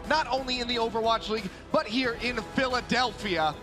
not only in the Overwatch League, but here in Philadelphia.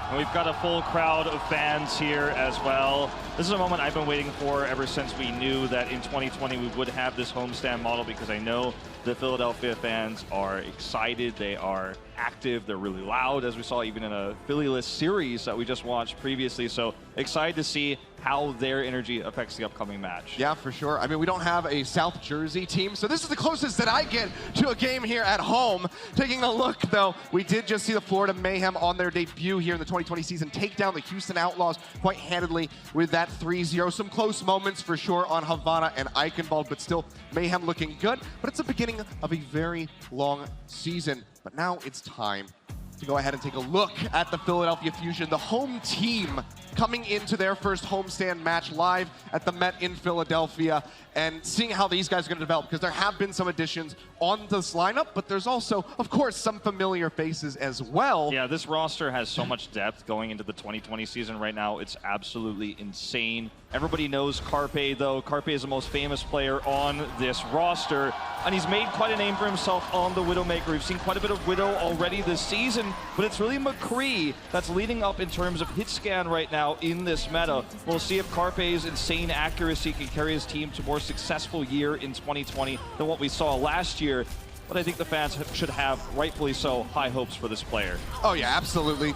And we've got a full crowd of fans here as well. This is a moment I've been waiting for ever since we knew that in 2020 we would have this homestand model, because I know the Philadelphia fans are excited, they are active, they're really loud, as we saw even in a Philly-less series that we just watched previously. So excited to see how their energy affects the upcoming match. Yeah, for sure. I mean, we don't have a South Jersey team, so this is the closest that I get to a game here at home. Taking a look, though, we did just see the Florida Mayhem on their debut here in the 2020 season take down the Houston Outlaws quite handedly with that 3-0. Some close moments for sure on Havana and Eichenwald, but still Mayhem looking good. But it's the beginning of a very long season. But now it's time to go ahead and take a look at the Philadelphia Fusion, the home team coming into their first homestand match live at the Met in Philadelphia, and seeing how these guys are going to develop, because there have been some additions on this lineup, but there's also, of course, some familiar faces as well. Yeah, this roster has so much depth going into the 2020 season right now. It's absolutely insane. Everybody knows Carpe, though. Carpe is the most famous player on this roster, and he's made quite a name for himself on the Widowmaker. We've seen quite a bit of Widow already this season, but it's really McCree that's leading up in terms of hit scan right now in this meta. We'll see if Carpe's insane accuracy can carry his team to a more successful year in 2020 than what we saw last year. But I think the fans should have, rightfully so, high hopes for this player. Oh yeah, absolutely.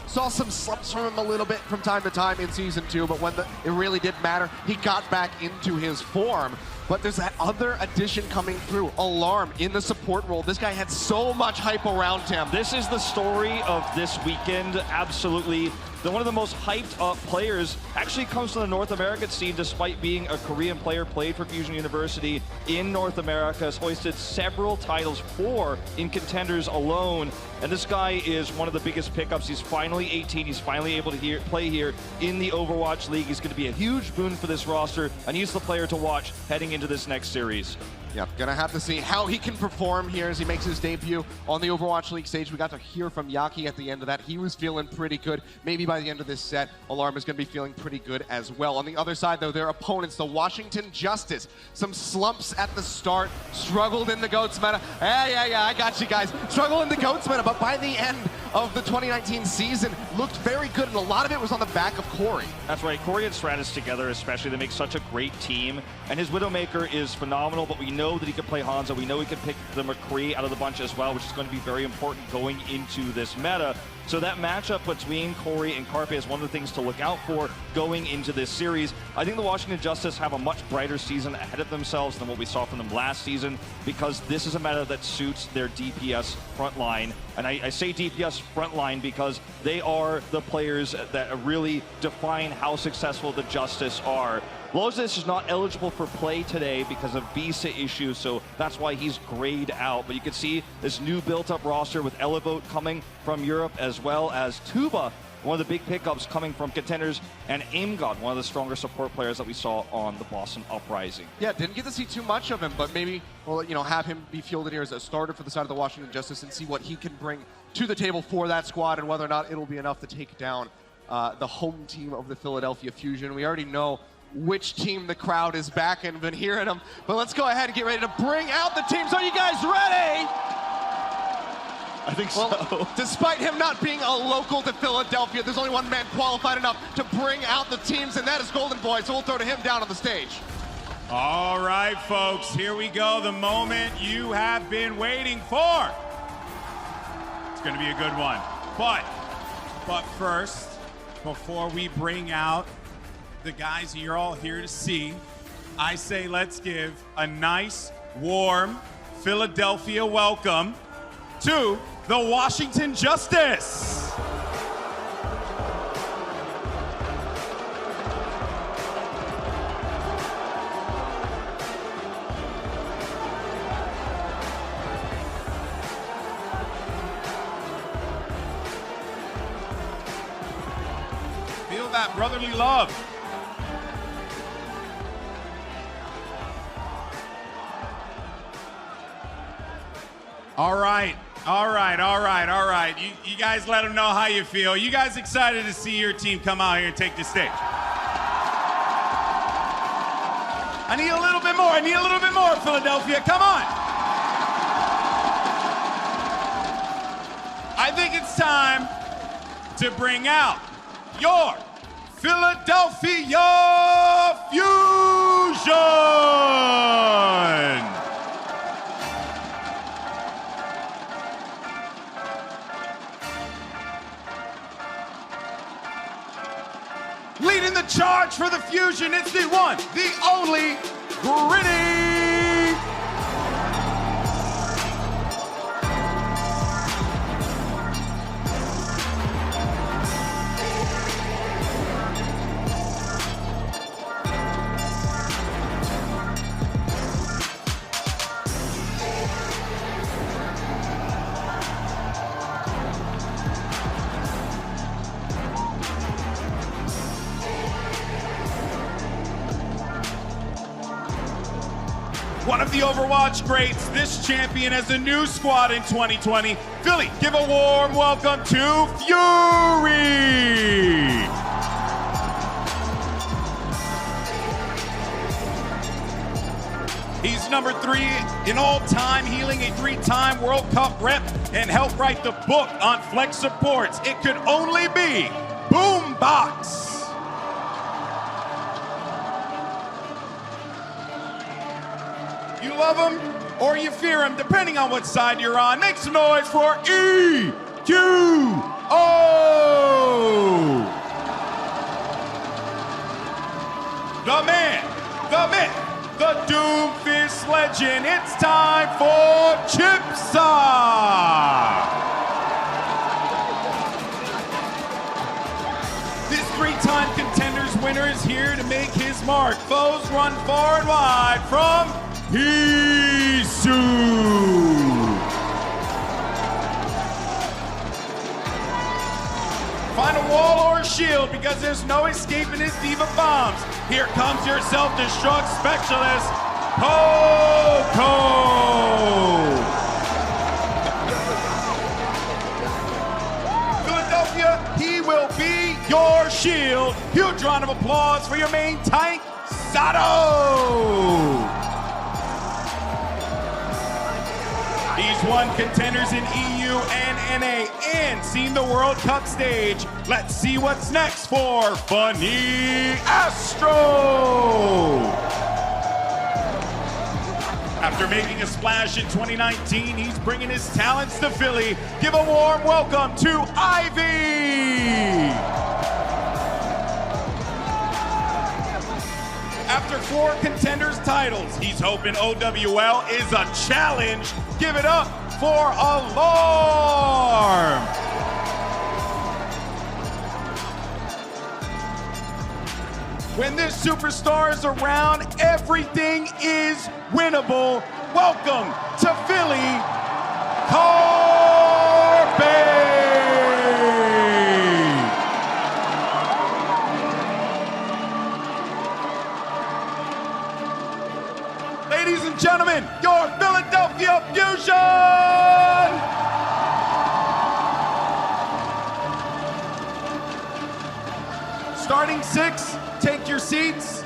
Saw some slumps from him a little bit from time to time in Season 2, but when it really did matter, he got back into his form. But there's that other addition coming through, Alarm, in the support role. This guy had so much hype around him. This is the story of this weekend, absolutely. One of the most hyped up players actually comes from the North American scene, despite being a Korean player, played for Fusion University in North America, has hoisted several titles, 4 in contenders alone. And this guy is one of the biggest pickups. He's finally 18. He's finally able to play here in the Overwatch League. He's going to be a huge boon for this roster, and he's the player to watch heading into this next series. Yep, gonna have to see how he can perform here as he makes his debut on the Overwatch League stage. We got to hear from Yaki at the end of that. He was feeling pretty good. Maybe by the end of this set, Alarm is gonna be feeling pretty good as well. On the other side, though, their opponents, the Washington Justice, some slumps at the start, struggled in the GOATS meta. Yeah, I got you guys. Struggled in the GOATS meta, but by the end of the 2019 season, looked very good, and a lot of it was on the back of Corey. That's right, Corey and Stratus together especially, they make such a great team, and his Widowmaker is phenomenal, but we know that he can play Hanzo. We know he can pick the McCree out of the bunch as well, which is going to be very important going into this meta. So that matchup between Corey and Carpe is one of the things to look out for going into this series. I think the Washington Justice have a much brighter season ahead of themselves than what we saw from them last season, because this is a meta that suits their DPS frontline. And I say DPS frontline because they are the players that really define how successful the Justice are. Lozis is not eligible for play today because of visa issues, so that's why he's grayed out. But you can see this new built-up roster with Elevote coming from Europe, as well as Tuba, one of the big pickups coming from contenders, and AimGod, one of the stronger support players that we saw on the Boston Uprising. Yeah, didn't get to see too much of him, but maybe we'll have him be fielded here as a starter for the side of the Washington Justice and see what he can bring to the table for that squad, and whether or not it'll be enough to take down the home team of the Philadelphia Fusion. We already know which team the crowd is backing, been hearing them. But let's go ahead and get ready to bring out the teams. Are you guys ready? I think so. Well, despite him not being a local to Philadelphia, there's only one man qualified enough to bring out the teams, and that is Golden Boy, so we'll throw to him down on the stage. All right, folks, here we go. The moment you have been waiting for. It's going to be a good one. But first, before we bring out the guys you're all here to see, I say let's give a nice, warm Philadelphia welcome to the Washington Justice. Feel that brotherly love. All right. You guys let them know how you feel. You guys excited to see your team come out here and take the stage? I need a little bit more, Philadelphia. Come on. I think it's time to bring out your Philadelphia Fusion! Leading the charge for the Fusion, it's the one, the only, Gritty! One of the Overwatch greats, this champion has a new squad in 2020. Philly, give a warm welcome to Fury! He's number 3 in all time, healing a 3-time World Cup rep, and helped write the book on Flex supports. It could only be Boombox. You love him or you fear him, depending on what side you're on. Make some noise for EQO! The man, the myth, the Doomfist legend. It's time for Chipsa! This 3-time Contenders winner is here to make his mark. Foes run far and wide from Find a wall or a shield because there's no escaping his diva bombs. Here comes your self-destruct specialist, Poco! Philadelphia, he will be your shield. Huge round of applause for your main tank, Sato! He's won contenders in EU and NA and seen the World Cup stage. Let's see what's next for Funny Astro! After making a splash in 2019, he's bringing his talents to Philly. Give a warm welcome to Ivy! After 4 contenders titles, he's hoping OWL is a challenge. Give it up for Alarm! When this superstar is around, everything is winnable. Welcome to Philly, Carpe! Ladies and gentlemen, your Philadelphia Fusion! Starting 6, take your seats.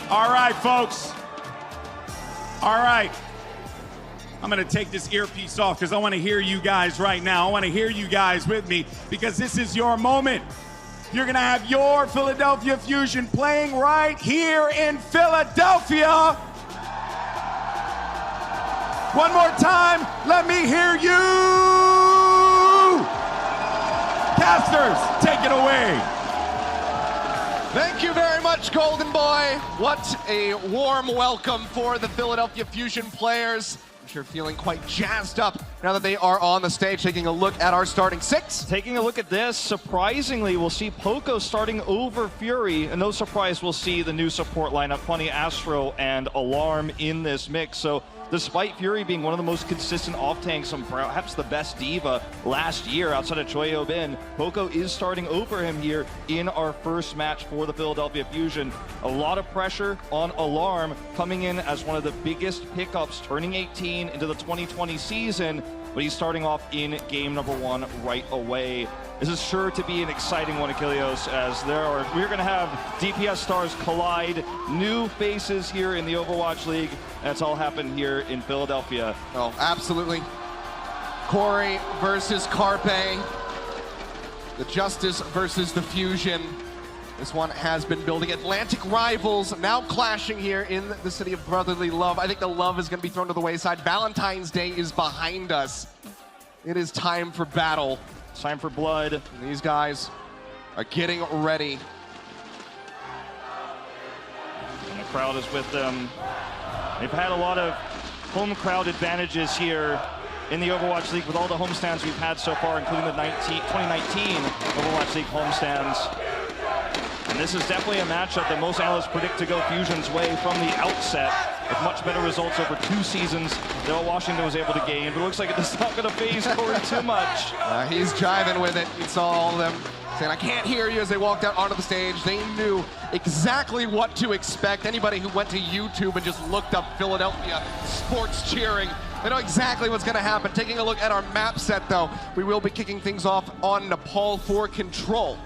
All right, folks. All right. I'm gonna take this earpiece off because I wanna hear you guys right now. I wanna hear you guys with me because this is your moment. You're gonna have your Philadelphia Fusion playing right here in Philadelphia. One more time, let me hear you. Casters, take it away. Thank you very much, Golden Boy. What a warm welcome for the Philadelphia Fusion players. I'm sure feeling quite jazzed up now that they are on the stage. Taking a look at our starting 6. Taking a look at this, surprisingly, we'll see Poco starting over Fury, and no surprise, we'll see the new support lineup, Funny Astro and Alarm in this mix. So despite Fury being one of the most consistent off-tanks and perhaps the best diva last year outside of Choi Ho-bin, Poco is starting over him here in our first match for the Philadelphia Fusion. A lot of pressure on Alarm coming in as one of the biggest pickups, turning 18 into the 2020 season. but he's starting off in game number 1 right away. This is sure to be an exciting one, Achilleos, as we're going to have DPS stars collide, new faces here in the Overwatch League. That's all happened here in Philadelphia. Oh, absolutely. Corey versus Carpe. The Justice versus the Fusion. This one has been building. Atlantic rivals now clashing here in the city of brotherly love. I think the love is going to be thrown to the wayside. Valentine's Day is behind us. It is time for battle. It's time for blood. And these guys are getting ready. And the crowd is with them. They've had a lot of home crowd advantages here in the Overwatch League with all the homestands we've had so far, including the 2019 Overwatch League homestands. And this is definitely a matchup that most analysts predict to go Fusion's way from the outset, with much better results over 2 seasons that Washington was able to gain. But it looks like it's not going to phase Corey too much. He's jiving with it. You saw all of them saying, "I can't hear you," as they walked out onto the stage. They knew exactly what to expect. Anybody who went to YouTube and just looked up Philadelphia sports cheering, they know exactly what's going to happen. Taking a look at our map set, though, we will be kicking things off on Nepal for Control.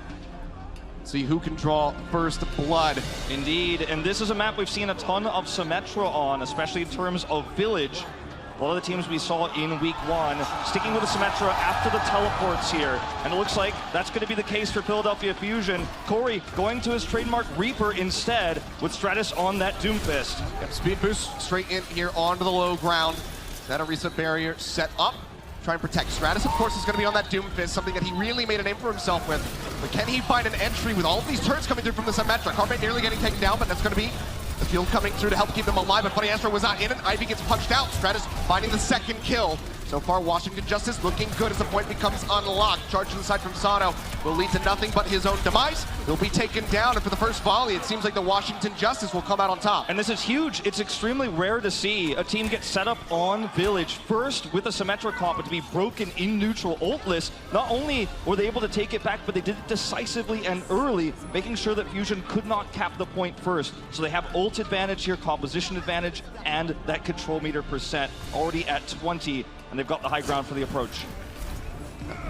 See who can draw first blood. Indeed, and this is a map we've seen a ton of Symmetra on, especially in terms of Village. A lot of the teams we saw in week 1 sticking with the Symmetra after the teleports here. And it looks like that's going to be the case for Philadelphia Fusion. Corey going to his trademark Reaper instead with Stratus on that Doomfist. Yep, speed boost straight in here onto the low ground. That a reset barrier set up. Try and protect. Stratus, of course, is going to be on that Doomfist, something that he really made a name for himself with. But can he find an entry with all of these turrets coming through from the Symmetra? Carpe nearly getting taken down, but that's going to be the field coming through to help keep them alive. But Funny Astro was not in it. Ivy gets punched out. Stratus finding the second kill. So far, Washington Justice looking good as the point becomes unlocked. Charge to the side from Sato will lead to nothing but his own demise. He'll be taken down, and for the first volley, it seems like the Washington Justice will come out on top. And this is huge. It's extremely rare to see a team get set up on Village first with a Symmetra comp, but to be broken in neutral ultless. Not only were they able to take it back, but they did it decisively and early, making sure that Fusion could not cap the point first. So they have ult advantage here, composition advantage, and that control meter percent already at 20. And they've got the high ground for the approach.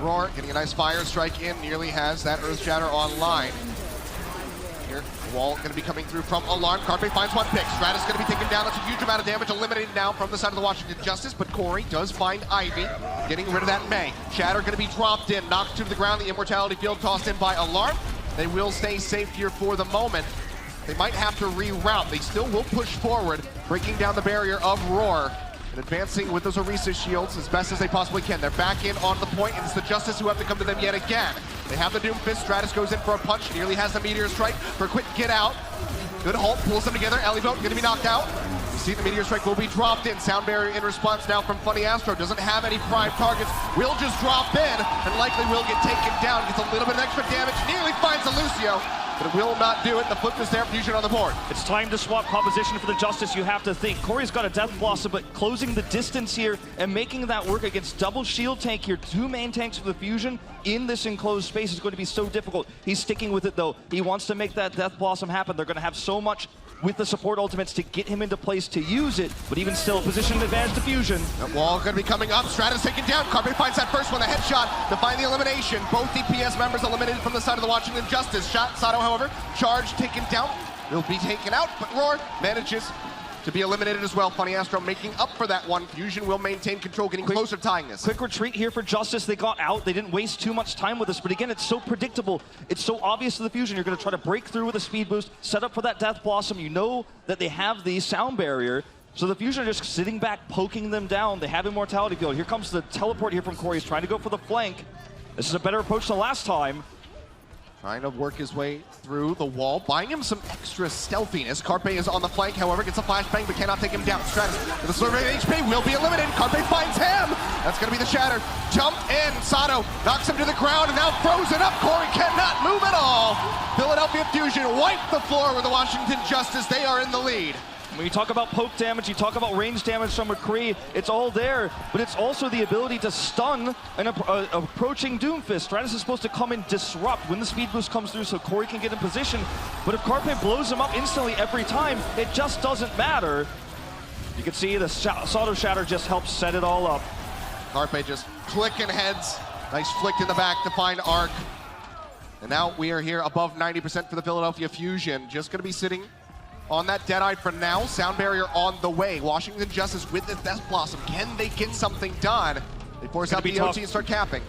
Roar getting a nice fire strike in, nearly has that Earth Shatter online. Here, wall going to be coming through from Alarm. Carpe finds one pick. Stratus going to be taken down. That's a huge amount of damage eliminated now from the side of the Washington Justice, but Corey does find Ivy, getting rid of that May. Shatter going to be dropped in, knocked to the ground. The Immortality Field tossed in by Alarm. They will stay safe here for the moment. They might have to reroute. They still will push forward, breaking down the barrier of Roar. And advancing with those Orisa shields as best as they possibly can. They're back in on the point, and it's the Justice who have to come to them yet again. They have the Doomfist. Stratus goes in for a punch, nearly has the Meteor Strike for a quick get out. Good halt, pulls them together. Elliboat going to be knocked out. You see the Meteor Strike will be dropped in. Sound barrier in response now from Funny Astro. Doesn't have any prime targets. Will just drop in, and likely will get taken down. Gets a little bit of extra damage. Nearly finds a Lucio, but it will not do it. The flip is there. Fusion on the board. It's time to swap composition for the Justice, you have to think. Corey's got a Death Blossom, but closing the distance here and making that work against double shield tank here. 2 main tanks for the Fusion in this enclosed space is going to be so difficult. He's sticking with it, though. He wants to make that Death Blossom happen. They're going to have so much with the support ultimates to get him into place to use it, but even still, position advantage to Fusion. That wall going to be coming up. Stratus taken down. Carpe finds that first one, a headshot to find the elimination. Both DPS members eliminated from the side of the Washington Justice. Sato, however, charge taken down. Will be taken out, but Roar manages to be eliminated as well. Funny Astro making up for that one. Fusion will maintain control, getting closer to tying this. Quick retreat here for Justice. They got out. They didn't waste too much time with this, but again, it's so predictable. It's so obvious to the Fusion. You're going to try to break through with a speed boost, set up for that Death Blossom. You know that they have the sound barrier, so the Fusion are just sitting back, poking them down. They have Immortality Field. Here comes the teleport here from Corey. He's trying to go for the flank. This is a better approach than last time. Trying to work his way through the wall, buying him some extra stealthiness. Carpe is on the flank, however, gets a flashbang, but cannot take him down. Stratus with a survey HP will be eliminated. Carpe finds him. That's going to be the shatter. Jump in. Sato knocks him to the ground and now frozen up. Corey cannot move at all. Philadelphia Fusion wipe the floor with the Washington Justice. They are in the lead. When you talk about poke damage, you talk about range damage from McCree, it's all there, but it's also the ability to stun an approaching Doomfist. Stratus is supposed to come and disrupt when the speed boost comes through so Corey can get in position, but if Carpe blows him up instantly every time, it just doesn't matter. You can see the Sato Shatter just helps set it all up. Carpe just clicking heads. Nice flick in the back to find Arc. And now we are here above 90% for the Philadelphia Fusion. Just gonna be sitting on that Deadeye for now. Sound barrier on the way. Washington Justice with the Death Blossom. Can they get something done? They force out the OT and start capping.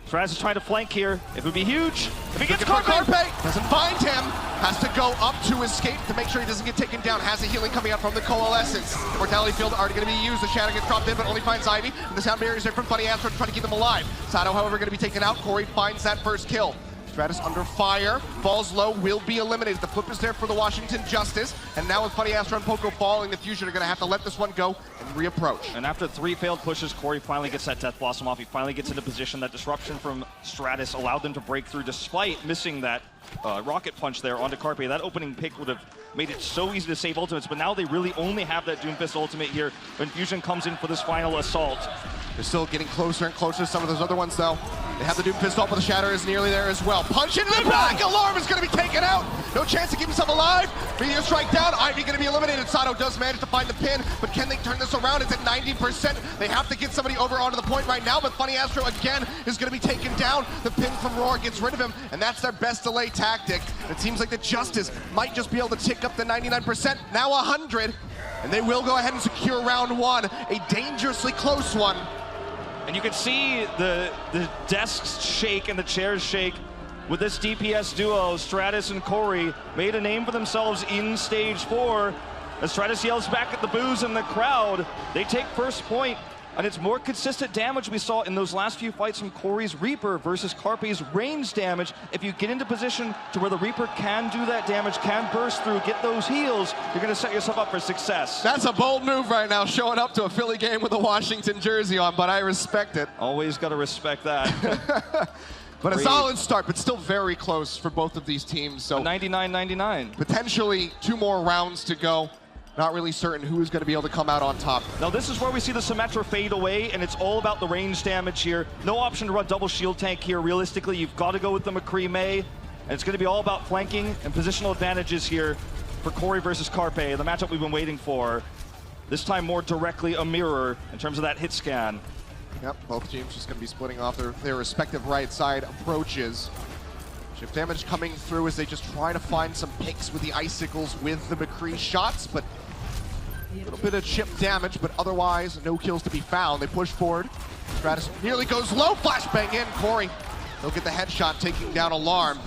Stratus is trying to flank here. It would be huge. If he gets Carpe, doesn't find him. Has to go up to escape to make sure he doesn't get taken down. Has a healing coming out from the Coalescence. The Mortality Field already going to be used. The Shadow gets dropped in, but only finds Ivy. And the Sound barrier is there from Funny Astro to try to keep them alive. Sato, however, going to be taken out. Corey finds that first kill. Stratus under fire, falls low, will be eliminated. The flip is there for the Washington Justice, and now with Funny Astro and Poco falling, the Fusion are going to have to let this one go and reapproach. And after 3 failed pushes, Corey finally gets that Death Blossom off. He finally gets into position. That disruption from Stratus allowed them to break through despite missing that rocket punch there onto Carpe. That opening pick would have made it so easy to save ultimates, but now they really only have that Doomfist ultimate here when Fusion comes in for this final assault. They're still getting closer and closer to some of those other ones, though. They have the Doomfist off, but the Shatter is nearly there as well. Punch into the back! Alarm is going to be taken out! No chance to keep himself alive! Meteor strike down, Ivy going to be eliminated. Sato does manage to find the pin, but can they turn this around? It's at 90%. They have to get somebody over onto the point right now, but Funny Astro again is going to be taken down. The pin from Roar gets rid of him, and that's their best delay tactic. It seems like the Justice might just be able to tick up to 99%, now 100, and they will go ahead and secure round 1, a dangerously close one. And you can see the desks shake and the chairs shake with this DPS duo. Stratus and Corey made a name for themselves in stage 4. As Stratus yells back at the boos in the crowd, they take first point, and it's more consistent damage we saw in those last few fights from Corey's Reaper versus Carpe's range damage. If you get into position to where the Reaper can do that damage, can burst through, get those heals, you're going to set yourself up for success. That's a bold move right now, showing up to a Philly game with a Washington jersey on, but I respect it. Always got to respect that. But a solid start, but still very close for both of these teams. So 99-99. Potentially 2 more rounds to go. Not really certain who's going to be able to come out on top. Now this is where we see the Symmetra fade away, and it's all about the range damage here. No option to run double shield tank here. Realistically, you've got to go with the McCree May, and it's going to be all about flanking and positional advantages here for Corey versus Carpe, the matchup we've been waiting for. This time more directly a mirror in terms of that hit scan. Yep, both teams just going to be splitting off their respective right side approaches. Shift damage coming through as they just try to find some picks with the icicles with the McCree shots, but a little bit of chip damage, but otherwise no kills to be found. They push forward. Stratus nearly goes low. Flashbang in. Corey, he'll get the headshot, taking down Alarm.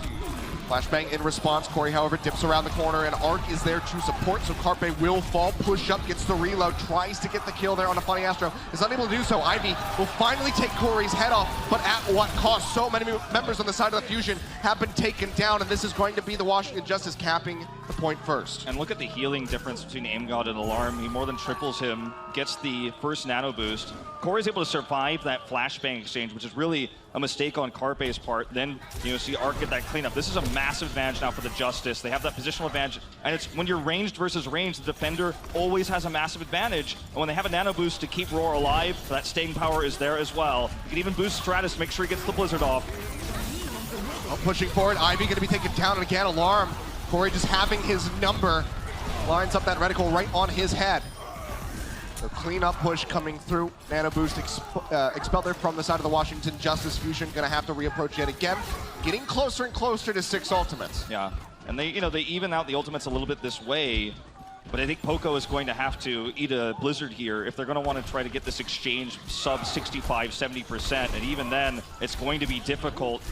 Flashbang in response. Corey, however, dips around the corner, and Arc is there to support, so Carpe will fall. Push up, gets the reload, tries to get the kill there on a Funny Astro. Is unable to do so. Ivy will finally take Corey's head off, but at what cost? So many members on the side of the Fusion have been taken down, and this is going to be the Washington Justice capping the point first. And look at the healing difference between Aim God and Alarm. He more than triples him, gets the first nano boost. Corey's able to survive that flashbang exchange, which is really a mistake on Carpe's part. Then you see Arc get that cleanup. This is a massive advantage now for the Justice. They have that positional advantage, and it's when you're ranged versus ranged, the defender always has a massive advantage. And when they have a nano boost to keep Roar alive, that staying power is there as well. You can even boost Stratus to make sure he gets the Blizzard off. Well, pushing forward, Ivy going to be taken down, and again, Alarm. Corey just having his number, lines up that reticle right on his head. The cleanup push coming through. Nano boost expelled there from the side of the Washington Justice. Fusion going to have to reapproach yet again. Getting closer and closer to 6 ultimates. Yeah, and they even out the ultimates a little bit this way, but I think Poco is going to have to eat a Blizzard here if they're going to want to try to get this exchange sub 65-70%, and even then, it's going to be difficult.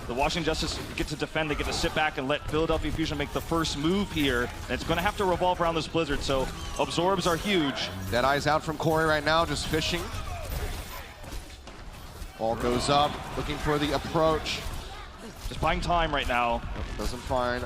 The Washington Justice get to defend, they get to sit back and let Philadelphia Fusion make the first move here. And it's going to have to revolve around this Blizzard, so absorbs are huge. Deadeye's out from Corey right now, just fishing. Ball goes up, looking for the approach. Just buying time right now. Doesn't find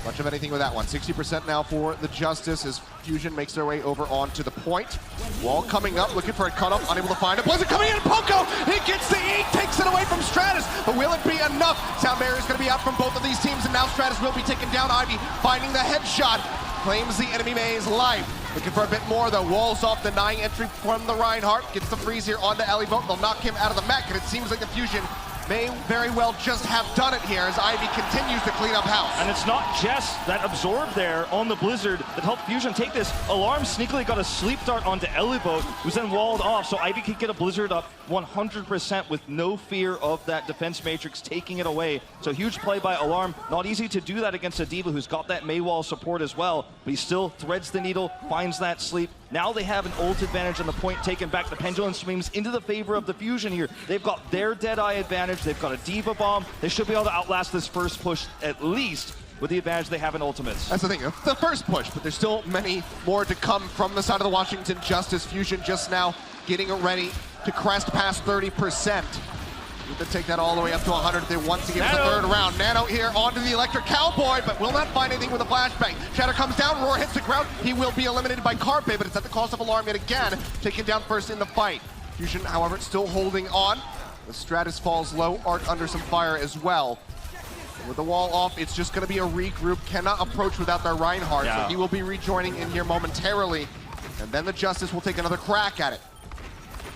much of anything with that one. 60% now for the Justice as Fusion makes their way over onto the point. Wall coming up, looking for a cut-up, unable to find it. Blizzard coming in, Poco! He gets the E, takes it away from Stratus, but will it be enough? Sound barrier is going to be out from both of these teams, and now Stratus will be taken down. Ivy finding the headshot, claims the enemy May's life. Looking for a bit more, though. Walls off, denying entry from the Reinhardt. Gets the freeze here onto Ellie Vote. They'll knock him out of the mech, and it seems like the Fusion may very well just have done it here as Ivy continues to clean up house. And it's not just that absorb there on the Blizzard that helped Fusion take this. Alarm sneakily got a sleep dart onto Eliboat, who's then walled off, so Ivy could get a Blizzard up 100% with no fear of that defense matrix taking it away. So huge play by Alarm. Not easy to do that against a D.Va who's got that Mei wall support as well, but he still threads the needle, finds that sleep. Now they have an ult advantage on the point taken back. The pendulum swings into the favor of the Fusion here. They've got their Deadeye advantage. They've got a D.Va bomb. They should be able to outlast this first push at least with the advantage they have in ultimates. That's the thing, the first push, but there's still many more to come from the side of the Washington Justice. Fusion just now getting it ready to crest past 30%. Need to take that all the way up to 100 if they want to get to the third round. Nano here onto the Electric Cowboy, but will not find anything with a flashbang. Shatter comes down, Roar hits the ground. He will be eliminated by Carpe, but it's at the cost of Alarm yet again, taken down first in the fight. Fusion, however, still holding on. The Stratus falls low, Arc under some fire as well. With the wall off, it's just going to be a regroup. Cannot approach without their Reinhardt, so he will be rejoining in here momentarily. And then the Justice will take another crack at it.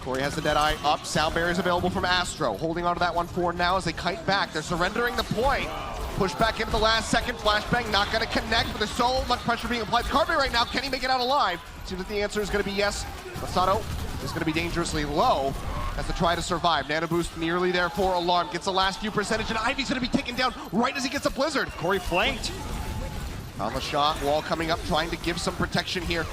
Corey has the Deadeye up. Sound barriers available from Astro. Holding on to that one for now as they kite back. They're surrendering the point. Push back into the last second. Flashbang not going to connect, but there's so much pressure being applied. Carpe right now, can he make it out alive? Seems like the answer is going to be yes. Masato is going to be dangerously low as to try to survive. Nano boost nearly there for Alarm. Gets the last few percentage, and Ivy's going to be taken down right as he gets a Blizzard. Corey flanked. On the shot, wall coming up, trying to give some protection here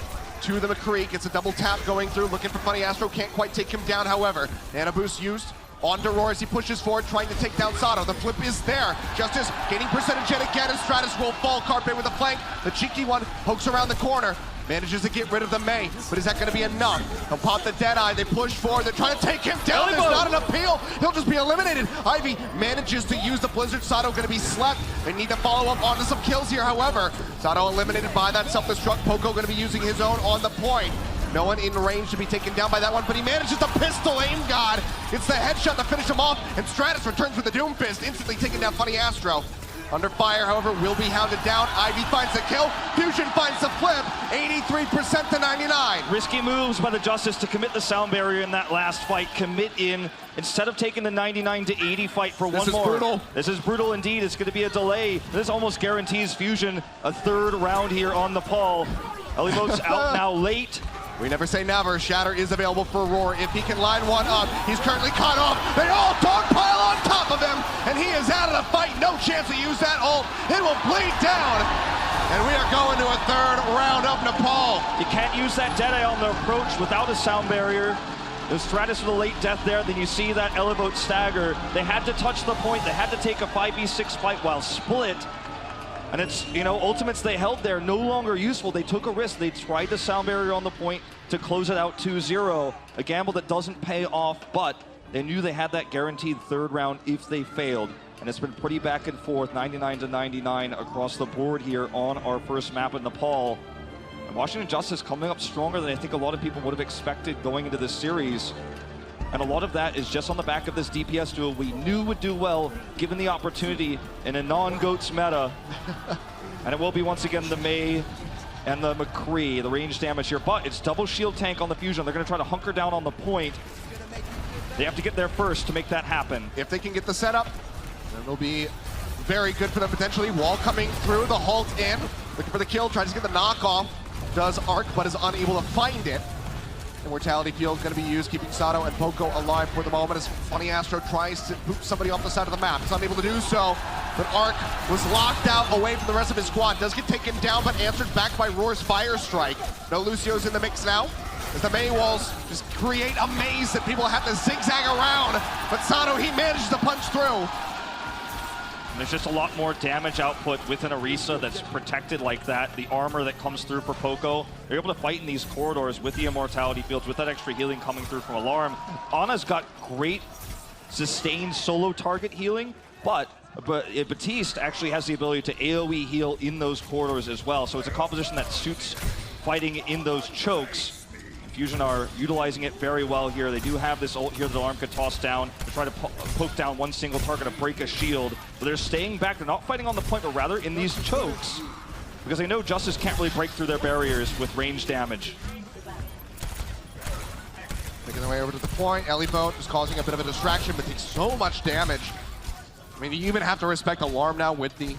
to the McCree. Gets a double tap going through, looking for Funny Astro. Can't quite take him down, however. Nano boost used onto Roar as he pushes forward, trying to take down Sato. The flip is there. Justice gaining percentage yet again, and Stratus will fall. Carpe with a flank. The cheeky one pokes around the corner. Manages to get rid of the Mei, but is that going to be enough? He'll pop the Deadeye. They push forward. They're trying to take him down. There's not an appeal. He'll just be eliminated. Ivy manages to use the Blizzard. Sato going to be slept. They need to follow up onto some kills here, however. Sato eliminated by that self-destruct. Poco going to be using his own on the point. No one in range to be taken down by that one, but he manages to pistol aim God. It's the headshot to finish him off, and Stratus returns with the Doom Fist, instantly taking down Funny Astro. Under fire, however, will be hounded down. Ivy finds the kill. Fusion finds the flip. 83% to 99. Risky moves by the Justice to commit the sound barrier in that last fight. Commit in instead of taking the 99 to 80 fight for one more. This is brutal. This is brutal indeed. It's going to be a delay. This almost guarantees Fusion a third round here on the Paul. Eliboat's out now late. We never say never. Shatter is available for Roar if he can line one up. He's currently caught off. They all dogpile on top of him, and he is out of the fight. No chance to use that ult. It will bleed down, and we are going to a third round of Nepal. You can't use that Deadeye on the approach without a sound barrier. There's Stratus with a late death there. Then you see that Eliboat stagger. They had to touch the point. They had to take a 5v6 fight while split. And it's, you know, ultimates they held there, no longer useful. They took a risk. They tried the sound barrier on the point to close it out 2-0. A gamble that doesn't pay off, but they knew they had that guaranteed third round if they failed. And it's been pretty back and forth, 99 to 99 across the board here on our first map in Nepal. And Washington Justice coming up stronger than I think a lot of people would have expected going into this series. And a lot of that is just on the back of this DPS duo we knew would do well given the opportunity in a non-GOATS meta. And it will be once again the Mei and the McCree, the range damage here. But it's double shield tank on the Fusion. They're going to try to hunker down on the point. They have to get there first to make that happen. If they can get the setup, then it'll be very good for them potentially. Wall coming through, the halt in. Looking for the kill, tries to get the knockoff. Does Arc, but is unable to find it. Immortality Field is going to be used, keeping Sato and Poco alive for the moment as Funny Astro tries to boot somebody off the side of the map. He's unable to do so, but Arc was locked out away from the rest of his squad. Does get taken down, but answered back by Roar's Fire Strike. No Lucio's in the mix now, as the Mei walls just create a maze that people have to zigzag around. But Sato, he manages to punch through. There's just a lot more damage output with an Orisa that's protected like that. The armor that comes through for Poco. They're able to fight in these corridors with the Immortality Fields, with that extra healing coming through from Alarm. Ana's got great sustained solo target healing, but Batiste actually has the ability to AoE heal in those corridors as well. So it's a composition that suits fighting in those chokes. Fusion are utilizing it very well here. They do have this ult here that Alarm could toss down to try to poke down one single target to break a shield. But they're staying back. They're not fighting on the point, but rather in these chokes, because they know Justice can't really break through their barriers with range damage. Making their way over to the point. Ellie-Boat is causing a bit of a distraction, but takes so much damage. I mean, you even have to respect Alarm now with the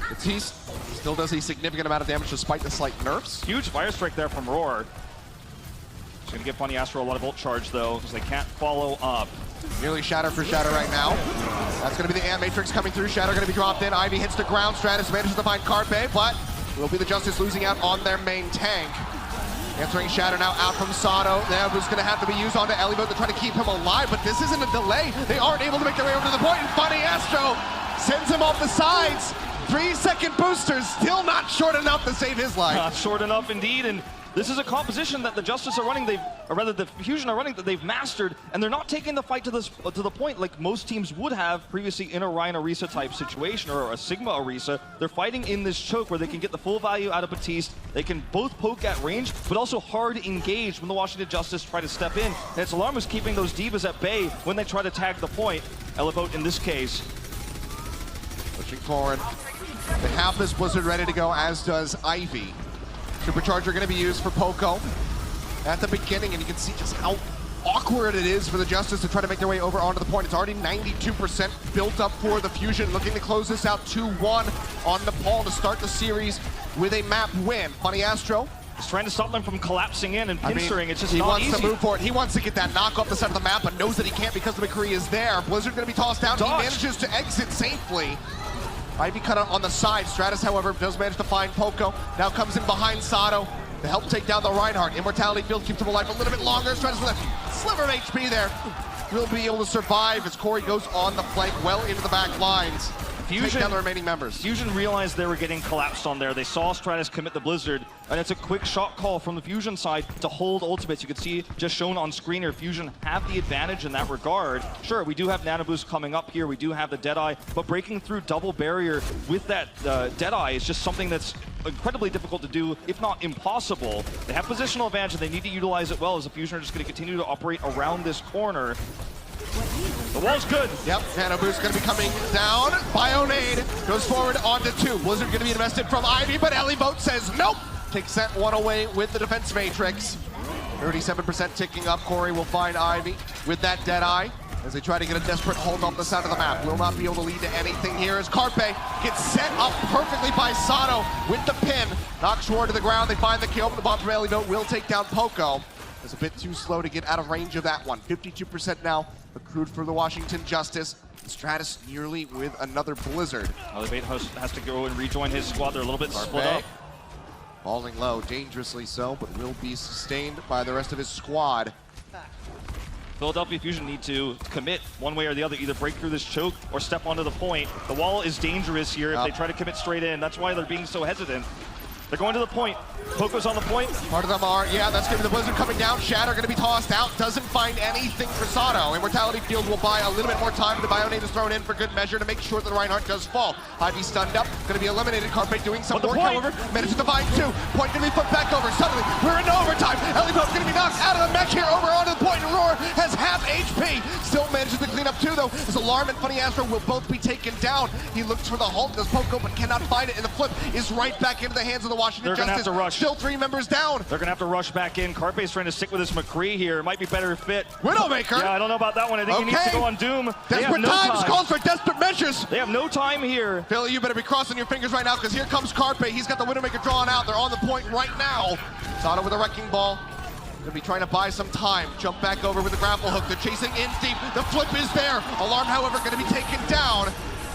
Batiste. Still does a significant amount of damage despite the slight nerfs. Huge fire strike there from Roar. It's going to give Funny Astro a lot of ult charge, though, because they can't follow up. Nearly Shatter for Shatter right now. That's going to be the Ant Matrix coming through. Shatter going to be dropped in. Ivy hits the ground. Stratus manages to find Carpe, but will be the Justice losing out on their main tank. Answering Shatter now out from Sato. That was going to have to be used onto Ellie-Boat to try to keep him alive, but this isn't a delay. They aren't able to make their way over to the point, and Funny Astro sends him off the sides. 3-second boosters, still not short enough to save his life. Not short enough indeed, and this is a composition that the Justice are running, or rather the Fusion are running, that they've mastered, and they're not taking the fight to the point like most teams would have previously in a Ryan Orisa type situation, or a Sigma Orisa. They're fighting in this choke where they can get the full value out of Batiste. They can both poke at range, but also hard engage when the Washington Justice try to step in. And it's Alarm who's keeping those Divas at bay when they try to tag the point. Ellie-Boat in this case. Pushing forward. They have this Blizzard ready to go, as does Ivy. Supercharger going to be used for Poco at the beginning, and you can see just how awkward it is for the Justice to try to make their way over onto the point. It's already 92% built up for the Fusion, looking to close this out 2-1 on Nepal to start the series with a map win. Funny Astro. He's trying to stop them from collapsing in and pinstering. It's just he not wants easy. to move for it. He wants to get that knock off the side of the map, but knows that he can't because the McCree is there. Blizzard going to be tossed down. Dodge. He manages to exit safely. Ivy cut out on the side. Stratus, however, does manage to find Poco. Now comes in behind Sato to help take down the Reinhardt. Immortality field keeps him alive a little bit longer. Stratus with a sliver of HP there. Will be able to survive as Corey goes on the flank well into the back lines. Take down the remaining members. Fusion realized they were getting collapsed on there. They saw Stratus commit the Blizzard, and it's a quick shot call from the Fusion side to hold ultimates. You can see just shown on screen here, Fusion have the advantage in that regard. Sure, we do have Nano Boost coming up here. We do have the Deadeye, but breaking through double barrier with that Deadeye is just something that's incredibly difficult to do, if not impossible. They have positional advantage, and they need to utilize it well, as the Fusion are just going to continue to operate around this corner. The wall's good. Yep, Nano Boost going to be coming down. Bionade goes forward onto 2. Blizzard going to be invested from Ivy, but Ellie-Boat says nope. Takes that one away with the defense matrix. 37% ticking up. Corey will find Ivy with that Deadeye as they try to get a desperate hold off the side of the map. Will not be able to lead to anything here as Carpe gets set up perfectly by Sato with the pin. Knocks Roar to the ground. They find the kill, but the bomb from Ellie-Boat will take down Poco. It's a bit too slow to get out of range of that one. 52% now accrued for the Washington Justice. Stratus nearly with another Blizzard. Ellie-Boat has to go and rejoin his squad. They're a little bit split up. Falling low, dangerously so, but will be sustained by the rest of his squad. Philadelphia Fusion need to commit one way or the other, either break through this choke or step onto the point. The wall is dangerous here if they try to commit straight in. That's why they're being so hesitant. They're going to the point. Poco's on the point. Part of them are, yeah, that's going to be the Blizzard coming down. Shatter going to be tossed out. Doesn't find anything for Sato. Immortality Field will buy a little bit more time. The Bionade is thrown in for good measure to make sure that Reinhardt does fall. Ivy stunned up. Going to be eliminated. Carpe doing some work, however. Manages to find 2. Point going to be put back over. Suddenly, we're in overtime. Ellie-Boat's going to be knocked out of the mech here over onto the point, and Roar has half HP. Still manages to clean up 2, though, as Alarm and Funny Astro will both be taken down. He looks for the Hulk, does Poco, but cannot find it, and the flip is right back into the hands of the Washington Justice. Have to rush. Still 3 members down. They're gonna have to rush back in. Carpe's trying to stick with his McCree here. It might be better fit. Widowmaker. Yeah, I don't know about that one. I think he needs to go on Doom. Desperate times calls for desperate measures. They have no time here. Philly, you better be crossing your fingers right now, because here comes Carpe. He's got the Widowmaker drawn out. They're on the point right now. Sato with a wrecking ball. Gonna be trying to buy some time. Jump back over with the grapple hook. They're chasing in deep. The flip is there. Alarm, however, gonna be taken down.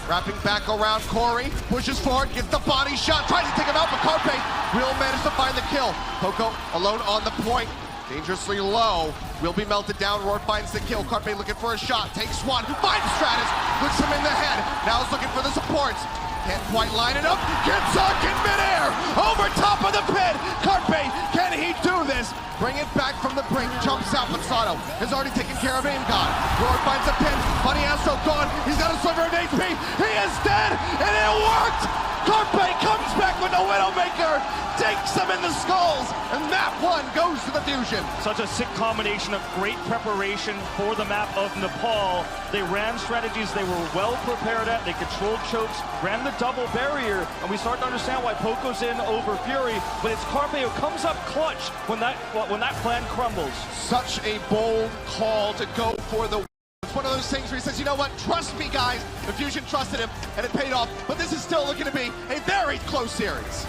Wrapping back around Corey, pushes forward, gets the body shot, tries to take him out, but Carpe will manage to find the kill. Poco alone on the point, dangerously low, will be melted down. Roar finds the kill. Carpe looking for a shot, takes one, finds Stratus, puts him in the head. Now he's looking for the supports. Can't quite line it up, gets sunk in midair, over top of the pit. Carpe, can he do this? Bring it back from the brink, jumps out, but Sato has already taken care of Aim God. Roar finds a pin, Funny Astro gone, he's got a sliver of HP, he is dead, and it worked! Carpe comes back with the Widowmaker, takes him in the skulls, and map 1 goes to the Fusion. Such a sick combination of great preparation for the map of Nepal. They ran strategies they were well prepared at. They controlled chokes, ran the double barrier, and we start to understand why Poco's in over Fury, but it's Carpe who comes up clutch when that plan crumbles. Such a bold call to go for the... It's one of those things where he says, you know what, trust me guys. The Fusion trusted him and it paid off, but this is still looking to be a very close series.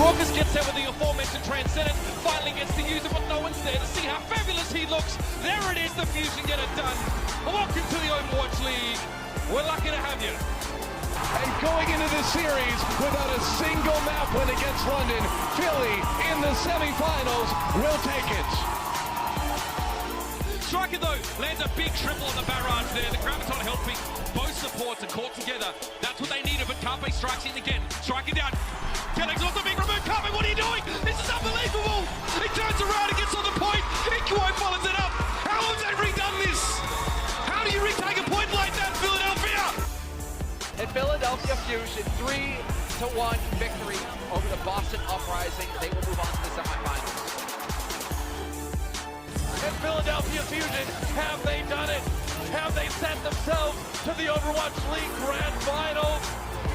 Raucus gets there with the aforementioned Transcendent, finally gets to use it, but no one's there to see how fabulous he looks. There it is, the Fusion get it done. Welcome to the Overwatch League. We're lucky to have you. And going into this series without a single map win against London, Philly in the semifinals will take it. Striker though, lands a big triple on the barrage there. The Graviton helping both supports are caught together. That's what they needed, but Carpe strikes in again. Striking down. Kellegg's also being removed. Carpe, what are you doing? This is unbelievable. He turns around and gets on the point. Inquo follows it up. How have they redone this? How do you retake a point like that, Philadelphia? And Philadelphia Fusion, 3-1 victory over the Boston Uprising. They will move on to the semifinals. And Philadelphia Fusion, have they done it? Have they set themselves to the Overwatch League Grand Finals?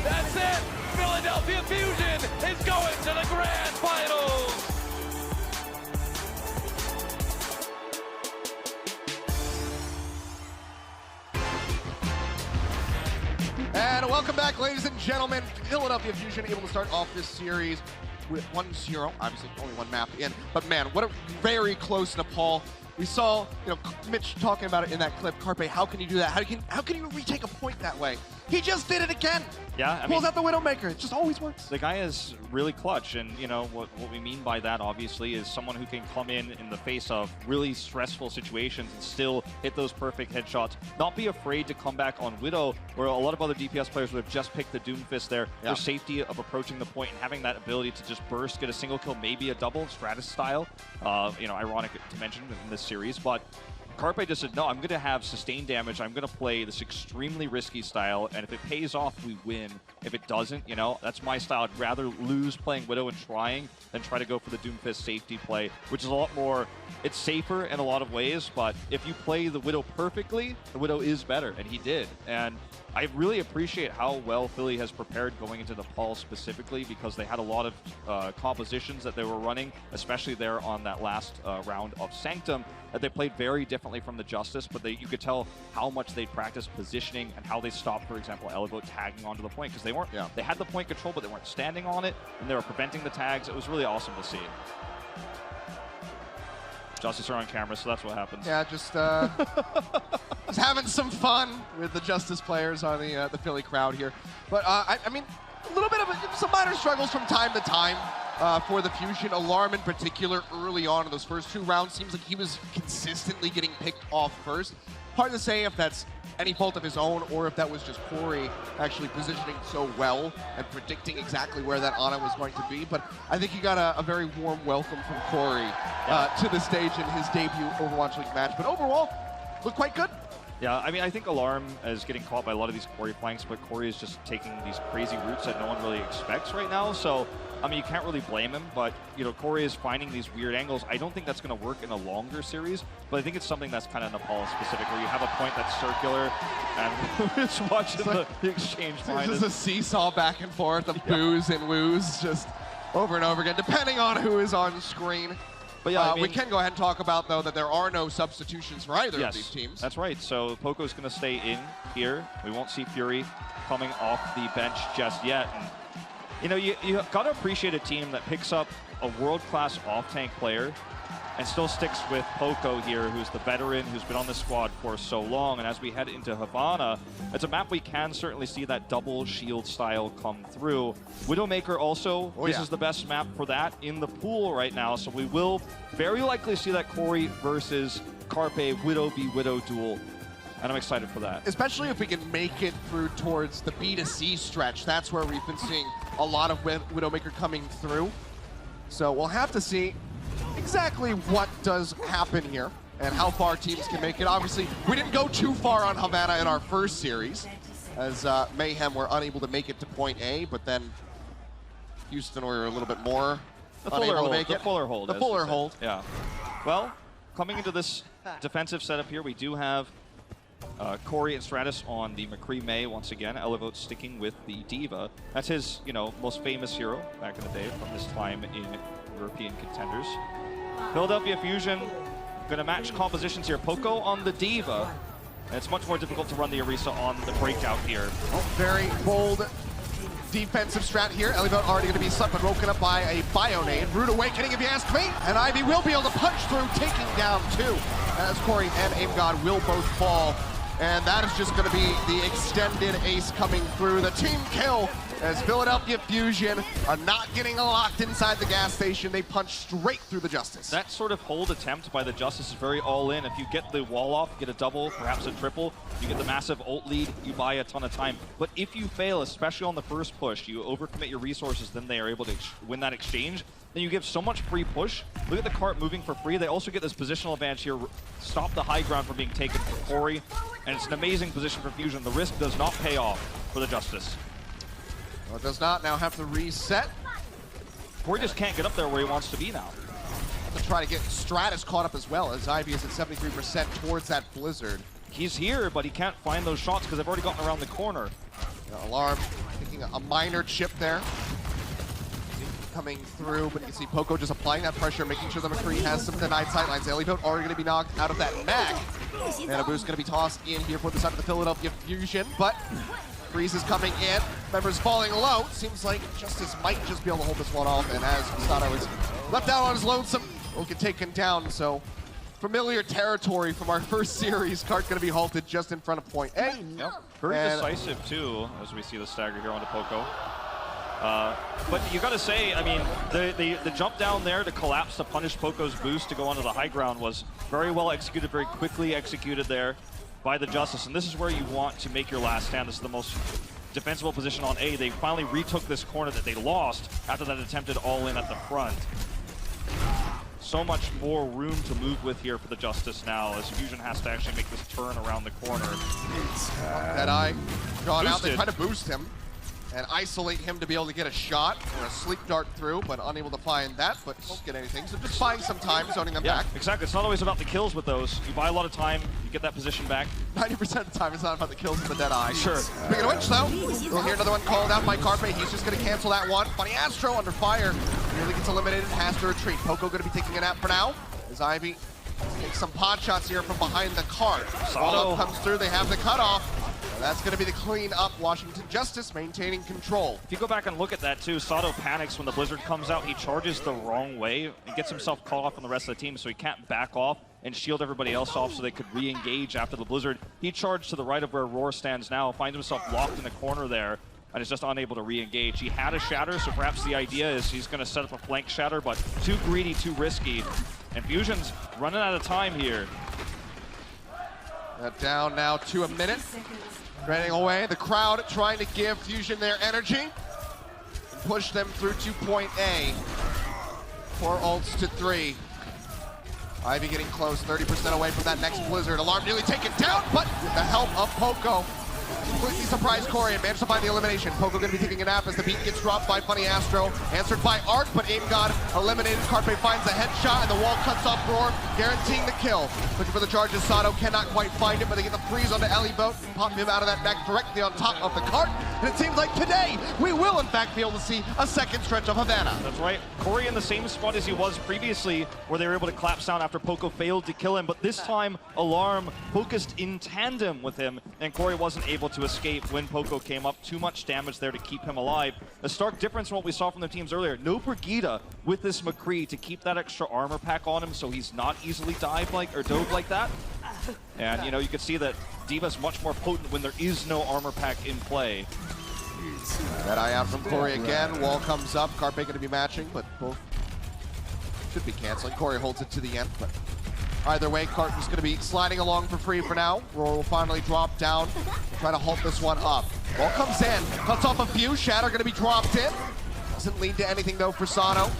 That's it! Philadelphia Fusion is going to the Grand Finals! And welcome back, ladies and gentlemen. Philadelphia Fusion able to start off this series with 1-0, obviously only one map in, but man, what a very close Nepal. We saw, Mitch talking about it in that clip. Carpe, how can you do that? How can you retake a point that way? He just did it again. Yeah, Pulls out the Widowmaker. It just always works. The guy is really clutch, and what we mean by that obviously is someone who can come in the face of really stressful situations and still hit those perfect headshots. Not be afraid to come back on Widow, where a lot of other DPS players would have just picked the Doomfist there. Yeah. For safety of approaching the point and having that ability to just burst, get a single kill, maybe a double, Stratus style. Ironic to mention in this series, but Carpe just said, no, I'm going to have sustained damage. I'm going to play this extremely risky style, and if it pays off, we win. If it doesn't, you know, that's my style. I'd rather lose playing Widow and trying than try to go for the Doomfist safety play, which is a lot more, it's safer in a lot of ways, but if you play the Widow perfectly, the Widow is better, and he did. And I really appreciate how well Philly has prepared going into Nepal specifically, because they had a lot of compositions that they were running, especially there on that last round of Sanctum, that they played very differently from the Justice, but you could tell how much they practiced positioning and how they stopped, for example, Elevote tagging onto the point, because they weren't, they had the point control, but they weren't standing on it, and they were preventing the tags. It was really awesome to see. Justice are on camera, so that's what happens. Yeah, just having some fun with the Justice players on the Philly crowd here. But I mean, a little bit of some minor struggles from time to time for the Fusion. Alarm in particular, early on in those first 2 rounds, seems like he was consistently getting picked off first. Hard to say if that's any fault of his own or if that was just Corey actually positioning so well and predicting exactly where that Ana was going to be. But I think he got a very warm welcome from Corey to the stage in his debut Overwatch League match. But overall, looked quite good. Yeah, I mean, I think Alarm is getting caught by a lot of these Corey flanks, but Corey is just taking these crazy routes that no one really expects right now. So, I mean, you can't really blame him, but, you know, Corey is finding these weird angles. I don't think that's going to work in a longer series, but I think it's something that's kind of Nepal specific, where you have a point that's circular, and just watching the exchange behind It's just a seesaw back and forth of boos and woos, just over and over again, depending on who is on screen. But yeah, I mean, we can go ahead and talk about, though, that there are no substitutions for either of these teams. That's right. So Poco's going to stay in here. We won't see Fury coming off the bench just yet. And, you know, you got to appreciate a team that picks up a world-class off-tank player and still sticks with Poco here, who's the veteran, who's been on the squad for so long. And as we head into Havana, it's a map we can certainly see that double shield style come through. Widowmaker also, this is the best map for that in the pool right now. So we will very likely see that Corey versus Carpe Widow v Widow duel. And I'm excited for that. Especially if we can make it through towards the B to C stretch. That's where we've been seeing a lot of Widowmaker coming through. So we'll have to see exactly what does happen here and how far teams can make it. Obviously, we didn't go too far on Havana in our first series, as Mayhem were unable to make it to point A, but then Houston were a little bit more unable to make it. The fuller hold. The fuller hold. Yeah. Well, coming into this defensive setup here, we do have Corey and Stratus on the McCree May once again. Elevote sticking with the Diva. That's his, you know, most famous hero back in the day from his time in European contenders. Philadelphia Fusion going to match compositions here. Poco on the Diva. And it's much more difficult to run the Orisa on the breakout here. Oh, very bold defensive strat here. Elevote already going to be slept and woken up by a Bionade. Rude awakening, if you ask me. And Ivy will be able to punch through, taking down 2. As Corey and Aim God will both fall. And that is just going to be the extended ace coming through. The team kill as Philadelphia Fusion are not getting locked inside the gas station. They punch straight through the Justice. That sort of hold attempt by the Justice is very all in. If you get the wall off, get a double, perhaps a triple, you get the massive ult lead, you buy a ton of time. But if you fail, especially on the first push, you overcommit your resources, then they are able to win that exchange. Then you give so much free push. Look at the cart moving for free. They also get this positional advantage here. Stop the high ground from being taken from Corey. And it's an amazing position for Fusion. The risk does not pay off for the Justice. Well, it does not now have to reset. Corey just can't get up there where he wants to be now. To try to get Stratus caught up as well, as Ivy is at 73% towards that Blizzard. He's here, but he can't find those shots because they've already gotten around the corner. Alarm taking a minor chip there. Coming through, but you can see Poco just applying that pressure, making sure the McCree has some denied sightlines. Elevote already going to be knocked out of that mag. And a boost going to be tossed in here for the side of the Philadelphia Fusion, but Freeze is coming in. Members falling low. Seems like Justice might just be able to hold this one off, and as Masato is left out on his lonesome, will get taken down. So familiar territory from our first series. Cart going to be halted just in front of point A. Yep. Very decisive too, as we see the stagger here onto Poco. But you got to say, I mean, the jump down there to collapse to punish Poco's boost to go onto the high ground was very well executed, very quickly executed there by the Justice. And this is where you want to make your last stand. This is the most defensible position on A. They finally retook this corner that they lost after that attempted all-in at the front. so much more room to move with here for the Justice now, as Fusion has to actually make this turn around the corner. Deadeye gone out. They Boosted. try to boost him and isolate him to be able to get a shot or a sleep dart through, but unable to find that, but won't get anything. So just buying some time, zoning them back. Exactly. It's not always about the kills with those. You buy a lot of time, you get that position back. 90% of the time, it's not about the kills with the Deadeye. Sure. Speaking of which, though, we'll hear another one called out by Carpe. He's just going to cancel that one. Funny Astro under fire. Nearly gets eliminated, has to retreat. Poco going to be taking a nap for now, as Ivy takes some pot shots here from behind the cart. Follow comes through, they have the cutoff. And that's going to be the clean up. Washington Justice maintaining control. If you go back and look at that too, Sato panics when the Blizzard comes out. He charges the wrong way and gets himself caught off on the rest of the team, so he can't back off and shield everybody else off so they could re-engage after the Blizzard. He charged to the right of where Roar stands now, finds himself locked in the corner there, and is just unable to re-engage. He had a shatter, so perhaps the idea is he's going to set up a flank shatter, but too greedy, too risky. And Fusion's running out of time here. Down now to a minute. Running away, the crowd trying to give Fusion their energy and push them through to point A. 4 ults to 3. Ivy getting close, 30% away from that next Blizzard. Alarm nearly taken down, but with the help of Poco, completely surprised Corey and managed to find the elimination. Poco going to be taking a nap as the beat gets dropped by Funny Astro. Answered by Arc, but Aim God eliminated. Carpe finds a headshot and the wall cuts off Roar, guaranteeing the kill. Looking for the charges, Sato cannot quite find it, but they get the freeze onto Ellie Boat and pop him out of that back directly on top of the cart. And it seems like today, we will in fact be able to see a second stretch of Havana. That's right. Corey in the same spot as he was previously, where they were able to collapse down after Poco failed to kill him, but this time Alarm focused in tandem with him, and Corey wasn't able to escape when Poco came up. Too much damage there to keep him alive. A stark difference from what we saw from the teams earlier. No Brigida with this McCree to keep that extra armor pack on him so he's not easily dove like that. And you know, you can see that D.Va's much more potent when there is no armor pack in play. That eye out from Corey again. Wall comes up. Carpe going to be matching, but both should be canceling. Corey holds it to the end, but either way, Cart is going to be sliding along for free for now. Roar will finally drop down, try to halt this one up. Wall comes in, cuts off a few. Shatter going to be dropped in. Doesn't lead to anything though for Sato.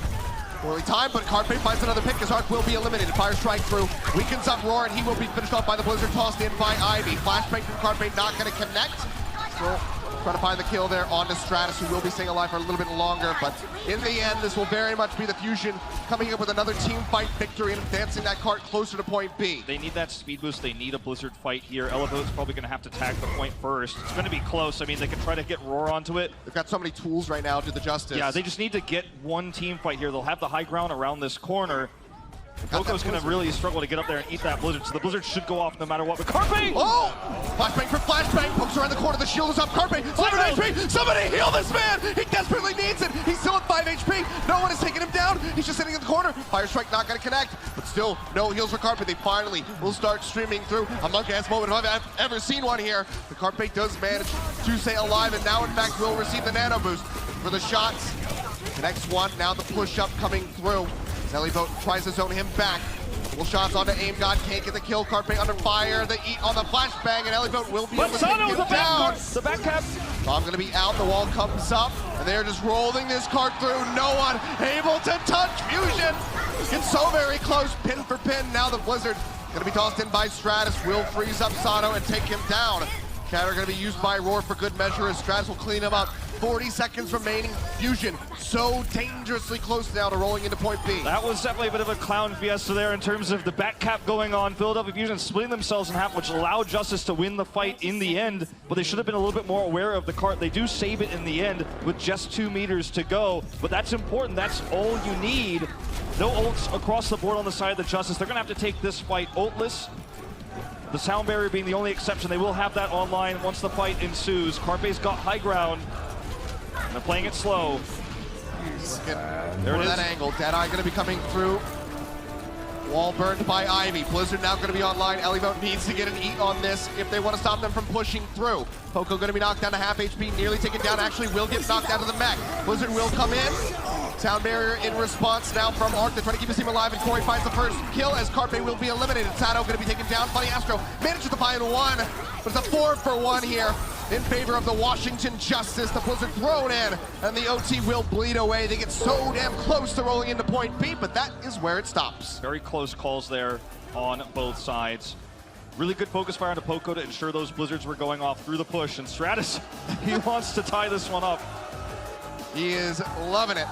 Poorly timed, but Carpe finds another pick as Arc will be eliminated. Fire strike through, weakens up Roar, and he will be finished off by the Blizzard, tossed in by Ivy. Flashbang from Carpe, not going to connect. Still trying to find the kill there onto Stratus, who will be staying alive for a little bit longer, but in the end, this will very much be the Fusion coming up with another team fight victory and advancing that cart closer to point B. They need that speed boost. They need a Blizzard fight here. Elevote's probably going to have to tag the point first. It's going to be close. I mean, they can try to get Roar onto it. They've got so many tools right now to the Justice. Yeah, they just need to get one team fight here. They'll have the high ground around this corner. Poco's going to really struggle to get up there and eat that Blizzard, so the Blizzard should go off no matter what. But Carpe! Oh! Flashbang for Flashbang, pokes around the corner, the shield is up, Carpe, 7 HP! Somebody heal this man! He desperately needs it! He's still at 5 HP! No one is taking him down! He's just sitting in the corner! Fire Strike not gonna connect, but still, no heals for Carpe. They finally will start streaming through a monk-ass moment if I've ever seen one here. The Carpe does manage to stay alive, and now in fact will receive the nano boost for the shots. The next one, now the push-up coming through. Ellie Boat tries to zone him back. Couple shots onto Aim God, can't get the kill. Carpe under fire, the eat on the flashbang, and Ellie Boat will be able to take him down. The back cap. Tom gonna be out, the wall comes up, and they're just rolling this cart through. No one able to touch Fusion. It's so very close, pin for pin. Now the Blizzard gonna be tossed in by Stratus, will freeze up Sato and take him down. Shatter gonna be used by Roar for good measure as Stratus will clean him up. 40 seconds remaining. Fusion so dangerously close now to rolling into point B. That was definitely a bit of a clown fiesta there in terms of the back cap going on. Philadelphia Fusion splitting themselves in half, which allowed Justice to win the fight in the end, but they should have been a little bit more aware of the cart. They do save it in the end with just 2 meters to go, but that's important. That's all you need. No ults across the board on the side of the Justice. They're gonna have to take this fight ultless. The sound barrier being the only exception. They will have that online once the fight ensues. Carpe's got high ground. And they're playing it slow. There it is. That angle. Deadeye going to be coming through. Wall burned by Ivy. Blizzard now going to be online. Ellie Boat needs to get an eat on this if they want to stop them from pushing through. Poco going to be knocked down to half HP, nearly taken down. Actually will get knocked out of the mech. Blizzard will come in. Sound barrier in response now from Arc. They're trying to keep his team alive, and Corey finds the first kill as Carpe will be eliminated. Sato going to be taken down. Funny Astro manages to find one, but it's a 4-for-1 here. in favor of the Washington Justice. The Blizzard thrown in, and the OT will bleed away. They get so damn close to rolling into point B, but that is where it stops. Very close calls there on both sides. Really good focus fire onto Poco to ensure those Blizzards were going off through the push, and Stratus, he wants to tie this one up. He is loving it.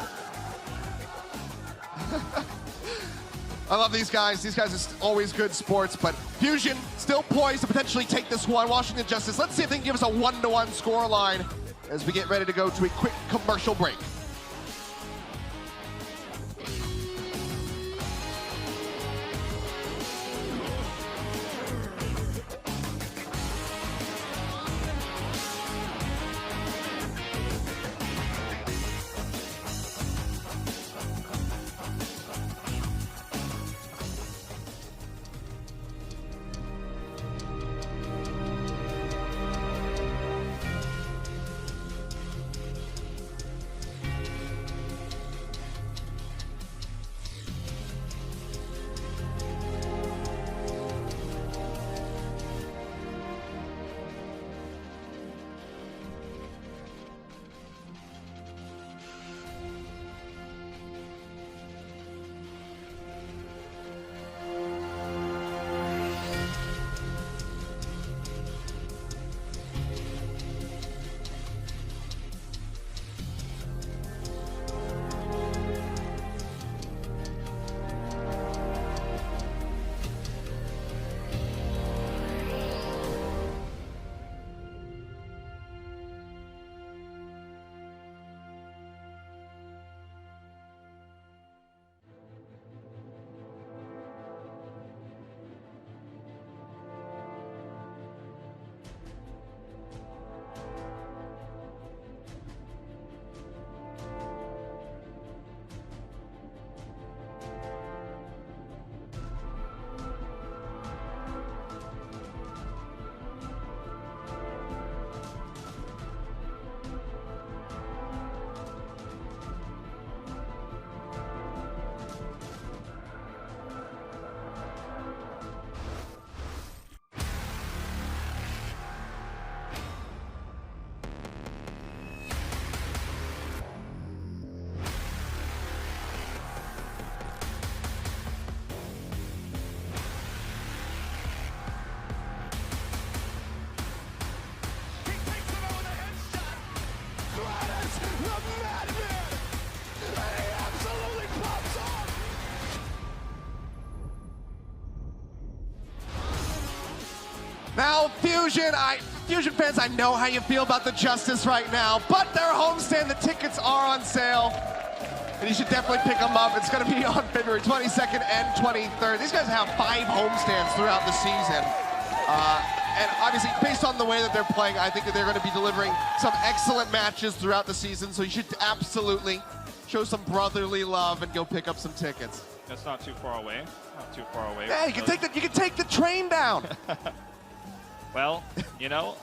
I love these guys. These guys are always good sports, but Fusion still poised to potentially take this one. Washington Justice, let's see if they can give us a 1-to-1 score line as we get ready to go to a quick commercial break. Now, Fusion fans, I know how you feel about the Justice right now, but their homestand, the tickets are on sale, and you should definitely pick them up. It's going to be on February 22nd and 23rd. These guys have 5 homestands throughout the season, and obviously, based on the way that they're playing, I think that they're going to be delivering some excellent matches throughout the season, so you should absolutely show some brotherly love and go pick up some tickets. That's not too far away. Not too far away. Yeah, you can take the train down. Well, you know,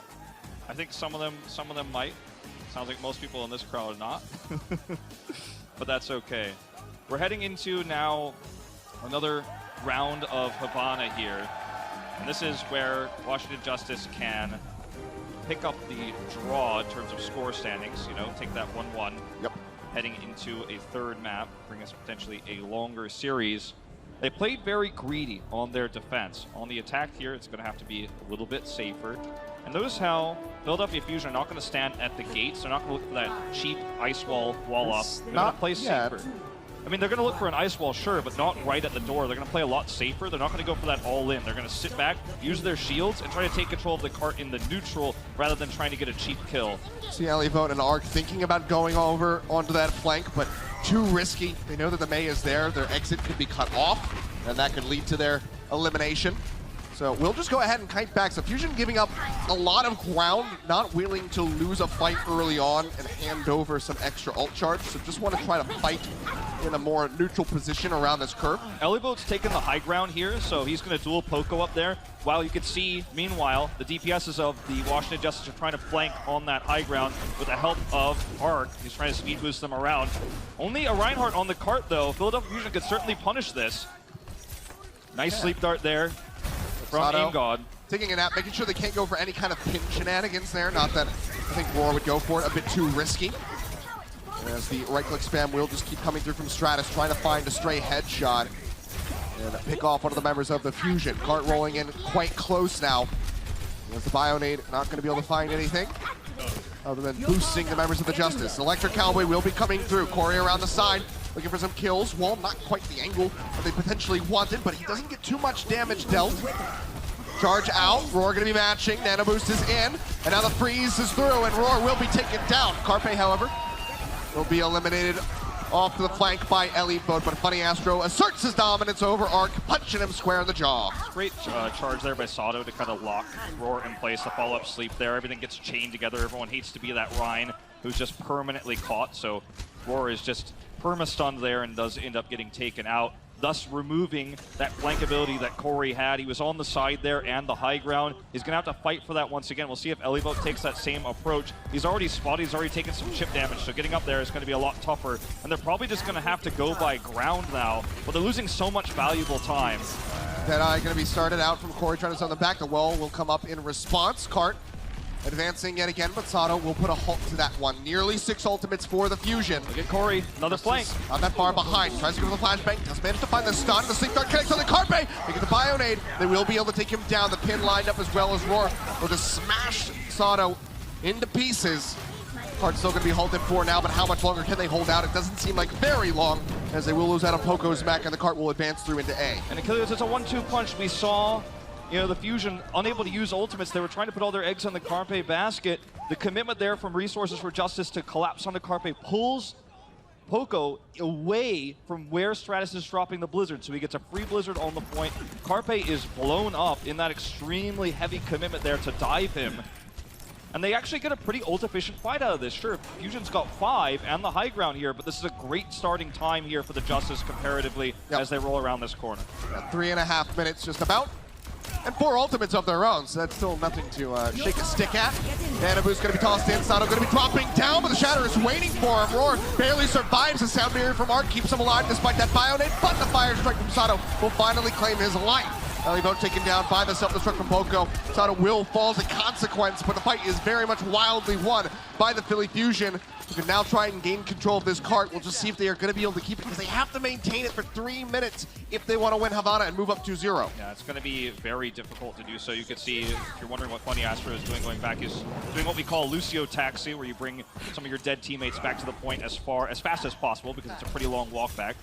I think some of them might. Sounds like most people in this crowd are not. But that's okay. We're heading into now another round of Havana here. And this is where Washington Justice can pick up the draw in terms of score standings, you know, take that 1-1. Yep. Heading into a third map, bring us potentially a longer series. They played very greedy on their defense. On the attack here, it's going to have to be a little bit safer. And notice how Philadelphia Fusion are not going to stand at the gates. They're not going to look for that cheap ice wall up. They're going to play safer. I mean, they're going to look for an ice wall, sure, but not right at the door. They're going to play a lot safer. They're not going to go for that all-in. They're going to sit back, use their shields, and try to take control of the cart in the neutral rather than trying to get a cheap kill. See Elivone and Arc thinking about going over onto that flank, but too risky. They know that the May is there. Their exit could be cut off, and that could lead to their elimination. So we'll just go ahead and kite back. So Fusion giving up a lot of ground, not willing to lose a fight early on and hand over some extra ult charge. So just want to try to fight in a more neutral position around this curve. Elivote's taking the high ground here, so he's going to dual Poco up there. While you can see, meanwhile, the DPSs of the Washington Justice are trying to flank on that high ground with the help of Arc. He's trying to speed boost them around. Only a Reinhardt on the cart, though. Philadelphia Fusion could certainly punish this. Nice sleep dart there from Aim God. taking a nap, making sure they can't go for any kind of pin shenanigans there. Not that I think Roar would go for it, a bit too risky. As the right-click spam will just keep coming through from Stratus, trying to find a stray headshot and pick off one of the members of the Fusion. Cart rolling in quite close now. As the Bionade not going to be able to find anything other than boosting the members of the Justice. Electric Cowboy will be coming through. Corey around the side, looking for some kills. Well, not quite the angle that they potentially wanted, but he doesn't get too much damage dealt. Charge out, Roar gonna be matching, Nano Boost is in, and now the freeze is through, and Roar will be taken down. Carpe, however, will be eliminated off to the flank by Elite Boat, but Funny Astro asserts his dominance over Arc, punching him square in the jaw. Great charge there by Sato to kind of lock Roar in place, the follow-up sleep there. Everything gets chained together. Everyone hates to be that Rhine who's just permanently caught, so Roar is just perma-stunned there and does end up getting taken out, thus removing that flankability that Corey had. He was on the side there and the high ground. He's going to have to fight for that once again. We'll see if Elivote takes that same approach. He's already spotted. He's already taken some chip damage, so getting up there is going to be a lot tougher. And they're probably just going to have to go by ground now, but they're losing so much valuable time. Deadeye going to be started out from Corey, trying to send them back. The wall will come up in response. Cart advancing yet again, but Sato will put a halt to that one. Nearly 6 ultimates for the Fusion. Look at Corey, another flank. Not that far behind. Tries to go to the flashbang. Does manage to find the stun. The sleep dart connects on the Carpe. They get the Bionade. They will be able to take him down. The pin lined up as well as Roar. Will just smash Sato into pieces. Cart's still going to be halted for now, but how much longer can they hold out? It doesn't seem like very long, as they will lose out on Poco's mech, and the Cart will advance through into A. And Achilles, it's a 1-2 punch. We saw, you know, the Fusion unable to use ultimates. They were trying to put all their eggs on the Carpe basket. The commitment there from Resources for Justice to collapse on the Carpe pulls Poco away from where Stratus is dropping the Blizzard, so he gets a free Blizzard on the point. Carpe is blown up in that extremely heavy commitment there to dive him. And they actually get a pretty ult-efficient fight out of this. Sure, Fusion's got 5 and the high ground here, but this is a great starting time here for the Justice comparatively as they roll around this corner. 3.5 minutes just about. And 4 ultimates of their own, so that's still nothing to shake a stick at. Nanabu's going to be tossed in, Sato going to be dropping down, but the Shatter is waiting for him. Roar barely survives. The sound barrier from Arc keeps him alive despite that Bionade, but the fire strike from Sato will finally claim his life. Elivote taken down by the self-destruct from Poco. Sato will fall as a consequence, but the fight is very much wildly won by the Philly Fusion, who can now try and gain control of this Cart. We'll just see if they are going to be able to keep it, because they have to maintain it for 3 minutes if they want to win Havana and move up 2-0. Yeah, it's going to be very difficult to do so. You can see, if you're wondering what Funny Astro is doing going back, is doing what we call Lucio Taxi, where you bring some of your dead teammates back to the point as fast as possible, because it's a pretty long walk back.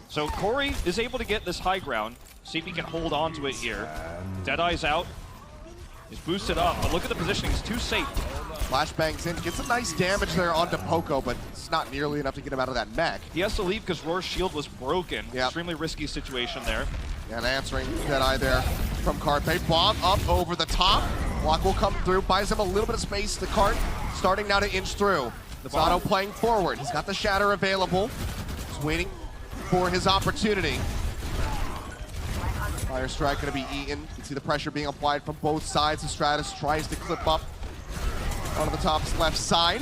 So Corey is able to get this high ground, see if he can hold on to it here. Deadeye's out. He's boosted up, but look at the positioning. He's too safe. Flashbangs in, gets some nice damage there onto Poco, but it's not nearly enough to get him out of that mech. He has to leave because Roar's shield was broken. Yep. Extremely risky situation there. And answering Deadeye there from Carpe. Bomb up over the top. Block will come through, buys him a little bit of space. The Cart starting now to inch through. Sato playing forward. He's got the Shatter available. He's waiting for his opportunity. Fire Strike going to be eaten. You can see the pressure being applied from both sides. The Stratus tries to clip up onto the top's left side.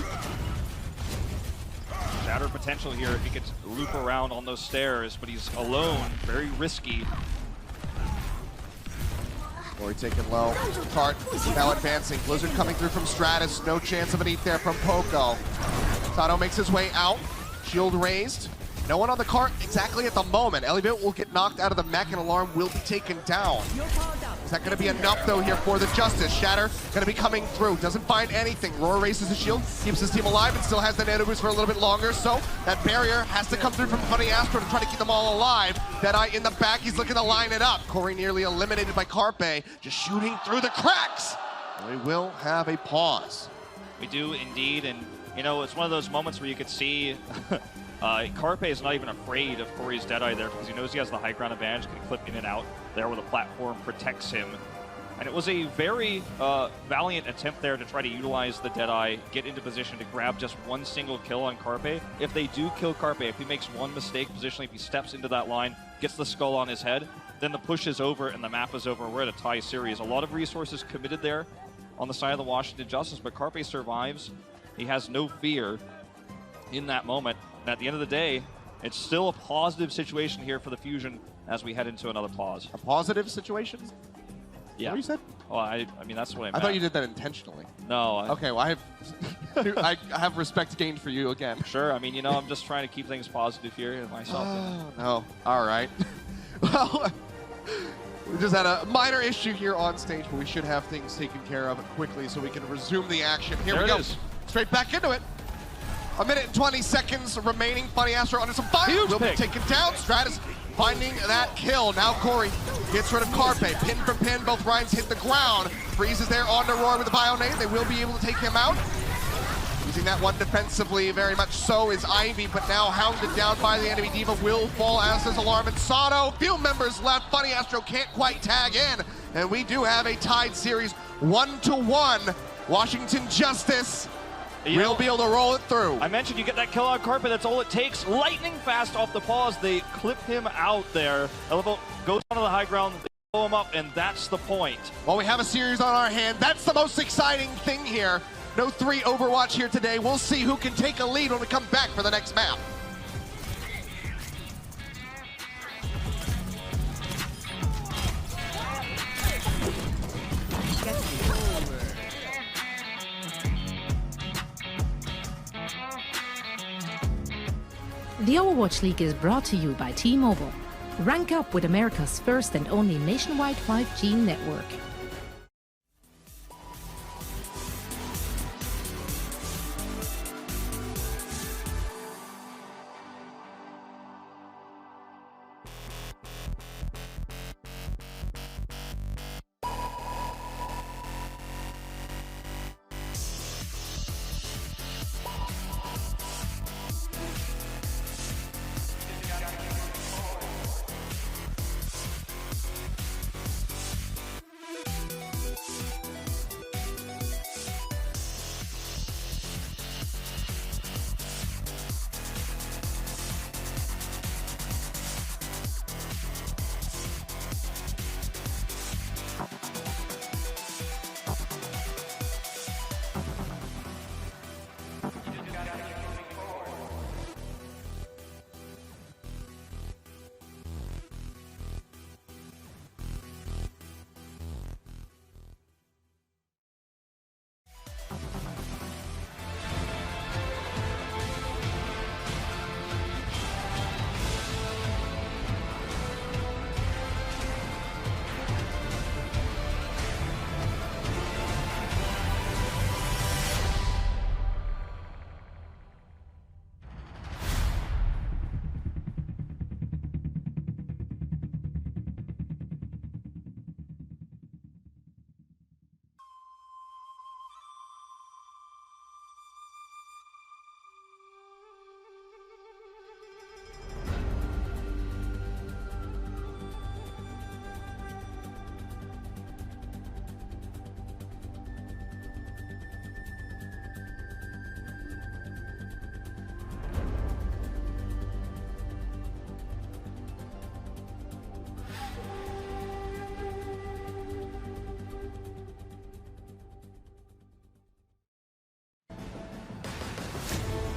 Shatter potential here if he could loop around on those stairs, but he's alone, very risky. Corey taken low. Cart now advancing. Blizzard coming through from Stratus. No chance of an eat there from Poco. Sato makes his way out. Shield raised. No one on the Cart exactly at the moment. Elivote will get knocked out of the mech and Alarm will be taken down. Is that going to be enough though here for the Justice? Shatter going to be coming through. Doesn't find anything. Roar raises the shield, keeps his team alive, and still has the Nano Boost for a little bit longer. So that barrier has to come through from Funny Astro to try to keep them all alive. Deadeye in the back, he's looking to line it up. Corey nearly eliminated by Carpe, just shooting through the cracks. We will have a pause. We do indeed, and you know, it's one of those moments where you could see Carpe is not even afraid of Corey's Deadeye there because he knows he has the high ground advantage, can clip in and out there where the platform protects him. And it was a very valiant attempt there to try to utilize the Deadeye, get into position to grab just one single kill on Carpe. If they do kill Carpe, if he makes one mistake positionally, if he steps into that line, gets the skull on his head, then the push is over and the map is over. We're at a tie series. A lot of resources committed there on the side of the Washington Justice, but Carpe survives. He has no fear in that moment. And at the end of the day, it's still a positive situation here for the Fusion as we head into another pause. A positive situation? Yeah. What you said? Oh, I mean, that's what I meant. I thought you did that intentionally. No. Okay, well, I have respect gained for you again. Sure. I mean, you know, I'm just trying to keep things positive here and myself. Oh, no. All right. Well, we just had a minor issue here on stage, but we should have things taken care of quickly so we can resume the action. Here There we go. it is. Straight back into it. 1 minute and 20 seconds remaining. Funny Astro under some fire. Huge Will be pick. taken down. Stratus finding that kill. Now Corey gets rid of Carpe. Pin for pin. Both Ryans hit the ground. Freeze is there on the Roar with the Bionade. They will be able to take him out. Using that one defensively, very much so is Ivy, but now hounded down by the enemy Diva will fall, as does Alarm and Sato. Few members left. Funny Astro can't quite tag in, and we do have a tied series 1-1. Washington Justice will be able to roll it through. I mentioned you get that kill on Carpet, that's all it takes. Lightning fast off the pause, they clip him out there. Elevo goes onto the high ground, they blow him up, and that's the point. Well, we have a series on our hand. That's the most exciting thing here. No 3 Overwatch here today. We'll see who can take a lead when we come back for the next map. The Overwatch League is brought to you by T-Mobile. Rank up with America's first and only nationwide 5G network.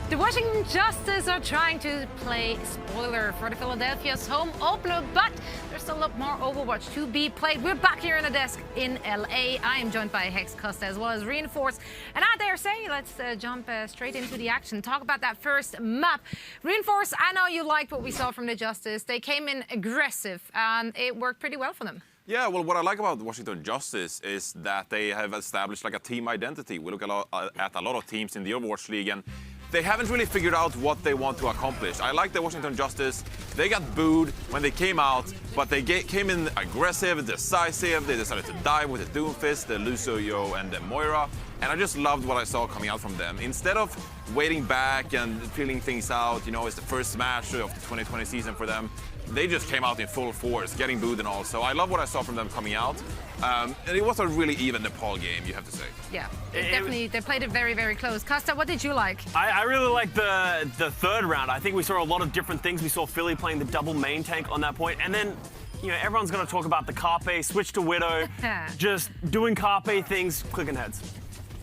The Washington Justice are trying to play spoiler for the Philadelphia's home opener, but there's still a lot more Overwatch to be played. We're back here in the desk in LA. I am joined by Hex Costa as well as Reinforce. And I dare say, let's jump straight into the action. Talk about that first map. Reinforce, I know you liked what we saw from the Justice. They came in aggressive, and it worked pretty well for them. Yeah, well, what I like about Washington Justice is that they have established like a team identity. We look at a lot of teams in the Overwatch League, and they haven't really figured out what they want to accomplish. I like the Washington Justice. They got booed when they came out, but they came in aggressive, decisive. They decided to dive with the Doomfist, the Lucio, and the Moira. And I just loved what I saw coming out from them. Instead of waiting back and feeling things out, you know, it's the first smash of the 2020 season for them. They just came out in full force, getting booed and all. So I love what I saw from them coming out. And it was a really even Nepal game, you have to say. Yeah, definitely. They played it very, very close. Costa, what did you like? I really liked the third round. I think we saw a lot of different things. We saw Philly playing the double main tank on that point. And then, you know, everyone's going to talk about the Carpe, switch to Widow, just doing Carpe things, clicking heads.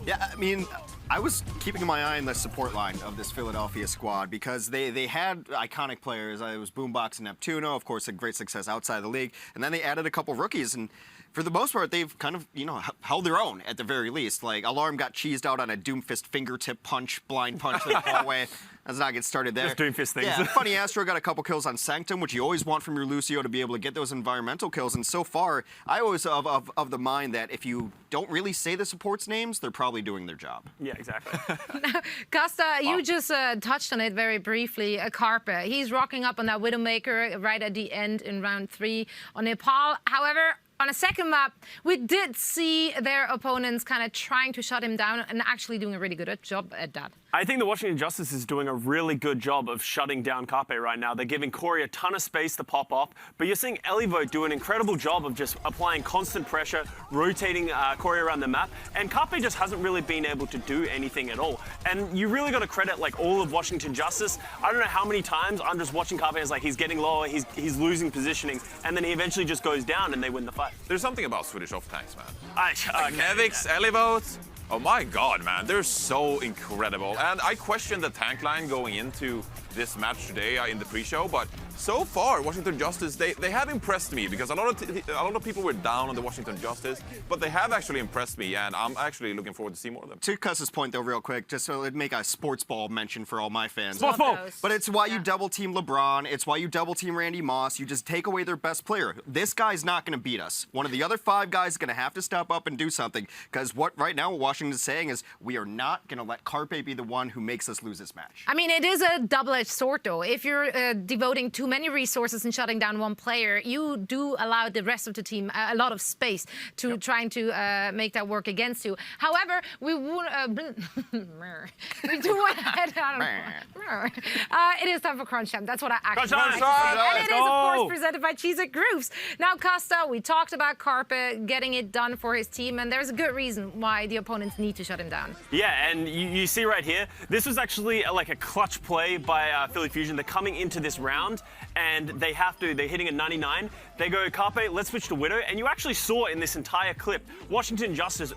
Yeah, I mean, I was keeping my eye on the support line of this Philadelphia squad because they had iconic players. It was Boombox and Neptuno, of course, had great success outside the league. And then they added a couple rookies. And for the most part, they've kind of, held their own at the very least. Like, Alarm got cheesed out on a Doomfist fingertip punch, blind punch to the hallway. Let's not get started there. Just Doomfist things. Yeah, Funny Astro got a couple kills on Sanctum, which you always want from your Lucio to be able to get those environmental kills. And so far, I always of the mind that if you don't really say the supports' names, they're probably doing their job. Yeah, exactly. Costa, you just touched on it very briefly. Carpe, he's rocking up on that Widowmaker right at the end in round 3 on Nepal. However, on a second map, we did see their opponents kind of trying to shut him down and actually doing a really good job at that. I think the Washington Justice is doing a really good job of shutting down Carpe right now. They're giving Corey a ton of space to pop off, but you're seeing Elivo do an incredible job of just applying constant pressure, rotating Corey around the map, and Carpe just hasn't really been able to do anything at all. And you really got to credit like all of Washington Justice. I don't know how many times I'm just watching Carpe as like he's getting lower, he's losing positioning, and then he eventually just goes down and they win the fight. There's something about Swedish off-tanks, man. Okay, Nevix, Elivot. Oh my god, man, they're so incredible. And I questioned the tank line going into this match today in the pre-show, but so far, Washington Justice, they have impressed me because a lot of people were down on the Washington Justice, but they have actually impressed me, and I'm actually looking forward to see more of them. To Cuss's point, though, real quick, just so it'd make a sports ball mention for all my fans. Sports ball! But it's why you double team LeBron, it's why you double team Randy Moss, you just take away their best player. This guy's not going to beat us. One of the other 5 guys is going to have to step up and do something, because what Washington's saying is we are not going to let Carpe be the one who makes us lose this match. I mean, it is a double-edged sword, though. If you're devoting too many resources and shutting down one player, you do allow the rest of the team a lot of space to trying to make that work against you. However, we would we do want to head out. It is time for Crunch Time. That's what I actually want to say. And it is, of course, presented by Cheez It Grooves. Now, Costa, we talked about Carpe getting it done for his team, and there's a good reason why the opponents need to shut him down. Yeah, and you see right here, this was actually like a clutch play by Philly Fusion. They're coming into this round, and they're hitting a 99. They go, Carpe, let's switch to Widow. And you actually saw in this entire clip, Washington Justice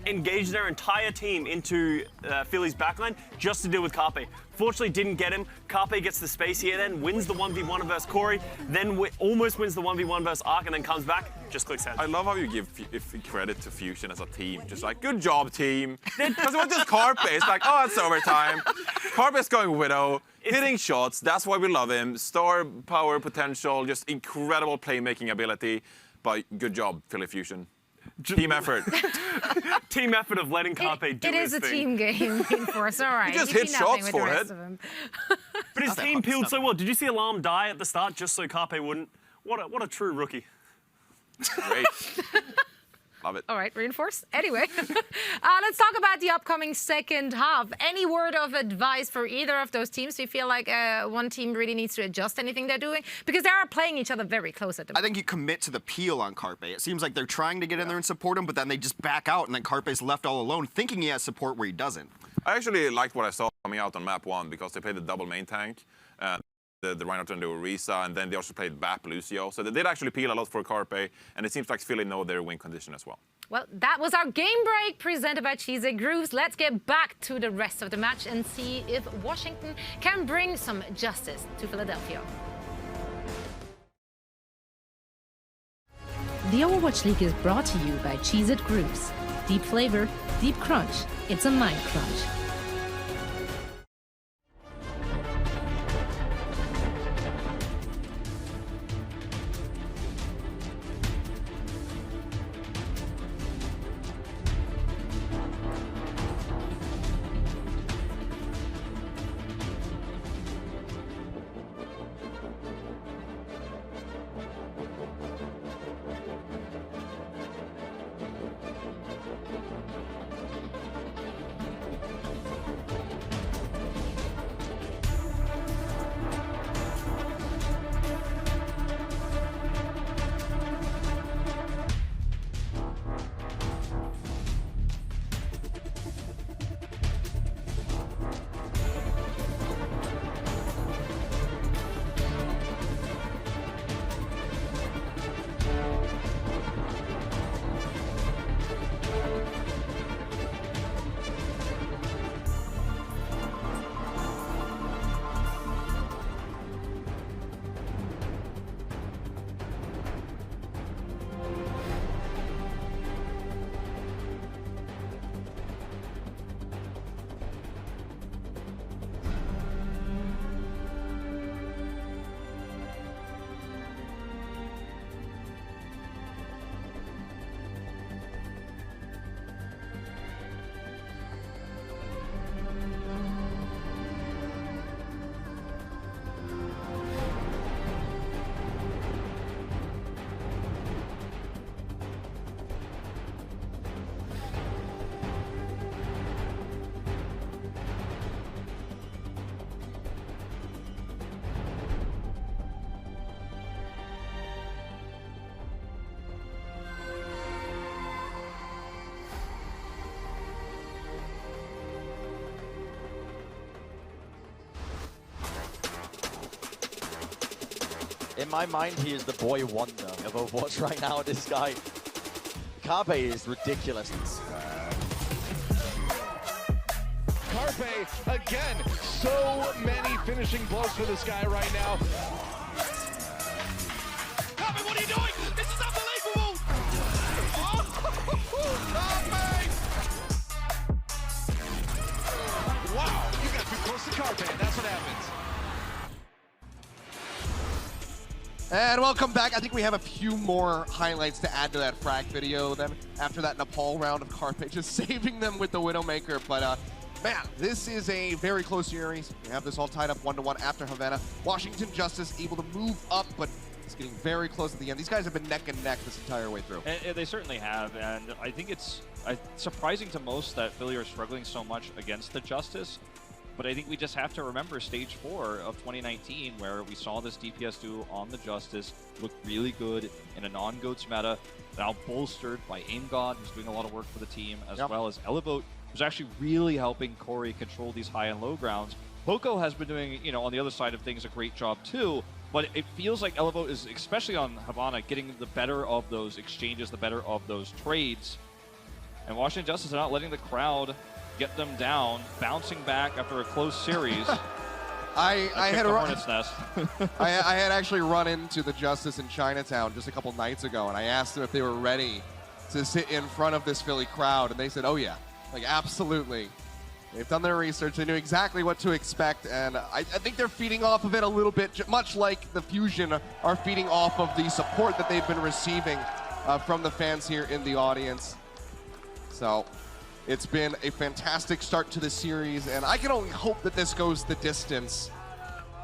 engaged their entire team into Philly's backline just to deal with Carpe. Fortunately, didn't get him. Carpe gets the space here, then wins the 1v1 versus Corey, then almost wins the 1v1 versus Ark, and then comes back, just clicks head. I love how you give credit to Fusion as a team. Just like, good job, team. Because it was just Carpe. It's like, oh, it's overtime. Carpe's going Widow, hitting shots. That's why we love him. Star power potential, just incredible playmaking ability. But good job, Philly Fusion. Team effort. Team effort of letting Carpe do his thing. It is a team game for us, all right. He just hit shots for it. But his team peeled so well. Did you see Alarm die at the start just so Carpe wouldn't? What a true rookie. Great. Love it. All right, reinforce. Anyway, let's talk about the upcoming second half. Any word of advice for either of those teams? Do you feel like one team really needs to adjust anything they're doing? Because they are playing each other very close at the moment. I think you commit to the peel on Carpe. It seems like they're trying to get in there and support him, but then they just back out, and then Carpe's left all alone, thinking he has support where he doesn't. I actually liked what I saw coming out on map 1 because they played the double main tank. The Reinhardt and the Orisa, and then they also played Bap Lucio. So they did actually peel a lot for Carpe, and it seems like Philly know their win condition as well. Well, that was our game break presented by Cheez It Grooves. Let's get back to the rest of the match and see if Washington can bring some justice to Philadelphia. The Overwatch League is brought to you by Cheez It Grooves. Deep flavor, deep crunch. It's a mind crunch. my mind, he is the boy wonder of Overwatch right now. This guy, Carpe is ridiculous. Carpe, again, so many finishing blows for this guy right now. Carpe, what are you doing? This is unbelievable! Oh, Carpe! Wow, you got too close to Carpe, and that's what happens. And welcome back. I think we have a few more highlights to add to that frag video then after that Nepal round of Carpe just saving them with the Widowmaker. But man, this is a very close series. We have this all tied up 1-1 after Havana. Washington Justice able to move up, but it's getting very close at the end. These guys have been neck and neck this entire way through. And they certainly have, and I think it's surprising to most that Philly are struggling so much against the Justice. But I think we just have to remember Stage 4 of 2019, where we saw this DPS duo on the Justice look really good in a non-GOATS meta, now bolstered by AimGod, who's doing a lot of work for the team, as well as Elevote, who's actually really helping Corey control these high and low grounds. Poco has been doing, you know, on the other side of things, a great job too, but it feels like Elevote is, especially on Havana, getting the better of those exchanges, the better of those trades. And Washington Justice are not letting the crowd get them down, bouncing back after a close series. I had a Hornet's Nest. I had actually run into the Justice in Chinatown just a couple nights ago, and I asked them if they were ready to sit in front of this Philly crowd, and they said, oh yeah, like absolutely. They've done their research, they knew exactly what to expect, and I think they're feeding off of it a little bit, much like the Fusion are feeding off of the support that they've been receiving from the fans here in the audience. So it's been a fantastic start to the series, and I can only hope that this goes the distance.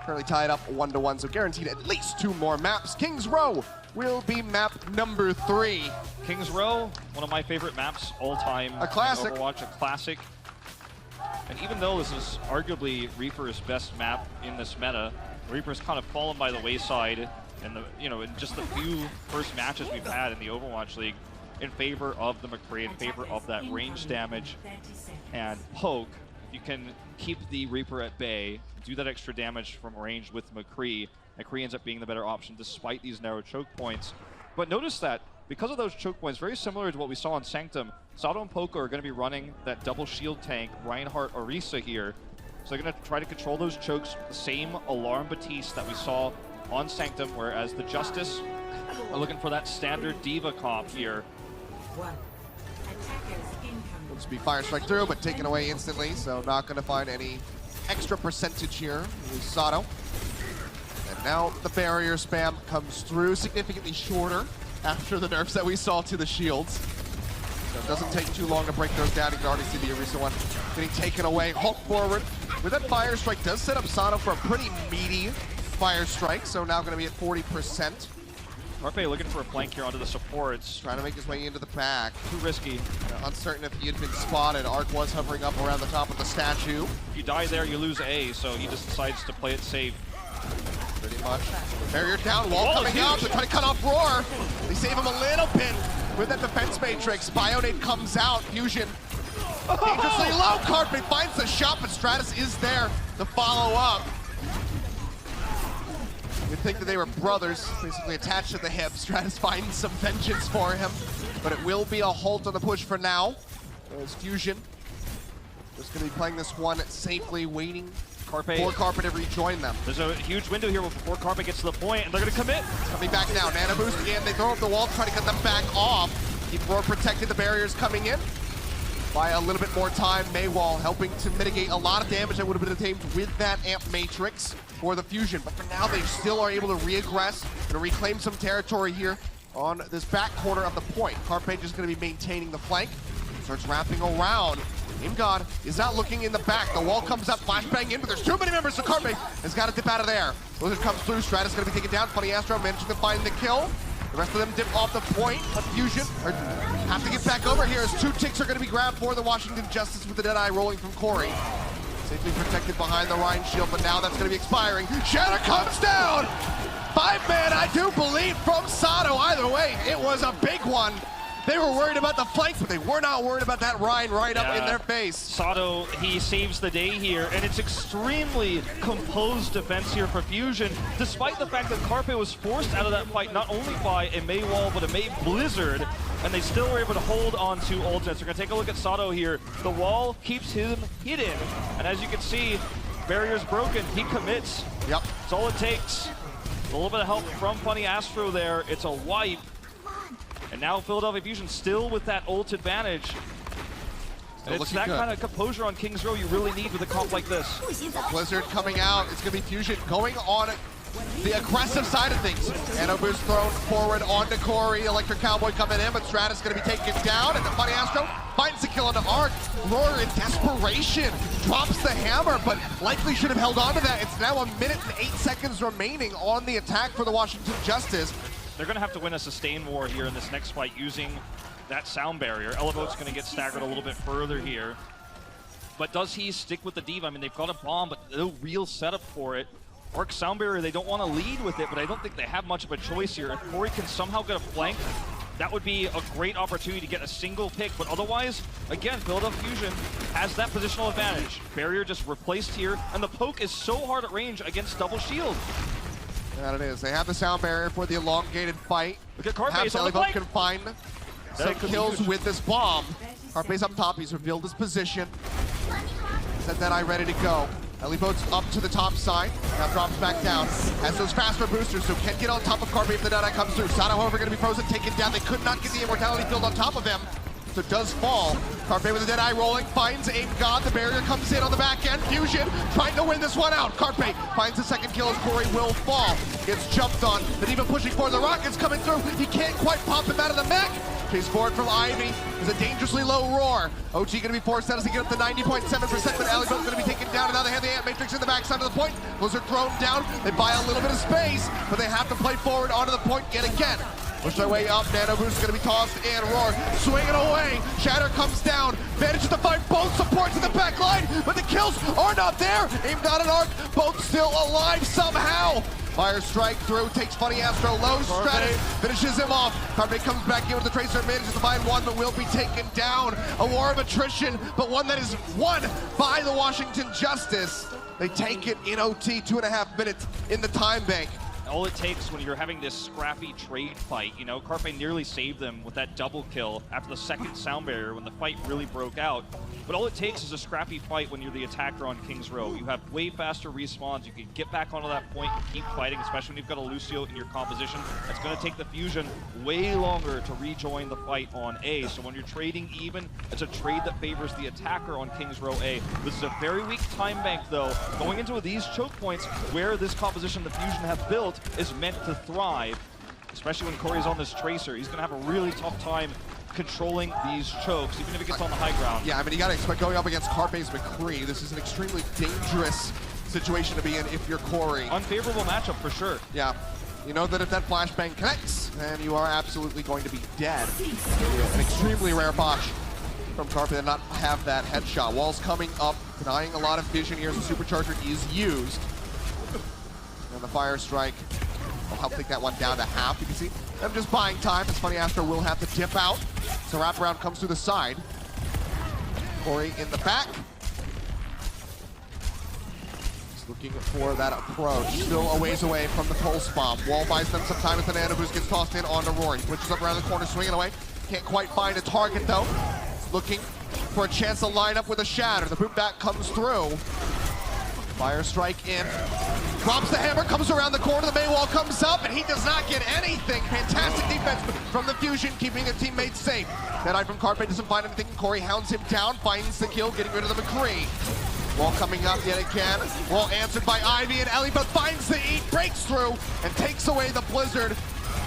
Currently tied up 1-1, so guaranteed at least 2 more maps. Kings Row will be map number 3. Kings Row, one of my favorite maps all time. A classic. Overwatch, a classic. And even though this is arguably Reaper's best map in this meta, Reaper's kind of fallen by the wayside in the, you know, in just the few first matches we've had in the Overwatch League, in favor of the McCree, in favor of that range damage and poke. You can keep the Reaper at bay, do that extra damage from range with McCree. McCree ends up being the better option despite these narrow choke points. But notice that because of those choke points, very similar to what we saw in Sanctum, Sato and Poco are going to be running that double shield tank, Reinhardt, Orisa here. So they're going to try to control those chokes with the same Alarm Batiste that we saw on Sanctum, whereas the Justice are looking for that standard Diva comp here. Will just be Fire Strike through, but taken away instantly, so not going to find any extra percentage here with Sato. And now the barrier spam comes through, significantly shorter after the nerfs that we saw to the shields. So it doesn't take too long to break those down. You can already see the Orisa one getting taken away. Hulk forward with that Fire Strike does set up Sato for a pretty meaty Fire Strike, so now going to be at 40%. Carpe looking for a flank here onto the supports. Trying to make his way into the back. Too risky. Uncertain if he had been spotted. Arc was hovering up around the top of the statue. If you die there, you lose A, so he just decides to play it safe. Pretty much. Barrier down, wall coming up. They're trying to cut off Roar. They save him a little bit with that defense matrix. Bionade comes out. Fusion dangerously low. Carpe finds the shot, but Stratus is there to follow up. You'd think that they were brothers, basically attached to the hip. Stratus finds some vengeance for him, but it will be a halt on the push for now. There's Fusion. Just going to be playing this one safely, waiting for Carpe to rejoin them. There's a huge window here before Carpe gets to the point, and they're going to commit. Coming back now, Nano Boost again. They throw up the wall, try to cut them back off. Keep Roar protected, the barriers coming in. By a little bit more time, Maywall helping to mitigate a lot of damage that would have been attained with that Amp Matrix for the Fusion. But for now, they still are able to reaggress and reclaim some territory here on this back corner of the point. Carpe just going to be maintaining the flank. Starts wrapping around. AimGod is not looking in the back. The wall comes up, flashbang in, but there's too many members, so Carpe has got to dip out of there. Lizard comes through, Stratus going to be taken down. Funny Astro managing to find the kill. The rest of them dip off the point, but Fusion have to get back over here as 2 ticks are going to be grabbed for the Washington Justice with the Deadeye rolling from Corey. Safely protected behind the Rhine shield, but now that's going to be expiring. Shatter comes down! 5-man, I do believe, from Sato. Either way, it was a big one. They were worried about the flanks, but they were not worried about that Rhine right up in their face. Sato, he saves the day here, and it's extremely composed defense here for Fusion, despite the fact that Carpe was forced out of that fight not only by a May wall, but a May blizzard, and they still were able to hold on to ultimates. We're going to take a look at Sato here. The wall keeps him hidden, and as you can see, barrier's broken. He commits. Yep. That's all it takes. A little bit of help from Funny Astro there. It's a wipe. And now Philadelphia Fusion still with that ult advantage. And it's that kind of composure on Kings Row you really need with a comp like this. Blizzard coming out. It's going to be Fusion going on the aggressive side of things. Nano Boost thrown forward onto Corey. Electric Cowboy coming in, but Stratus going to be taken down. And the Funny Astro finds the kill onto Arc. Roar in desperation drops the hammer, but likely should have held on to that. It's now 1 minute and 8 seconds remaining on the attack for the Washington Justice. They're going to have to win a sustain war here in this next fight using that sound barrier. Elevote's going to get staggered a little bit further here. But does he stick with the Diva? I mean, they've got a bomb, but no real setup for it. Arc sound barrier, they don't want to lead with it, but I don't think they have much of a choice here. If Corey can somehow get a flank, that would be a great opportunity to get a single pick. But otherwise, again, Philadelphia Fusion has that positional advantage. Barrier just replaced here, and the poke is so hard at range against double shield. That it is. They have the sound barrier for the elongated fight. Look at Carpe's on the flank. Can find some kills with this bomb. Carpe's up top. He's revealed his position. Set that eye ready to go. Ellieboat's up to the top side. Now drops back down. Has those faster boosters, so can't get on top of Carpe if the Deadeye comes through. Sato, however, going to be frozen, taken down. They could not get the immortality field on top of him. So it does fall. Carpe with a Deadeye rolling, finds Aim God. The barrier comes in on the back end. Fusion trying to win this one out. Carpe finds the second kill as Corey will fall. Gets jumped on. But even pushing for the Rockets coming through. He can't quite pop him out of the mech. Chase forward from Ivy. There's a dangerously low Roar. OG going to be forced out as they get up to 90.7%, but Ellieboat's going to be taken down, and now they have the Ant Matrix in the backside of the point. Those are thrown down. They buy a little bit of space, but they have to play forward onto the point yet again. Push their way up. Nano Boost is going to be tossed in. Roar swinging away. Shatter comes down. Manages to find both supports in the back line, but the kills are not there. Aim down an Arc. Both still alive somehow. Fire strike through, takes Funny Astro low, Stratus finishes him off. Carpe comes back in with the Tracer, manages to find one, but will be taken down. A war of attrition, but one that is won by the Washington Justice. They take it in OT, 2.5 minutes in the time bank. All it takes when you're having this scrappy trade fight, you know, Carpe nearly saved them with that double kill after the second sound barrier when the fight really broke out. But all it takes is a scrappy fight when you're the attacker on Kings Row. You have way faster respawns, you can get back onto that point and keep fighting, especially when you've got a Lucio in your composition. It's going to take the Fusion way longer to rejoin the fight on A. So when you're trading even, it's a trade that favors the attacker on Kings Row A. This is a very weak time bank though. Going into these choke points where this composition the Fusion have built is meant to thrive, especially when Corey's on this Tracer. He's going to have a really tough time controlling these chokes, even if it gets on the high ground. Yeah, I mean, you got to expect going up against Carpe's McCree. This is an extremely dangerous situation to be in if you're Corey. Unfavorable matchup for sure. Yeah. You know that if that flashbang connects, then you are absolutely going to be dead. An extremely rare botch from Carpe to not have that headshot. Walls coming up, denying a lot of vision here as the supercharger is used. And the fire strike will help take that one down to half. You can see them just buying time. It's Funny Astro will have to dip out. So wraparound comes through the side. Corey in the back. He's looking for that approach. Still a ways away from the pulse bomb. Wall buys them some time as the Nano Boost gets tossed in onto Rory. Switches up around the corner, swinging away. Can't quite find a target though. He's looking for a chance to line up with a Shatter. The boot back comes through. Fire strike in. Drops the hammer, comes around the corner, the May wall comes up, and he does not get anything. Fantastic defense from the Fusion, keeping their teammates safe. Deadeye from Carpe doesn't find anything. Corey hounds him down, finds the kill, getting rid of the McCree. Wall coming up yet again. Wall answered by Ivy, and Ellieboat finds the eat, breaks through, and takes away the Blizzard.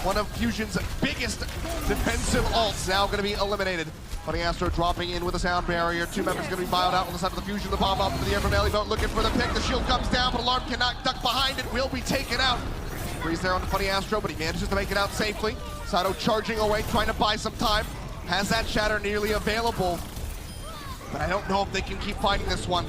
One of Fusion's biggest defensive ults now going to be eliminated. Funny Astro dropping in with a sound barrier. Two members going to be filed out on the side of the Fusion. The bomb up into the air from Ellieboat, looking for the pick. The shield comes down, but Alarm cannot duck behind it. Will be taken out. Freeze there on the Funny Astro, but he manages to make it out safely. Sato charging away, trying to buy some time. Has that Shatter nearly available, but I don't know if they can keep fighting this one.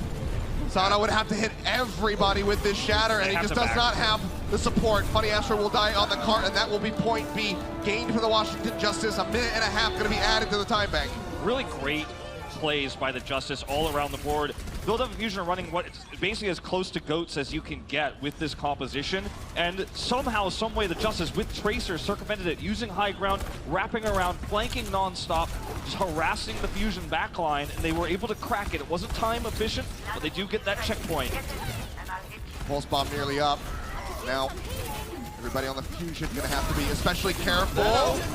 Sato would have to hit everybody with this Shatter, and he just does not have the support. Funny Astro will die on the cart, and that will be point B gained for the Washington Justice. A minute and a half going to be added to the time bank. Really great plays by the Justice all around the board. Philadelphia Fusion are running what is basically as close to GOATs as you can get with this composition, and somehow, someway, the Justice with Tracer circumvented it, using high ground, wrapping around, flanking non-stop, just harassing the Fusion backline, and they were able to crack it. It wasn't time efficient, but they do get that checkpoint. Pulse bomb nearly up. Now, everybody on the Fusion gonna have to be especially careful.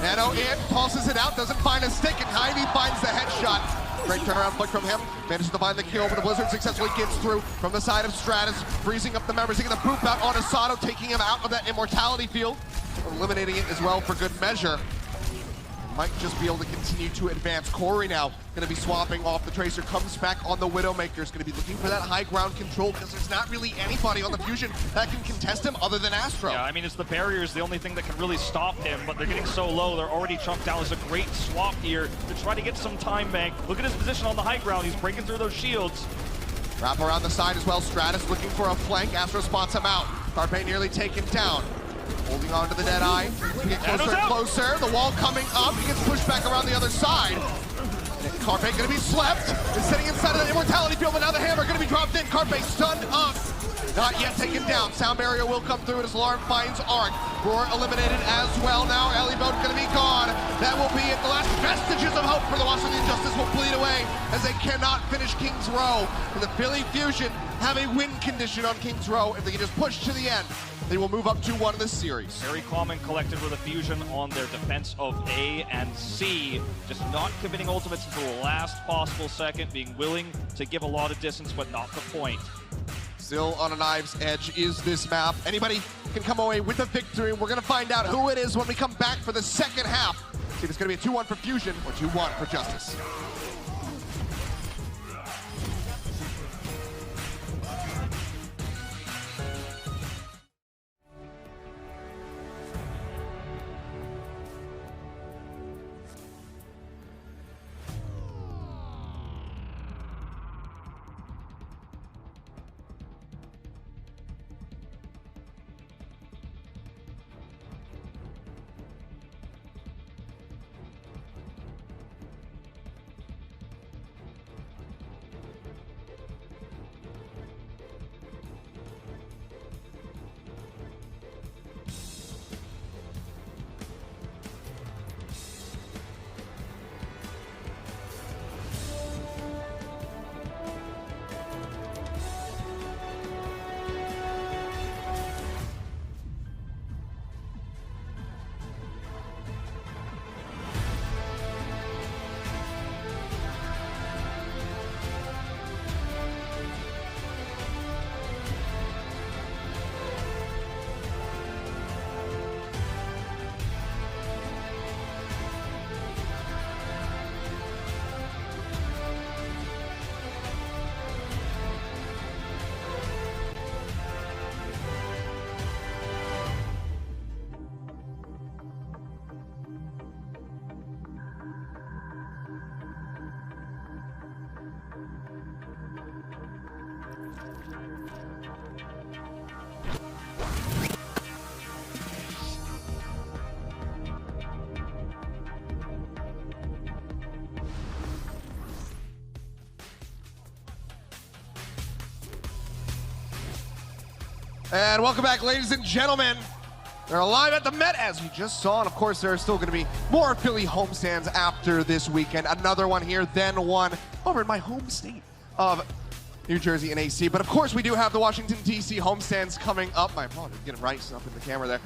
Nano in, pulses it out, doesn't find a stick, and Ivy finds the headshot. Great turnaround flick from him. Manages to find the kill, but the Blizzard successfully gets through from the side of Stratus, freezing up the members, taking the poop out on Asado, taking him out of that immortality field, eliminating it as well for good measure. Might just be able to continue to advance. Corey now going to be swapping off the Tracer, comes back on the Widowmaker, is going to be looking for that high ground control because there's not really anybody on the Fusion that can contest him other than Astro. Yeah, I mean, it's the barriers, the only thing that can really stop him, but they're getting so low, they're already chunked down. There's a great swap here to try to get some time bank. Look at his position on the high ground, he's breaking through those shields. Wrap around the side as well, Stratus looking for a flank, Astro spots him out. Carpe nearly taken down. Holding on to the dead eye. We get closer and closer. The wall coming up. He gets pushed back around the other side. Carpe going to be slept. Is sitting inside of the immortality field, but now the hammer going to be dropped in. Carpe stunned up. Not yet taken down. Sound barrier will come through as Alarm finds Arc. Roar eliminated as well. Now Ellie Boat going to be gone. That will be it. The last vestiges of hope for the Washington Justice will bleed away as they cannot finish King's Row. And the Philly Fusion have a win condition on King's Row. If they can just push to the end, they will move up 2-1 in this series. Very calm and collected with a Fusion on their defense of A and C. Just not committing ultimates until the last possible second, being willing to give a lot of distance, but not the point. Still on a knife's edge is this map. Anybody can come away with a victory. We're going to find out who it is when we come back for the second half. See if it's going to be a 2-1 for Fusion or 2-1 for Justice. And welcome back, ladies and gentlemen. They're alive at the Met, as you just saw, and of course there are still going to be more Philly homestands after this weekend. Another one here, then one over in my home state of New Jersey and AC. But of course we do have the Washington, D.C. homestands coming up. My apologies, get it right up in the camera there.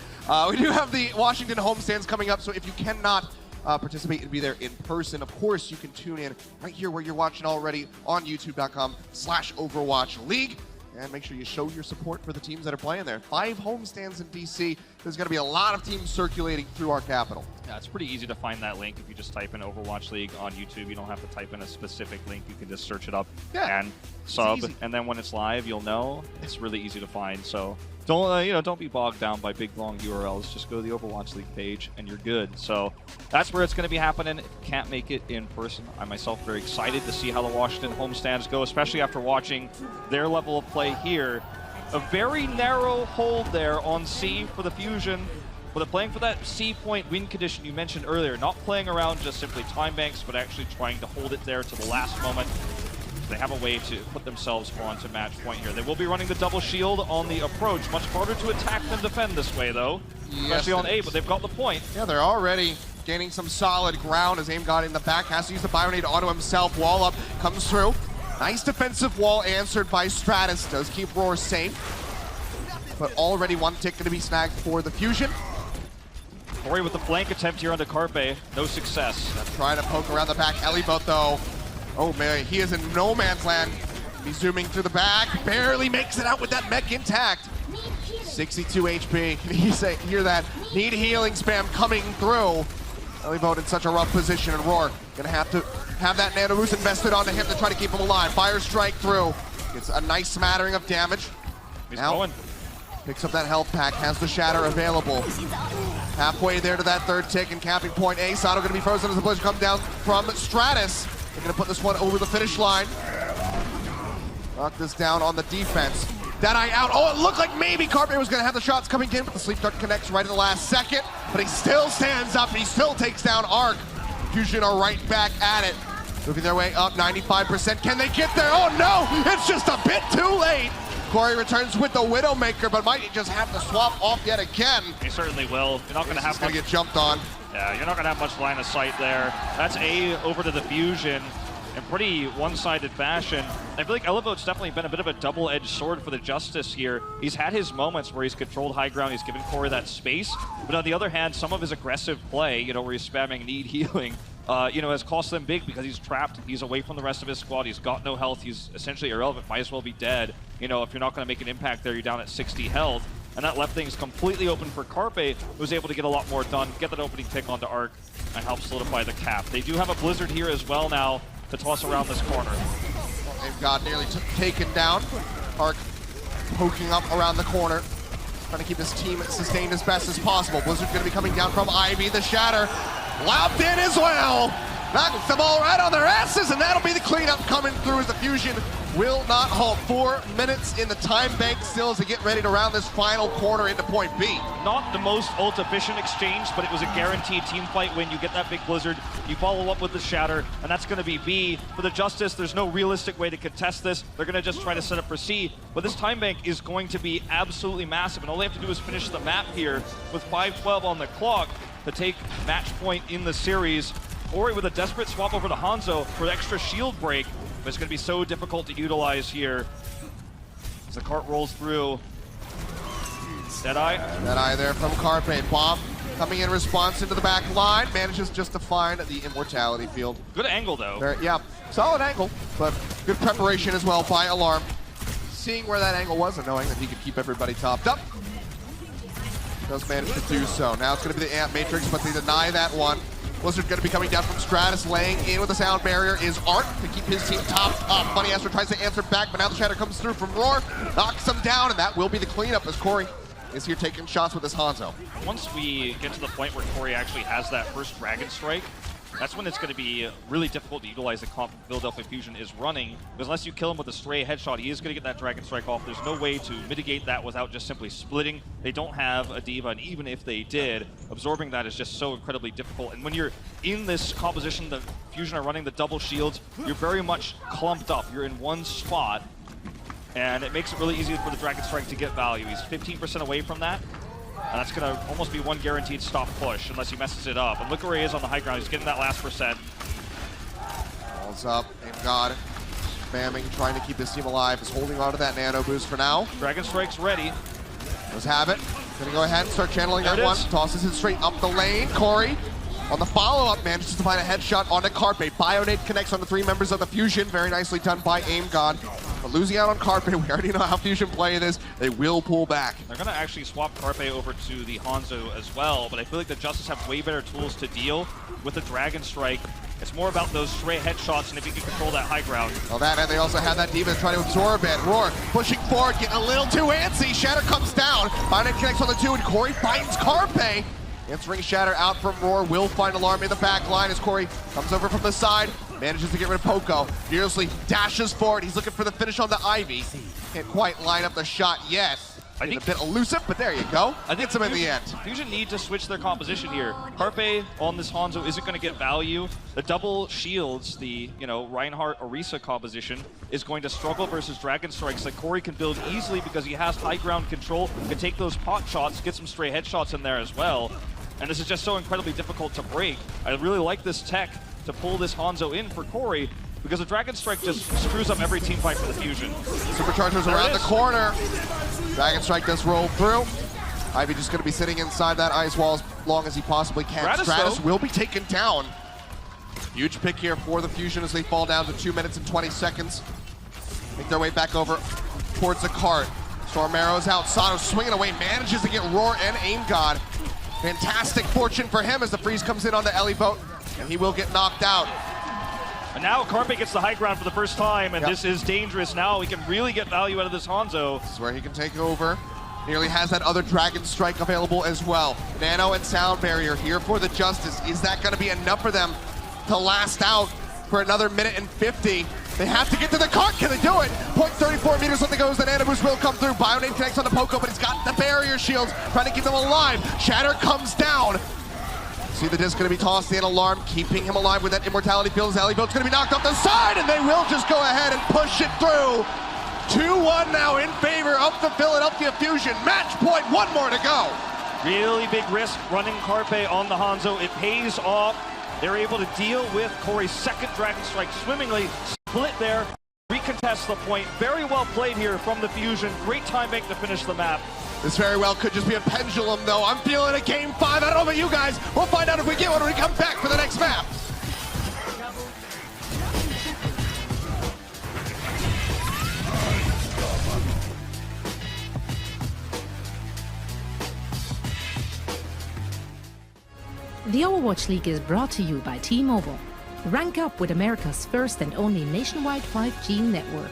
We do have the Washington homestands coming up, so if you cannot participate and be there in person, of course you can tune in right here where you're watching already on youtube.com/Overwatch League. And make sure you show your support for the teams that are playing there. 5 homestands in DC. There's going to be a lot of teams circulating through our capital. Yeah, it's pretty easy to find that link if you just type in Overwatch League on YouTube. You don't have to type in a specific link. You can just search it up and sub. And then when it's live, you'll know. It's really easy to find. So don't don't be bogged down by big long URLs. Just go to the Overwatch League page and you're good. So that's where it's going to be happening. If you can't make it in person, I myself very excited to see how the Washington homestands go, especially after watching their level of play here. A very narrow hold there on C for the Fusion. But they're playing for that C point win condition you mentioned earlier. Not playing around just simply time banks, but actually trying to hold it there to the last moment. They have a way to put themselves onto match point here. They will be running the double shield on the approach. Much harder to attack than defend this way, though. Especially on A, but they've got the point. Yeah, they're already gaining some solid ground as Aim got in the back. Has to use the Bionade onto himself. Wall up, comes through. Nice defensive wall answered by Stratus. Does keep Roar safe. But already one tick going to be snagged for the Fusion. Corey with the flank attempt here onto Carpe. No success. Trying to poke around the back. Elibot, though. Oh, man, he is in no man's land. He's zooming through the back. Barely makes it out with that mech intact. 62 HP. Can you hear that? Need healing spam coming through. Elibot in such a rough position, and Roar gonna have to have that nano boost invested onto him to try to keep him alive. Fire strike through. Gets a nice smattering of damage. He's going. Picks up that health pack, has the shatter available. Halfway there to that third tick and capping point A. Sato gonna be frozen as the blizzard comes down from Stratus. They're gonna put this one over the finish line. Knock this down on the defense. Deadeye out. Oh, it looked like maybe Carpe was gonna have the shots coming in, but the sleep dart connects right in the last second. But he still stands up, he still takes down Arc. Fusion are right back at it. Moving their way up, 95%. Can they get there? Oh no, it's just a bit too late. Corey returns with the Widowmaker, but might just have to swap off yet again. He certainly will. You're not going to have to get jumped on. Yeah, you're not going to have much line of sight there. That's A over to the Fusion in pretty one-sided fashion. I feel like Elibot's definitely been a bit of a double-edged sword for the Justice here. He's had his moments where he's controlled high ground, he's given Corey that space, but on the other hand, some of his aggressive play, you know, where he's spamming need healing, you know, has cost them big because he's trapped, he's away from the rest of his squad, he's got no health, he's essentially irrelevant, might as well be dead. You know, if you're not going to make an impact there, you're down at 60 health. And that left things completely open for Carpe, who was able to get a lot more done, get that opening pick onto Arc, and help solidify the cap. They do have a Blizzard here as well now to toss around this corner. Well, they've got nearly taken down. Arc poking up around the corner, trying to keep his team sustained as best as possible. Blizzard's going to be coming down from Ivy. The Shatter lopped in as well. Knocks them all right on their asses, and that'll be the cleanup coming through as the Fusion will not halt. 4 minutes in the time bank still as they get ready to round this final corner into point B. Not the most ult-efficient exchange, but it was a guaranteed team fight win. You get that big Blizzard, you follow up with the Shatter, and that's going to be B. For the Justice, there's no realistic way to contest this. They're going to just try to set up for C, but this time bank is going to be absolutely massive, and all they have to do is finish the map here with 5:12 on the clock to take match point in the series. Ori with a desperate swap over to Hanzo for extra shield break, but it's going to be so difficult to utilize here as the cart rolls through. Deadeye. Deadeye there from Carpe. Bomb coming in response into the back line. Manages just to find the Immortality field. Good angle, though. Yeah, solid angle, but good preparation as well by Alarm. Seeing where that angle was and knowing that he could keep everybody topped up. Does manage to do so. Now it's going to be the Amp Matrix, but they deny that one. Blizzard going to be coming down from Stratus, laying in with the sound barrier is Arc to keep his team topped up. Funny Astro tries to answer back, but now the Shatter comes through from Roar, knocks him down, and that will be the cleanup as Corey is here taking shots with his Hanzo. Once we get to the point where Corey actually has that first Dragon Strike, that's when it's going to be really difficult to utilize the comp Philadelphia Fusion is running, because unless you kill him with a stray headshot, he is going to get that Dragon Strike off. There's no way to mitigate that without just simply splitting. They don't have a D.Va, and even if they did, absorbing that is just so incredibly difficult. And when you're in this composition, the Fusion are running the double shields, you're very much clumped up. You're in one spot, and it makes it really easy for the Dragon Strike to get value. He's 15% away from that. And that's going to almost be one guaranteed stop push unless he messes it up. And look where he is on the high ground. He's getting that last percent. Balls up, and God, spamming, trying to keep his team alive. Is holding on to that nano boost for now. Dragon Strike's ready. Does have it. Going to go ahead and start channeling that one. Tosses it straight up the lane. Corey on the follow-up manages to find a headshot onto Carpe. Bionade connects on the 3 members of the Fusion. Very nicely done by Aim God. But losing out on Carpe, we already know how Fusion play this. They will pull back. They're going to actually swap Carpe over to the Hanzo as well, but I feel like the Justice have way better tools to deal with the Dragon Strike. It's more about those stray headshots and if you can control that high ground. Well, that, and they also have that D.Va trying to absorb it. Roar pushing forward, getting a little too antsy. Shatter comes down. Bionade connects on the 2, and Corey finds Carpe. Answering Shatter out from Roar, will find Alarm in the back line as Corey comes over from the side, manages to get rid of Poco. Fearlessly dashes forward, he's looking for the finish on the Ivy. Can't quite line up the shot yet. I think a bit elusive, but there you go. I think some in the end. Fusion need to switch their composition here. Carpe on this Hanzo isn't going to get value. The double shields, the Reinhardt Orisa composition, is going to struggle versus Dragon Strikes that Corey can build easily because he has high ground control, can take those pot shots, get some stray headshots in there as well. And this is just so incredibly difficult to break. I really like this tech to pull this Hanzo in for Corey, because the Dragon Strike just screws up every team fight for the Fusion. Superchargers around the corner. Dragon Strike does roll through. Ivy just going to be sitting inside that ice wall as long as he possibly can. Stratus will be taken down. Huge pick here for the Fusion as they fall down to 2 minutes and 20 seconds. Make their way back over towards the cart. Storm Arrow's out. Sato swinging away, manages to get Roar and Aim God. Fantastic fortune for him as the freeze comes in on the Ellie boat, and he will get knocked out. And now Carpe gets the high ground for the first time, and this is dangerous now. He can really get value out of this Hanzo. This is where he can take over. Nearly has that other Dragon Strike available as well. Nano and Sound Barrier here for the Justice. Is that going to be enough for them to last out for another minute and 50? They have to get to the cart. Can they do it? 0.34 meters on the goes. The Nano Boost will come through. Bionade connects on the Poco, but he's got the barrier shields, trying to keep them alive. Shatter comes down. See the disc going to be tossed in, alarm, keeping him alive with that immortality field. Ellie boat's going to be knocked off the side, and they will just go ahead and push it through. 2-1 now in favor of the Philadelphia Fusion. Match point, one more to go. Really big risk running Carpe on the Hanzo. It pays off. They're able to deal with Corey's second Dragon Strike swimmingly. Split there, recontest the point. Very well played here from the Fusion. Great time bank to finish the map. This very well could just be a pendulum, though. I'm feeling a game 5. I don't know about you guys. We'll find out if we get one when we come back for the next map. The Overwatch League is brought to you by T-Mobile. Rank up with America's first and only nationwide 5G network.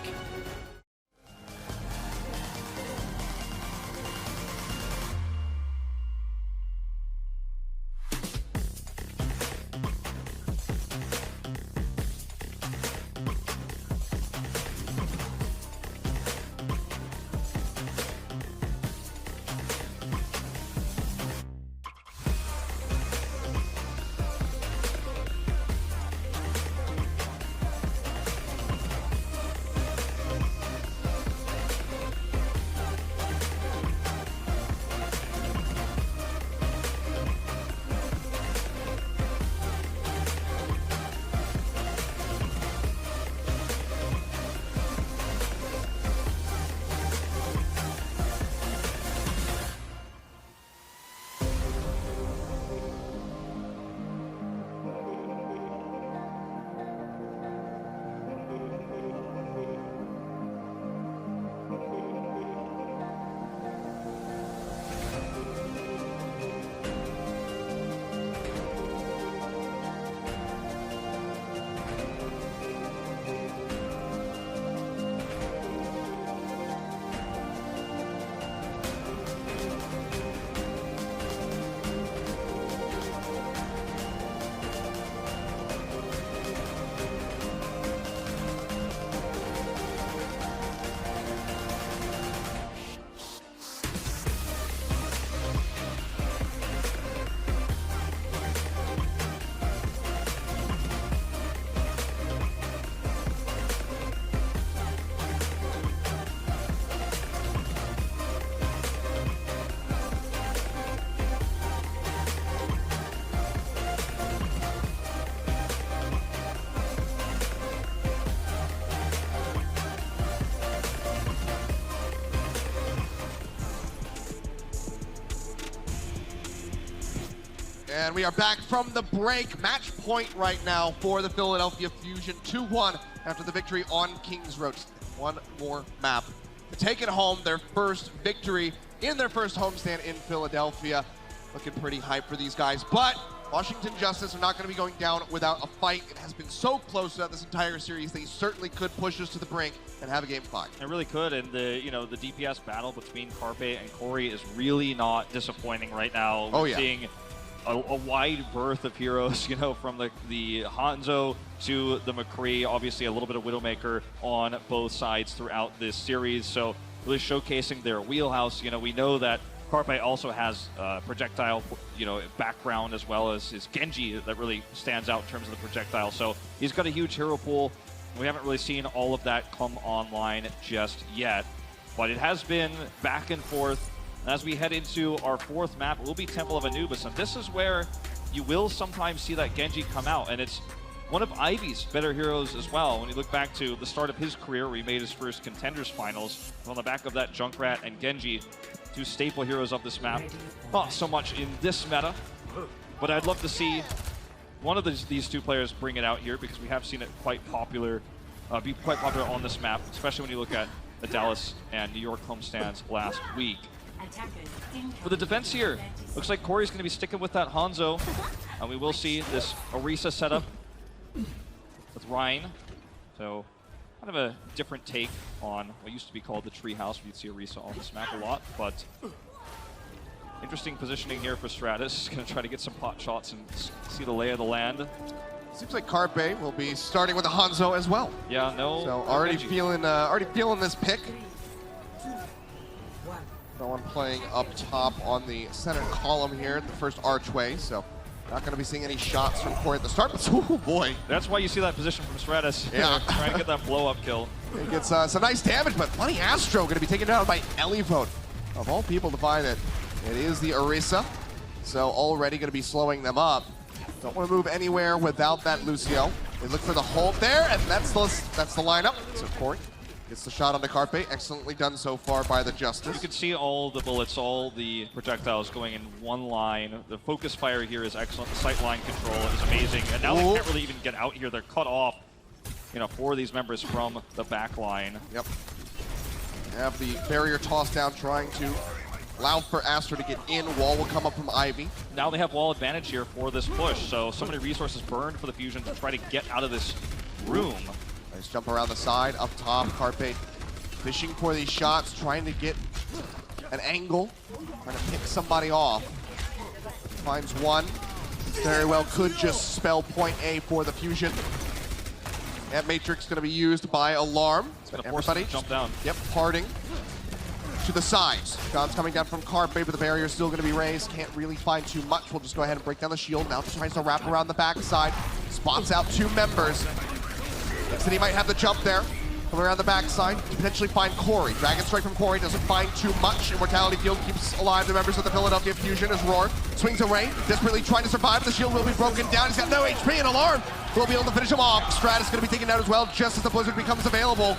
And we are back from the break. Match point right now for the Philadelphia Fusion. 2-1 after the victory on Kings Road. One more map to take it home. Their first victory in their first homestand in Philadelphia. Looking pretty hype for these guys. But Washington Justice are not going to be going down without a fight. It has been so close throughout this entire series. They certainly could push us to the brink and have a game 5. It really could, and the the DPS battle between Carpe and Corey is really not disappointing right now. We're seeing a wide berth of heroes, you know, from the Hanzo to the McCree. Obviously, a little bit of Widowmaker on both sides throughout this series. So really showcasing their wheelhouse. You know, we know that Carpe also has projectile, you know, background as well as his Genji that really stands out in terms of the projectile. So he's got a huge hero pool. We haven't really seen all of that come online just yet, but it has been back and forth. As we head into our fourth map, it will be Temple of Anubis, and this is where you will sometimes see that Genji come out, and it's one of Ivy's better heroes as well. When you look back to the start of his career, where he made his first Contenders Finals, on the back of that Junkrat and Genji, two staple heroes of this map. Not so much in this meta, but I'd love to see one of these two players bring it out here, because we have seen it quite popular, be quite popular on this map, especially when you look at the Dallas and New York homestands last week. For the defense here, looks like Corey's going to be sticking with that Hanzo, and we will see this Orisa setup with Ryan. So kind of a different take on what used to be called the Treehouse. You'd see Orisa on this map a lot, but interesting positioning here for Stratus. He's going to try to get some pot shots and see the lay of the land. Seems like Carpe will be starting with a Hanzo as well. Yeah, no. So already feeling this pick. No one playing up top on the center column here at the first archway, so not going to be seeing any shots from Corey at the start. Oh boy. That's why you see that position from Stratus. Yeah. Trying to get that blow-up kill. He gets some nice damage, but Bunny Astro going to be taken down by Elivote. Of all people to find it, it is the Orisa. So already going to be slowing them up. Don't want to move anywhere without that Lucio. They look for the hold there, and that's the lineup. So Corey gets the shot on the Carpe. Excellently done so far by the Justice. You can see all the bullets, all the projectiles going in one line. The focus fire here is excellent. The sight line control is amazing. And now they can't really even get out here. They're cut off, you know, for these members from the back line. Yep. Have the barrier tossed down, trying to allow for Astro to get in. Wall will come up from Ivy. Now they have wall advantage here for this push. So many resources burned for the Fusion to try to get out of this room. Nice jump around the side, up top. Carpe fishing for these shots, trying to get an angle, trying to pick somebody off. Finds one. Very well could just spell point A for the Fusion. That Matrix going to be used by Alarm. Gonna force everybody jump down. Yep, parting to the sides. Shots coming down from Carpe, but the barrier is still going to be raised. Can't really find too much. We'll just go ahead and break down the shield. Now tries to wrap around the backside. Spots out two members. Thinks that he might have the jump there. Coming around the backside to potentially find Corey. Dragon Strike from Corey doesn't find too much. Immortality Field keeps alive the members of the Philadelphia Fusion as Roar swings away, desperately trying to survive. The shield will be broken down. He's got no HP, and Alarm will be able to finish him off. Stratus going to be taken out as well just as the Blizzard becomes available.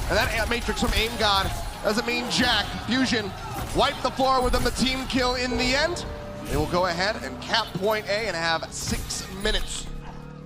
And that Matrix from Aim God doesn't mean jack. Fusion wipe the floor with them. The team kill in the end. They will go ahead and cap point A and have 6 minutes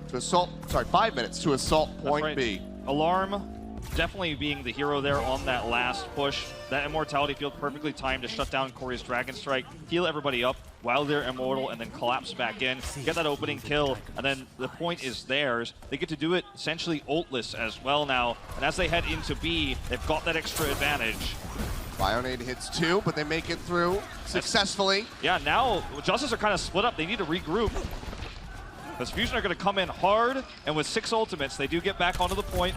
to assault, 5 minutes to assault point B. Alarm definitely being the hero there on that last push. That Immortality Field perfectly timed to shut down Corey's Dragon Strike, heal everybody up while they're immortal, and then collapse back in, get that opening kill, and then the point is theirs. They get to do it essentially ultless as well now, and as they head into B, they've got that extra advantage. Bionade hits 2, but they make it through successfully. Yeah, now Justice are kind of split up. They need to regroup. Because Fusion are going to come in hard, and with 6 ultimates, they do get back onto the point.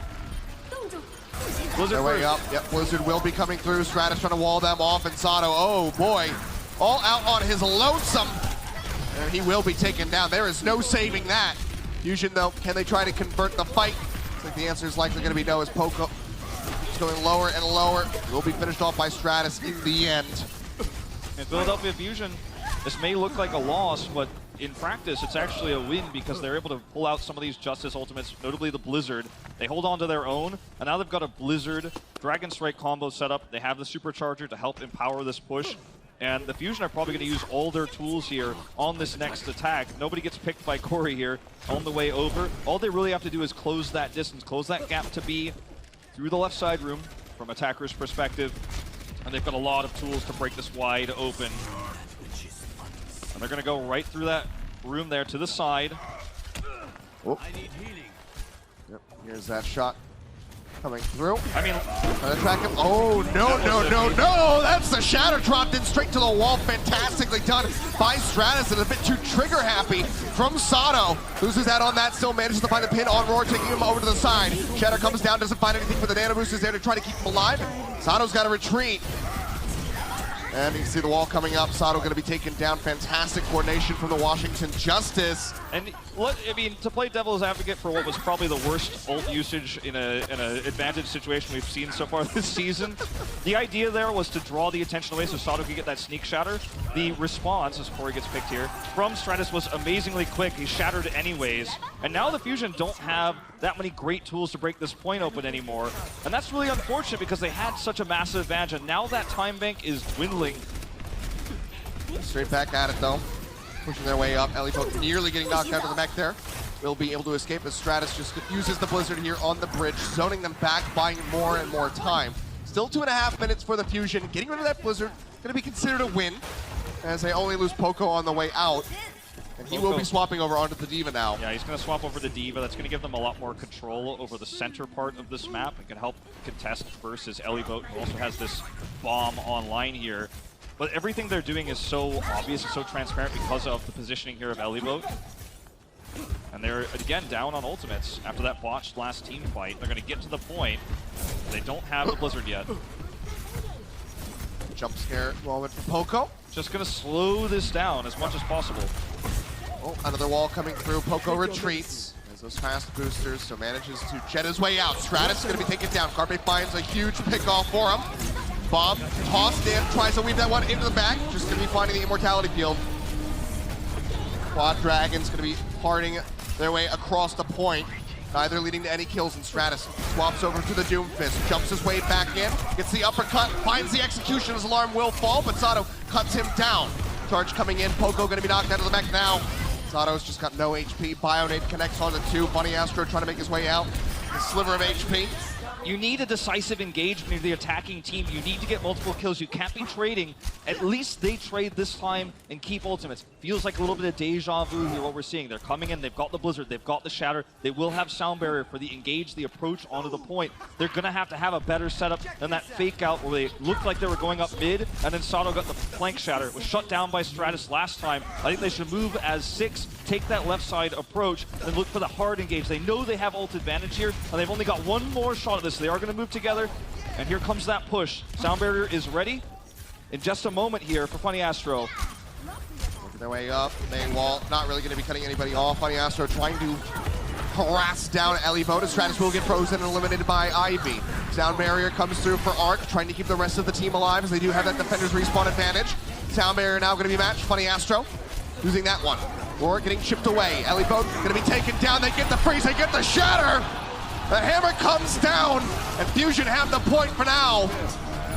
Blizzard their way up. Yep, Blizzard will be coming through. Stratus trying to wall them off, and Sato, oh boy, all out on his lonesome. And he will be taken down. There is no saving that. Fusion, though, can they try to convert the fight? I think the answer is likely going to be no, as Poco is going lower and lower. Will be finished off by Stratus in the end. In Philadelphia Fusion, this may look like a loss, but in practice, it's actually a win because they're able to pull out some of these Justice ultimates, notably the Blizzard. They hold on to their own, and now they've got a Blizzard Dragon Strike combo set up. They have the Supercharger to help empower this push, and the Fusion are probably going to use all their tools here on this next attack. Nobody gets picked by Corey here on the way over. All they really have to do is close that distance, close that gap to B through the left side room from attacker's perspective, and they've got a lot of tools to break this wide open. And they're going to go right through that room there to the side. Oh. Yep, here's that shot coming through. I mean, track him. Oh, no. That's the shatter dropped in straight to the wall. Fantastically done by Stratus, and a bit too trigger happy from Sato. Loses out on that, still manages to find the pin on Roar, taking him over to the side. Shatter comes down, doesn't find anything, but the Nano Boost is there to try to keep him alive. Sato's got to retreat. And you can see the wall coming up. Sato going to be taken down. Fantastic coordination from the Washington Justice. And I mean, to play devil's advocate for what was probably the worst ult usage in an advantage situation we've seen so far this season, the idea there was to draw the attention away so Sato could get that sneak shatter. The response, as Corey gets picked here, from Stratus was amazingly quick. He shattered anyways. And now the Fusion don't have that many great tools to break this point open anymore. And that's really unfortunate because they had such a massive advantage, and now that time bank is dwindling. Straight back at it though. Pushing their way up. Ellie-Boat nearly getting knocked out of the mech there. Will be able to escape as Stratus just uses the Blizzard here on the bridge, zoning them back, buying more and more time. Still 2.5 minutes for the Fusion. Getting rid of that Blizzard, going to be considered a win, as they only lose Poco on the way out. And he will be swapping over onto the D.Va now. Yeah, he's going to swap over the D.Va. That's going to give them a lot more control over the center part of this map. It can help contest versus Ellie-Boat, who also has this bomb online here. But everything they're doing is so obvious and so transparent because of the positioning here of Ellie-Boat. And they're, again, down on ultimates after that botched last team fight. They're going to get to the point. They don't have the Blizzard yet. Jump scare moment for Poco. Just going to slow this down as much as possible. Oh, another wall coming through. Poco retreats as those fast boosters, so manages to jet his way out. Stratus is going to be taken down. Carpe finds a huge pickoff for him. Bob tossed in, tries to weave that one into the back. Just going to be finding the Immortality Field. Quad Dragon's going to be parting their way across the point, neither leading to any kills, and Stratus swaps over to the Doomfist, jumps his way back in, gets the uppercut, finds the execution. His alarm will fall, but Sato cuts him down. Charge coming in, Poco going to be knocked out of the mech now. Sato's just got no HP. Bionade connects on the two. Bunny Astro trying to make his way out. A sliver of HP. You need a decisive engagement of the attacking team. You need to get multiple kills. You can't be trading. At least they trade this time and keep ultimates. Feels like a little bit of deja vu here, what we're seeing. They're coming in, they've got the Blizzard, they've got the Shatter. They will have Sound Barrier for the engage, the approach onto the point. They're going to have a better setup than that fake out where they looked like they were going up mid, and then Sato got the flank Shatter. It was shut down by Stratus last time. I think they should move as 6, take that left side approach, and look for the hard engage. They know they have ult advantage here, and they've only got one more shot at this. They are going to move together, and here comes that push. Sound Barrier is ready in just a moment here for Funny Astro. Working their way up, main wall, not really going to be cutting anybody off. Funny Astro trying to harass down Ellie-Boat. Stratus will get frozen and eliminated by Ivy. Sound Barrier comes through for Arc, trying to keep the rest of the team alive as they do have that defender's respawn advantage. Sound Barrier now going to be matched. Funny Astro losing that one. Roar getting chipped away. Ellie-Boat going to be taken down. They get the freeze, they get the shatter. The hammer comes down, and Fusion have the point for now.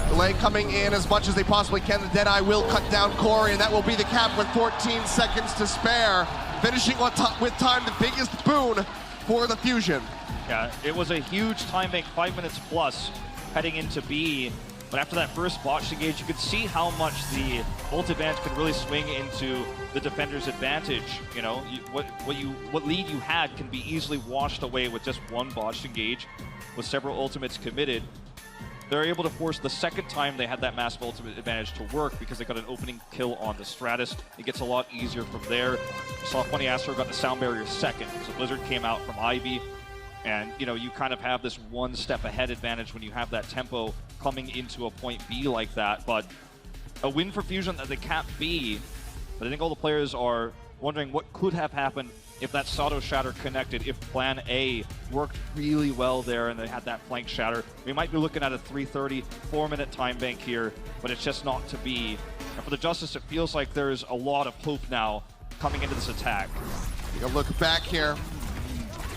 Delay coming in as much as they possibly can. The Deadeye will cut down Corey, and that will be the cap with 14 seconds to spare. Finishing with time, the biggest boon for the Fusion. Yeah, it was a huge time bank, 5 minutes plus, heading into B. But after that first botched engage, you could see how much the ult advantage could really swing into the defender's advantage. You know, what lead you had can be easily washed away with just one botched engage, with several ultimates committed. They're able to force the second time they had that massive ultimate advantage to work because they got an opening kill on the Stratus. It gets a lot easier from there. You saw Funny Astro got the Sound Barrier second, so Blizzard came out from Ivy. And, you know, you kind of have this one step ahead advantage when you have that tempo coming into a point B like that. But a win for Fusion that they can't be. But I think all the players are wondering what could have happened if that Sato Shatter connected, if Plan A worked really well there and they had that flank Shatter. We might be looking at a 3:30, 4-minute time bank here, but it's just not to be. And for the Justice, it feels like there's a lot of hope now coming into this attack. Take a look back here.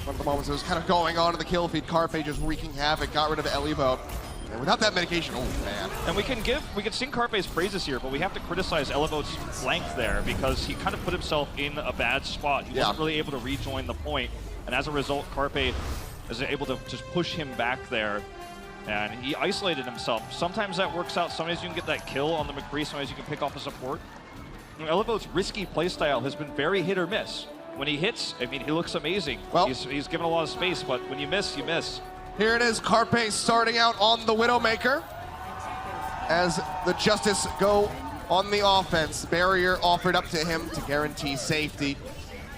One of the moments that was kind of going on in the kill feed, Carpe just wreaking havoc, got rid of Ellie-Boat. And without that medication, oh man. And we can sing Carpe's praises here, but we have to criticize Ellie-Boat's flank there because he kind of put himself in a bad spot. He wasn't really able to rejoin the point, and as a result, Carpe is able to just push him back there, and he isolated himself. Sometimes that works out. Sometimes you can get that kill on the McCree. Sometimes you can pick off a support. Ellie-Boat's risky playstyle has been very hit or miss. When he hits, I mean, he looks amazing. Well, he's given a lot of space, but when you miss, you miss. Here it is, Carpe starting out on the Widowmaker as the Justice go on the offense. Barrier offered up to him to guarantee safety.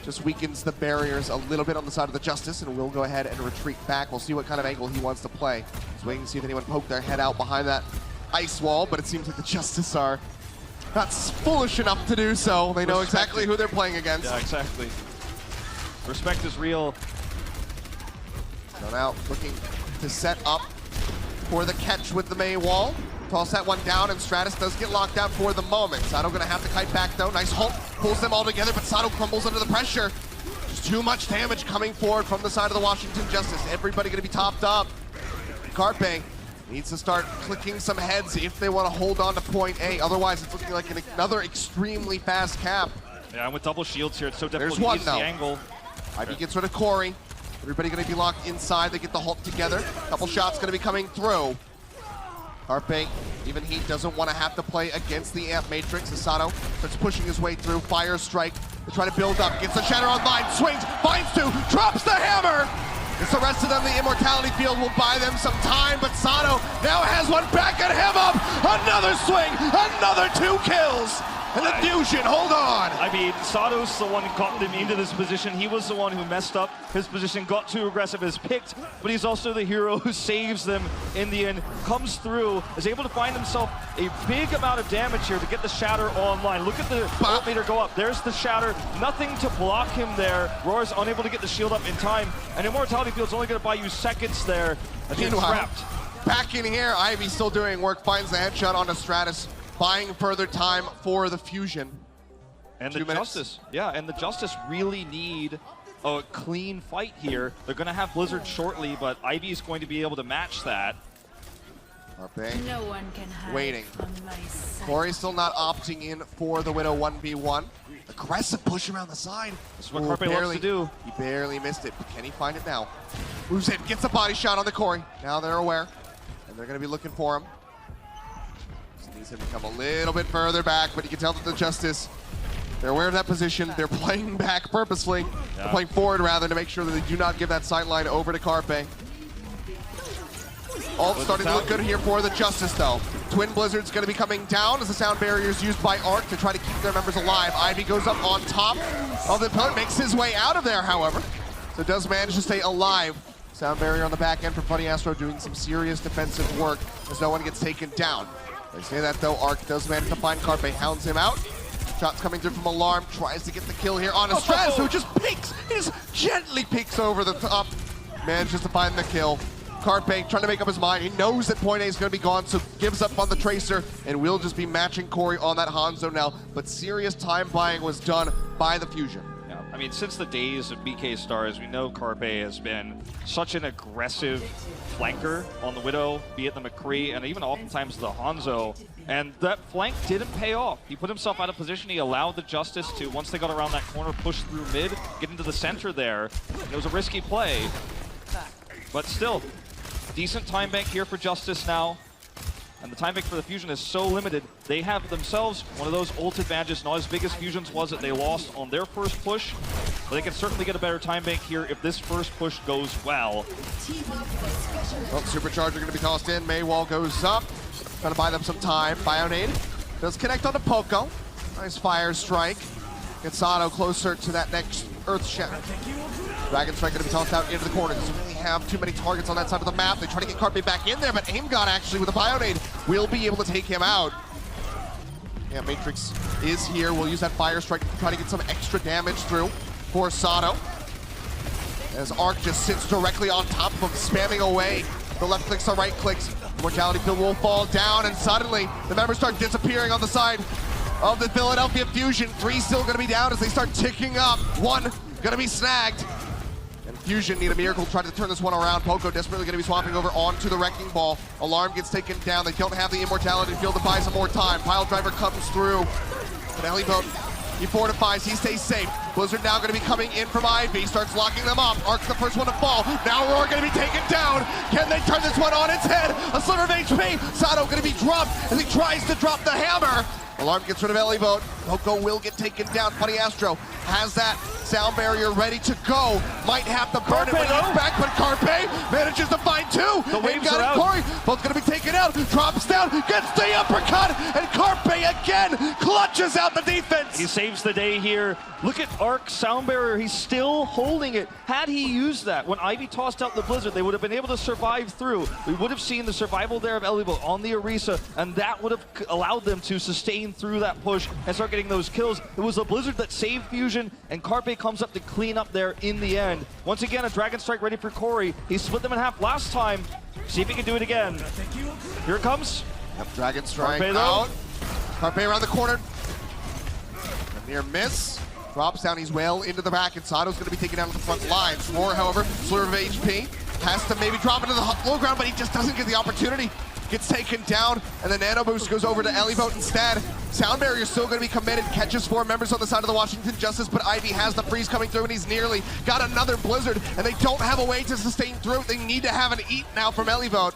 Just weakens the barriers a little bit on the side of the Justice, and we'll go ahead and retreat back. We'll see what kind of angle he wants to play. Just waiting to see if anyone poked their head out behind that ice wall, but it seems like the Justice are not foolish enough to do so. They know exactly who they're playing against. Yeah, exactly. Respect is real. So now looking to set up for the catch with the May wall. Toss that one down, and Stratus does get locked out for the moment. Sato gonna have to kite back though. Nice halt, pulls them all together, but Sato crumbles under the pressure. Just too much damage coming forward from the side of the Washington Justice. Everybody gonna be topped up. Carpe needs to start clicking some heads if they want to hold on to point A. Otherwise, it's looking like another extremely fast cap. Yeah, and with double shields here, it's so difficult There's one, to use the angle. Ivy gets rid of Corey. Everybody gonna be locked inside. They get the halt together. Couple shots gonna be coming through. Carpe, even he doesn't want to have to play against the Amp Matrix. Sato starts pushing his way through. Fire strike to try to build up. Gets the Shatter online. Swings, finds two, drops the hammer. It's the rest of them. The Immortality Field will buy them some time, but Sato now has one back at him up. Another swing, another 2 kills. And the Fusion, hold on. I mean, Sato's the one who got them into this position. He was the one who messed up his position, got too aggressive as picked, but he's also the hero who saves them in the end, comes through, is able to find himself a big amount of damage here to get the Shatter online. Look at the ult meter go up. There's the Shatter. Nothing to block him there. Roar's unable to get the shield up in time, and Immortality Field's only going to buy you seconds there. As he's trapped. Back in here, Ivy still doing work, finds the headshot onto Stratus, buying further time for the Fusion. And the Justice, yeah, and the Justice really need a clean fight here. They're going to have Blizzard shortly, but Ivy is going to be able to match that. No one can hide waiting. Corey's still not opting in for the Widow 1v1. Aggressive push around the side. This is what Carpe loves to do. He barely missed it, but can he find it now? Moves in, gets a body shot on the Corey. Now they're aware, and they're going to be looking for him. Needs him to come a little bit further back, but you can tell that the Justice, they're aware of that position. They're playing back purposely. Yeah. They're playing forward rather to make sure that they do not give that sight line over to Carpe. All starting to look good here for the Justice though. Twin Blizzard's going to be coming down as the sound barrier is used by Arc to try to keep their members alive. Ivy goes up on top of the pillar, makes his way out of there however. So does manage to stay alive. Sound barrier on the back end for Funny Astro doing some serious defensive work as no one gets taken down. They say that though, Arc does manage to find Carpe, hounds him out. Shots coming through from Alarm, tries to get the kill here on a Stratus who just peeks, he just gently peeks over the top. Manages to find the kill. Carpe trying to make up his mind. He knows that point A is going to be gone, so gives up on the Tracer, and will just be matching Corey on that Hanzo now. But serious time buying was done by the Fusion. Yeah, I mean, since the days of BK Stars, we know Carpe has been such an aggressive flanker on the Widow, be it the McCree, and even oftentimes the Hanzo. And that flank didn't pay off. He put himself out of position. He allowed the Justice to, once they got around that corner, push through mid, get into the center there. It was a risky play, but still, decent time bank here for Justice now. And the time bank for the Fusion is so limited, they have themselves one of those ult advantages, not as big as Fusion's was that they lost on their first push, but they can certainly get a better time bank here if this first push goes well. Well, Supercharger going to be tossed in, Maywall goes up, trying to buy them some time. Bionade does connect onto Poco. Nice fire strike. Gets Sato closer to that next Earth Shatter. Dragon Strike going to be tossed out into the corner. Doesn't really have too many targets on that side of the map. They try to get Carpe back in there, but AimGod actually with a Bionade will be able to take him out. Yeah, Matrix is here. We'll use that Fire Strike to try to get some extra damage through for Sato. As Arc just sits directly on top of him, spamming away. The left clicks, the right clicks. Mortality Field will fall down, and suddenly the members start disappearing on the side of the Philadelphia Fusion. 3 still going to be down as they start ticking up. 1 going to be snagged. And Fusion need a miracle to try to turn this one around. Poco desperately going to be swapping over onto the Wrecking Ball. Alarm gets taken down. They don't have the Immortality Field to buy some more time. Pile Driver comes through. But Heliboat, he fortifies, he stays safe. Blizzard now going to be coming in from Ivy, starts locking them up. Arc's the first one to fall. Now Roar going to be taken down. Can they turn this one on its head? A sliver of HP. Sato going to be dropped as he tries to drop the hammer. Alarm gets rid of Heliboat. Poco will get taken down. Funny Astro has that sound barrier ready to go. Might have to burn it when he's back, but Carpe manages to find two. The waves got are out. Corey, both gonna be taken out. Drops down, gets the uppercut, and Carpe again clutches out the defense. He saves the day here. Look at Arc sound barrier, he's still holding it. Had he used that, when Ivy tossed out the Blizzard, they would have been able to survive through. We would have seen the survival there of Elivo on the Orisa, and that would have allowed them to sustain through that push and start getting those kills. It was the Blizzard that saved Fusion, and Carpe comes up to clean up there in the end. Once again, a Dragon Strike ready for Corey. He split them in half last time. See if he can do it again. Here it comes. Yep, Dragon Strike Carpe, though. out. Carpe around the corner. A near miss. Drops down, he's well into the back, and Sato's going to be taken down to the front lines. Roar, however, slur of HP, has to maybe drop into the low ground, but he just doesn't get the opportunity. Gets taken down, and the Nano Boost goes over to Elivote instead. Sound Barrier is still going to be committed, catches 4 members on the side of the Washington Justice, but Ivy has the freeze coming through, and he's nearly got another Blizzard, and they don't have a way to sustain through. They need to have an eat now from Elivote.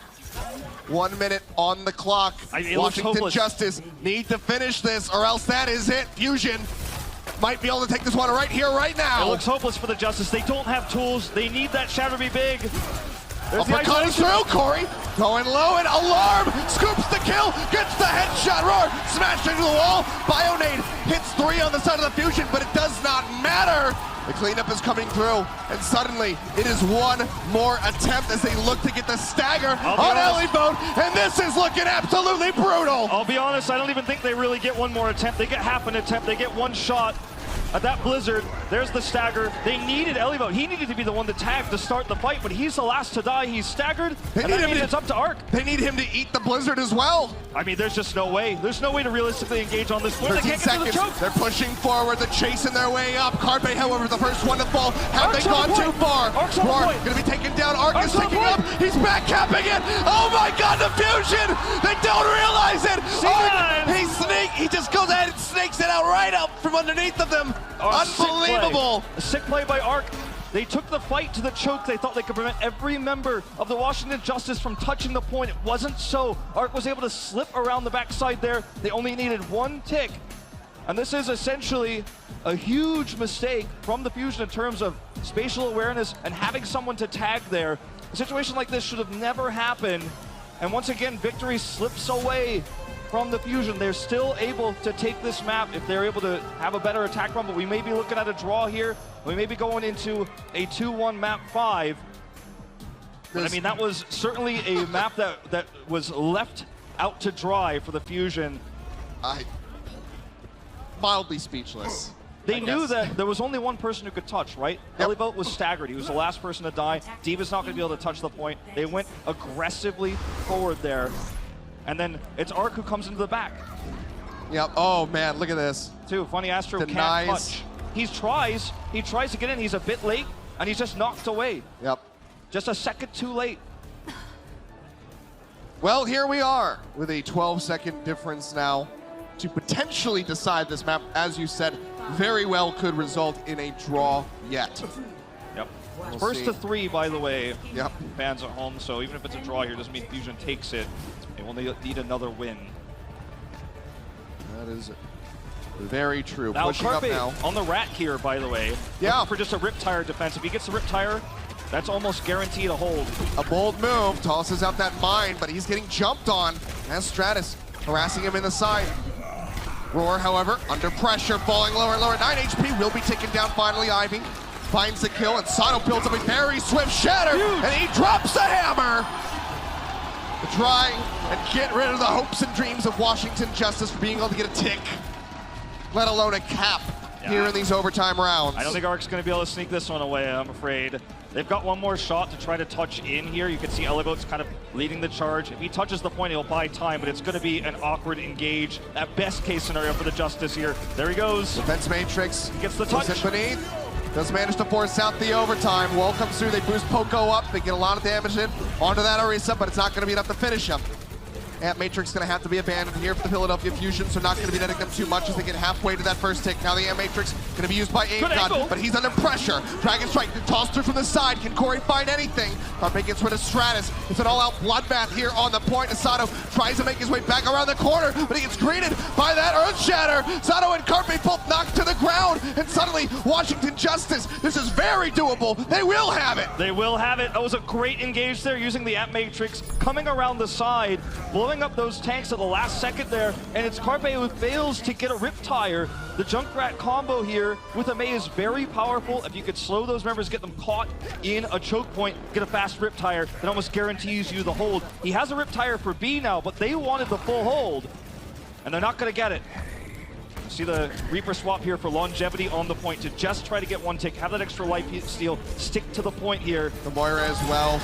1 minute on the clock. Washington Justice need to finish this, or else that is it. Fusion might be able to take this one right here, right now. It looks hopeless for the Justice. They don't have tools. They need that shatter to be big. Uppercut is through. Corey going low, and Alarm scoops the kill, gets the headshot. Roar smashed into the wall. Bionade hits 3 on the side of the Fusion, but it does not matter. The cleanup is coming through, and suddenly it is one more attempt as they look to get the stagger on Elivote, and this is looking absolutely brutal. I'll be honest, I don't even think they really get one more attempt. They get half an attempt. They get one shot at that Blizzard. There's the stagger. They needed Elivote. He needed to be the one to tag to start the fight, but he's the last to die. He's staggered, and that means it's up to Arc. They need him to eat the Blizzard as well. I mean, there's just no way. There's no way to realistically engage on this win. 13 seconds. They're pushing forward. They're chasing their way up. Carpe, however, the first one to fall. Have they gone too far? Roar going to be taken down. Arc is taking up. He's back capping it. Oh my God, the Fusion! They don't realize it. He just goes ahead and snakes it out right out from underneath of them. Unbelievable. A sick play by Arc. They took the fight to the choke. They thought they could prevent every member of the Washington Justice from touching the point. It wasn't so. Arc was able to slip around the backside there. They only needed 1 tick. And this is essentially a huge mistake from the Fusion in terms of spatial awareness and having someone to tag there. A situation like this should have never happened. And once again, victory slips away from the Fusion. They're still able to take this map if they're able to have a better attack run, but we may be looking at a draw here. We may be going into a 2-1 map 5. But, I mean, that was certainly a map that was left out to dry for the Fusion. Mildly speechless. They knew that there was only one person who could touch, right? Elivote was staggered. He was the last person to die. Diva's not going to be able to touch the point. They went aggressively forward there. And then it's Arc who comes into the back. Yep. Oh, man, look at this. Funny Astro can't touch. He tries to get in. He's a bit late, and he's just knocked away. Yep. Just a second too late. Well, here we are with a 12-second difference now to potentially decide this map. As you said, very well could result in a draw yet. Yep. First to 3, by the way. Yep. Fans at home, so even if it's a draw here, doesn't mean Fusion takes it. They will need another win. That is very true. Now, Pushing Carpe up now. on the rat here, by the way. Yeah. For just a Riptire defense. If he gets the Riptire, that's almost guaranteed a hold. A bold move. Tosses out that mine, but he's getting jumped on. As Stratus harassing him in the side. Roar, however, under pressure, falling lower and lower. 9 HP will be taken down finally. Ivy finds the kill, and Sato builds up a very swift shatter, and he drops the hammer. To try and get rid of the hopes and dreams of Washington Justice for being able to get a tick, let alone a cap here in these overtime rounds. I don't think Arc's going to be able to sneak this one away, I'm afraid. They've got one more shot to try to touch in here. You can see Elivote's kind of leading the charge. If he touches the point, he'll buy time, but it's going to be an awkward engage. That best case scenario for the Justice here. There he goes. Defense Matrix gets the touch. Beneath. Does manage to force out the overtime. Wall comes through, they boost Poco up, they get a lot of damage in onto that Orisa, but it's not going to be enough to finish him. Ant Matrix going to have to be abandoned here for the Philadelphia Fusion, so not going to be netting them too much as they get halfway to that first tick. Now the Ant Matrix going to be used by Aimgun, but he's under pressure. Dragon Strike tossed through from the side. Can Corey find anything? Carpe gets rid of Stratus. It's an all-out bloodbath here on the point. Sato tries to make his way back around the corner, but he gets greeted by that Earth Shatter. Sato and Carpe both knocked to the ground, and suddenly Washington Justice, this is very doable. They will have it. They will have it. That was a great engage there using the Ant Matrix, coming around the side, blowing up those tanks at the last second there, and it's Carpe who fails to get a Riptire. The Junkrat combo here with a May is very powerful. If you could slow those members, get them caught in a choke point, get a fast Riptire, that almost guarantees you the hold. He has a Riptire for B now, but they wanted the full hold, and they're not going to get it. See the Reaper swap here for longevity on the point to just try to get one tick, have that extra life steal, stick to the point here. The Moira as well.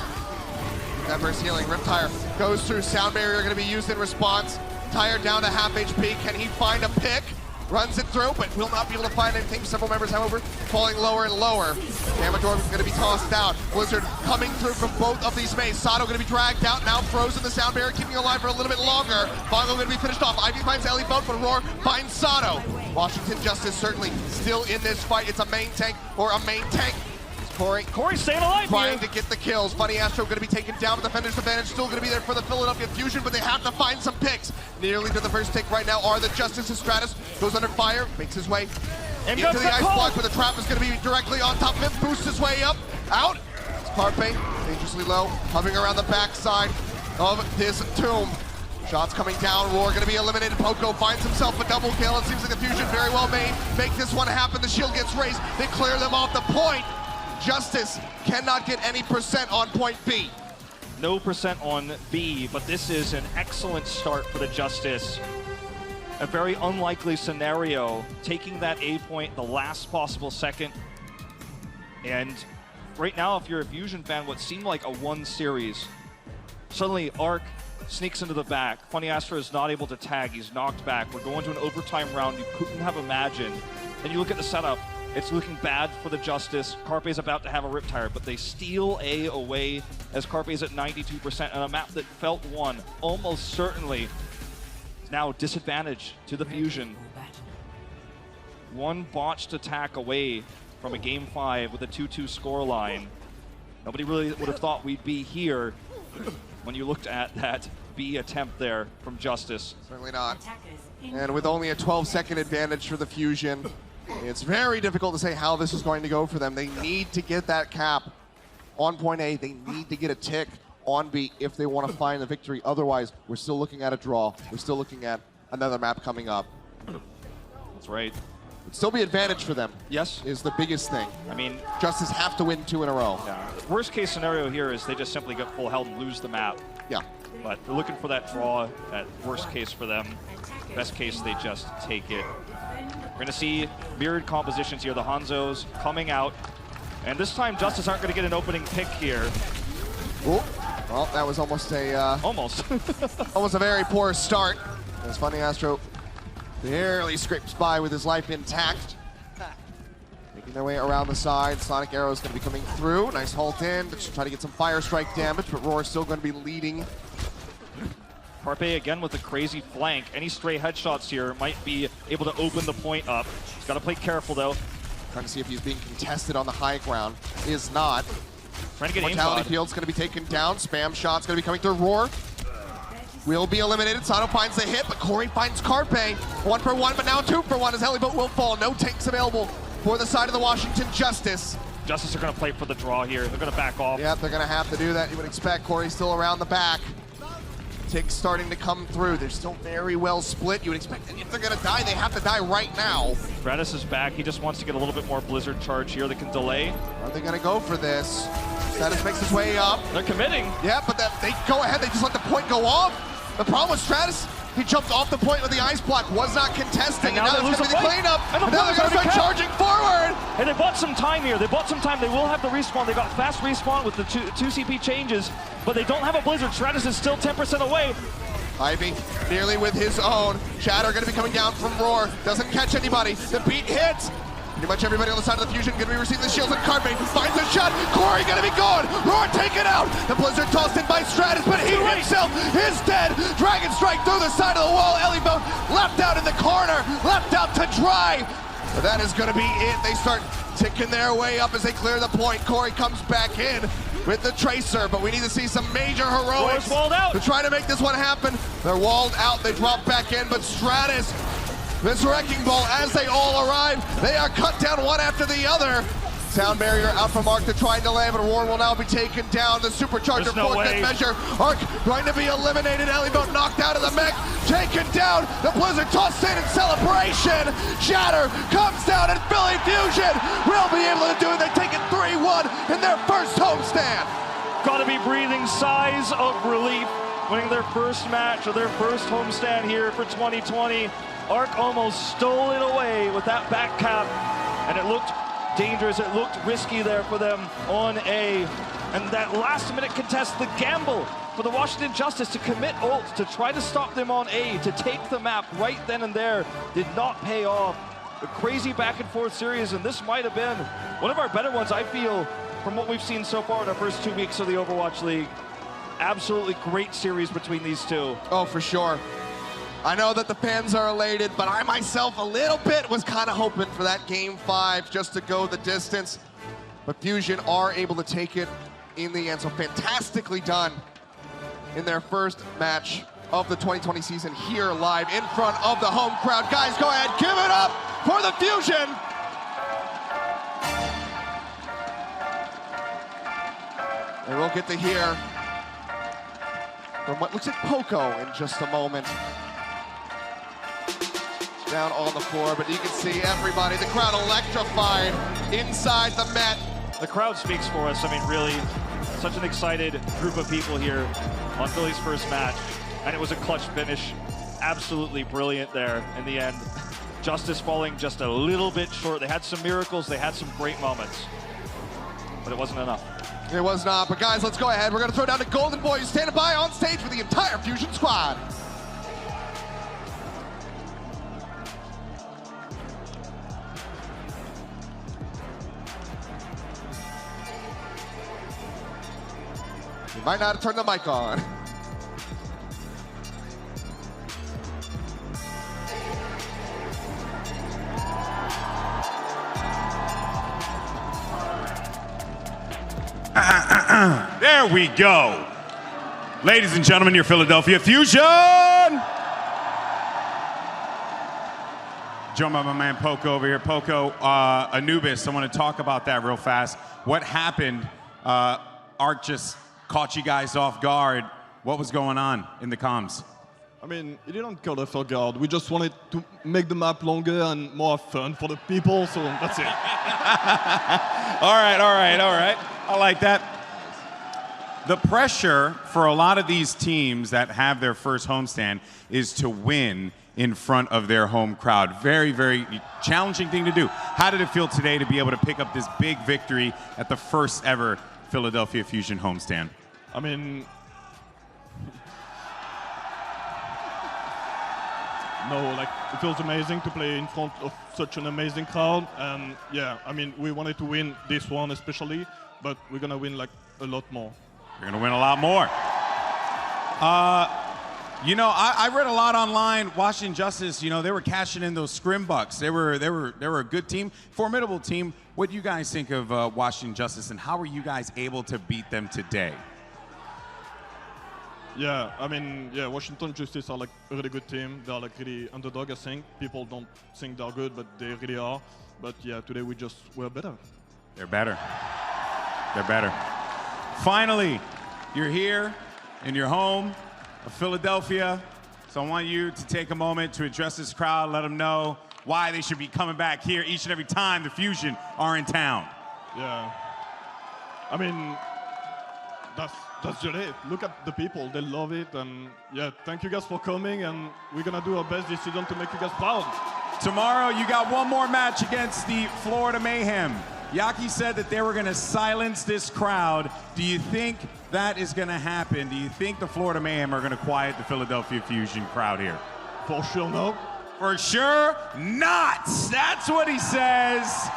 Ember's healing. Riptire goes through. Sound Barrier going to be used in response. Tire down to half HP. Can he find a pick? Runs it through, but will not be able to find anything. Several members, however, falling lower and lower. Amador is going to be tossed out. Blizzard coming through from both of these Mays. Sato going to be dragged out. Now frozen the Sound Barrier, keeping alive for a little bit longer. Bongo going to be finished off. Ivy finds Ellie both, but Roar finds Sato. Washington Justice certainly still in this fight. It's a main tank or a main tank. Corey's staying alive trying to get the kills. Bunny Astro going to be taken down. Defender's advantage still going to be there for the Philadelphia Fusion, but they have to find some picks. Nearly to the first tick right now are the Justice's. Stratus goes under fire, makes his way into the ice block, but the trap is going to be directly on top of him. Boosts his way up, out. It's Carpe, dangerously low, hovering around the backside of this tomb. Shots coming down, Roar going to be eliminated. Poco finds himself a double kill. It seems like the Fusion very well made. Make this one happen. The shield gets raised. They clear them off the point. Justice cannot get any percent on point B. No percent on B, but this is an excellent start for the Justice. A very unlikely scenario, taking that A point the last possible second. And right now, if you're a Fusion fan, what seemed like a one series, suddenly Arc sneaks into the back. Funny Astro is not able to tag, he's knocked back. We're going to an overtime round you couldn't have imagined. And you look at the setup, it's looking bad for the Justice. Carpe's about to have a Riptire, but they steal A away as Carpe's at 92%, and a map that felt won almost certainly is now disadvantage to the Fusion. One botched attack away from a Game 5 with a 2-2 scoreline. Nobody really would have thought we'd be here when you looked at that B attempt there from Justice. Certainly not. And with only a 12-second advantage for the Fusion, it's very difficult to say how this is going to go for them. They need to get that cap on point A. They need to get a tick on B if they want to find the victory. Otherwise, we're still looking at a draw. We're still looking at another map coming up. That's right. It'd still be advantage for them. Yes. Is the biggest thing. I mean, Justice have to win 2 in a row. Yeah. Worst case scenario here is they just simply get full health and lose the map. Yeah. But they're looking for that draw at worst case for them. Best case, they just take it. We're going to see mirrored compositions here. The Hanzos coming out. And this time, Justice aren't going to get an opening pick here. Ooh. Well, that was almost a... almost. almost a very poor start. As Funny Astro barely scrapes by with his life intact. Making their way around the side. Sonic Arrow is going to be coming through. Nice halt in. Just try to get some Fire Strike damage, but Roar is still going to be leading. Carpe again with a crazy flank. Any stray headshots here might be able to open the point up. He's got to play careful though. Trying to see if he's being contested on the high ground. He is not. Trying to get Mortality Field's going to be taken down. Spam shot's going to be coming through. Roar will be eliminated. Sato finds the hit, but Corey finds Carpe. 1 for 1, but now 2 for 1 as Heliboat will fall. No tanks available for the side of the Washington Justice. Justice are going to play for the draw here. They're going to back off. Yeah, they're going to have to do that. You would expect. Corey's still around the back. Ticks starting to come through. They're still very well split. You would expect that if they're going to die, they have to die right now. Stratus is back. He just wants to get a little bit more Blizzard charge here that can delay. Are they going to go for this? Stratus makes his way up. They're committing. Yeah, but they go ahead. They just let the point go off. The problem with Stratus, he jumped off the point with the ice block, was not contesting, and now there's going to be the cleanup. And now they're going to start charging forward. And they bought some time here. They bought some time. They will have the respawn. They got fast respawn with the two CP changes, but they don't have a Blizzard. Stratus is still 10% away. Ivy nearly with his own. Shatter going to be coming down from Roar. Doesn't catch anybody. The beat hits. Pretty much everybody on the side of the Fusion going to be receiving the shields, and Carpe finds a shot. Corey Rory gonna be gone. Roar taken out. The Blizzard tossed in by Stratus, but he himself is dead. Dragon Strike through the side of the wall. Ellibo left out in the corner, left out to dry. But that is gonna be it. They start ticking their way up as they clear the point. Corey comes back in with the Tracer, but we need to see some major heroics to try to make this one happen. They're walled out, they drop back in, but Stratus, this Wrecking Ball, as they all arrive, they are cut down one after the other. Sound barrier out from Arc to try to land, but Roar will now be taken down. The Supercharger fourth measure. Arc going to be eliminated. Ellibo knocked out of the mech, taken down. The Blizzard tossed in celebration. Shatter comes down, and Philly Fusion will be able to do it. They take it 3-1 in their first homestand. Got to be breathing sighs of relief, winning their first match of their first homestand here for 2020. Arc almost stole it away with that back cap, and it looked dangerous. It looked risky there for them on A. And that last-minute contest, the gamble for the Washington Justice to commit ult to try to stop them on A, to take the map right then and there, did not pay off. A crazy back-and-forth series, and this might have been one of our better ones, I feel, from what we've seen so far in our first 2 weeks of the Overwatch League. Absolutely great series between these two. Oh, for sure. I know that the fans are elated, but I myself a little bit was kind of hoping for that Game 5 just to go the distance. But Fusion are able to take it in the end, so fantastically done in their first match of the 2020 season here live in front of the home crowd. Guys, go ahead, give it up for the Fusion. And we'll get to hear from what looks like Poco in just a moment. Down on the floor, but you can see everybody, the crowd electrified inside the Met. The crowd speaks for us. I mean, really, such an excited group of people here on Philly's first match, and it was a clutch finish. Absolutely brilliant there in the end. Justice falling just a little bit short. They had some miracles, they had some great moments, but it wasn't enough. It was not, but guys, let's go ahead. We're gonna throw down the Golden Boys, standing by on stage for the entire Fusion squad. You might not have turned the mic on. There we go. Ladies and gentlemen, your Philadelphia Fusion. Joined by my man Poco over here. Poco, Anubis, I want to talk about that real fast. What happened? Arc just caught you guys off guard. What was going on in the comms? I mean, it didn't caught us off guard. We just wanted to make the map longer and more fun for the people, so that's it. All right. I like that. The pressure for a lot of these teams that have their first homestand is to win in front of their home crowd. Very, very challenging thing to do. How did it feel today to be able to pick up this big victory at the first ever Philadelphia Fusion homestand? I mean, no, like, it feels amazing to play in front of such an amazing crowd. And yeah, I mean, we wanted to win this one especially, but we're gonna win like a lot more. You're gonna win a lot more. You know, I read a lot online. Washington Justice, you know, they were cashing in those scrim bucks. They were a good team, formidable team. What do you guys think of Washington Justice, and how were you guys able to beat them today? Yeah, I mean, yeah, Washington Justice are like a really good team. They're like really underdog, I think. People don't think they're good, but they really are. But yeah, today we're better. They're better. They're better. Finally, you're here in your home of Philadelphia. So I want you to take a moment to address this crowd, let them know why they should be coming back here each and every time the Fusion are in town. Yeah. I mean, that's just it. Look at the people, they love it. And yeah, thank you guys for coming, and we're gonna do our best this season to make you guys proud. Tomorrow, you got one more match against the Florida Mayhem. Yaki said that they were going to silence this crowd. Do you think that is going to happen? Do you think the Florida Mayhem are going to quiet the Philadelphia Fusion crowd here? For sure, no. For sure not. That's what he says.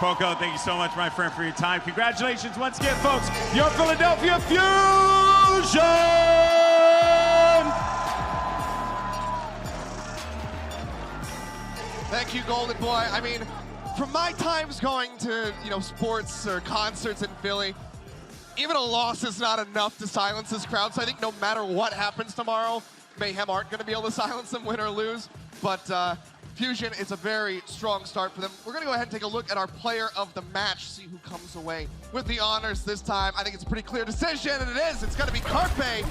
Poco, thank you so much, my friend, for your time. Congratulations once again, folks. Your Philadelphia Fusion! Thank you, Golden Boy. I mean, from my times going to, sports or concerts in Philly, even a loss is not enough to silence this crowd. So I think no matter what happens tomorrow, Mayhem aren't going to be able to silence them, win or lose. But Fusion, it's a very strong start for them. We're going to go ahead and take a look at our player of the match, see who comes away with the honors this time. I think it's a pretty clear decision, and it is. It's going to be Carpe,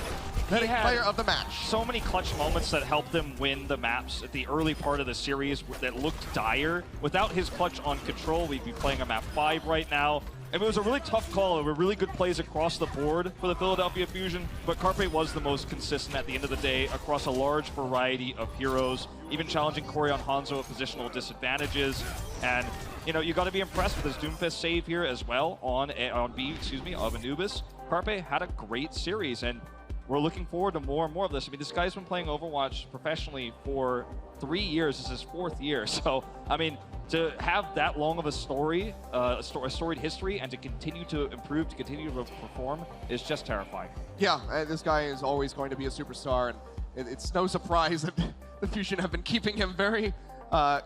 getting player of the match. So many clutch moments that helped them win the maps at the early part of the series that looked dire. Without his clutch on control, we'd be playing a map 5 right now. And it was a really tough call. There were really good plays across the board for the Philadelphia Fusion, but Carpe was the most consistent at the end of the day across a large variety of heroes, even challenging Corey on Hanzo at positional disadvantages. And, you got to be impressed with his Doomfist save here as well on B, of Anubis. Carpe had a great series, and we're looking forward to more and more of this. I mean, this guy's been playing Overwatch professionally for 3 years. This is his 4th year. So, I mean, to have that long of a story, a storied history, and to continue to improve, to continue to perform is just terrifying. Yeah, this guy is always going to be a superstar, and it's no surprise that the Fusion have been keeping him very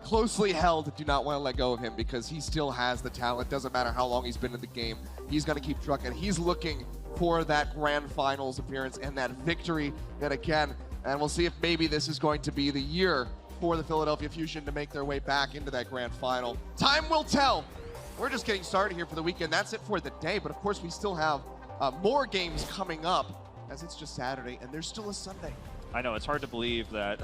closely held. Do not want to let go of him because he still has the talent. Doesn't matter how long he's been in the game. He's going to keep trucking. He's looking for that grand finals appearance and that victory yet again. And we'll see if maybe this is going to be the year for the Philadelphia Fusion to make their way back into that grand final. Time will tell. We're just getting started here for the weekend. That's it for the day. But of course, we still have more games coming up as it's just Saturday and there's still a Sunday. I know, it's hard to believe that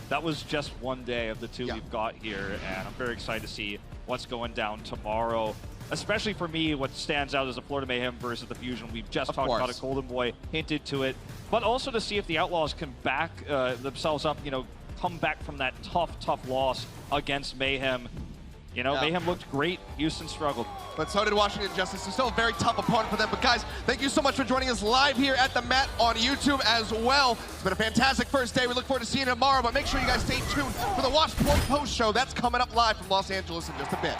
that was just one day of the 2 we've got here. And I'm very excited to see what's going down tomorrow. Especially for me, what stands out is the Florida Mayhem versus the Fusion. We've just talked about it. Golden Boy hinted to it. But also to see if the Outlaws can back themselves up, come back from that tough loss against Mayhem. Mayhem looked great. Houston struggled. But so did Washington Justice. It's still a very tough opponent for them. But guys, thank you so much for joining us live here at the Met on YouTube as well. It's been a fantastic first day. We look forward to seeing you tomorrow. But make sure you guys stay tuned for the Watch Point Post Show. That's coming up live from Los Angeles in just a bit.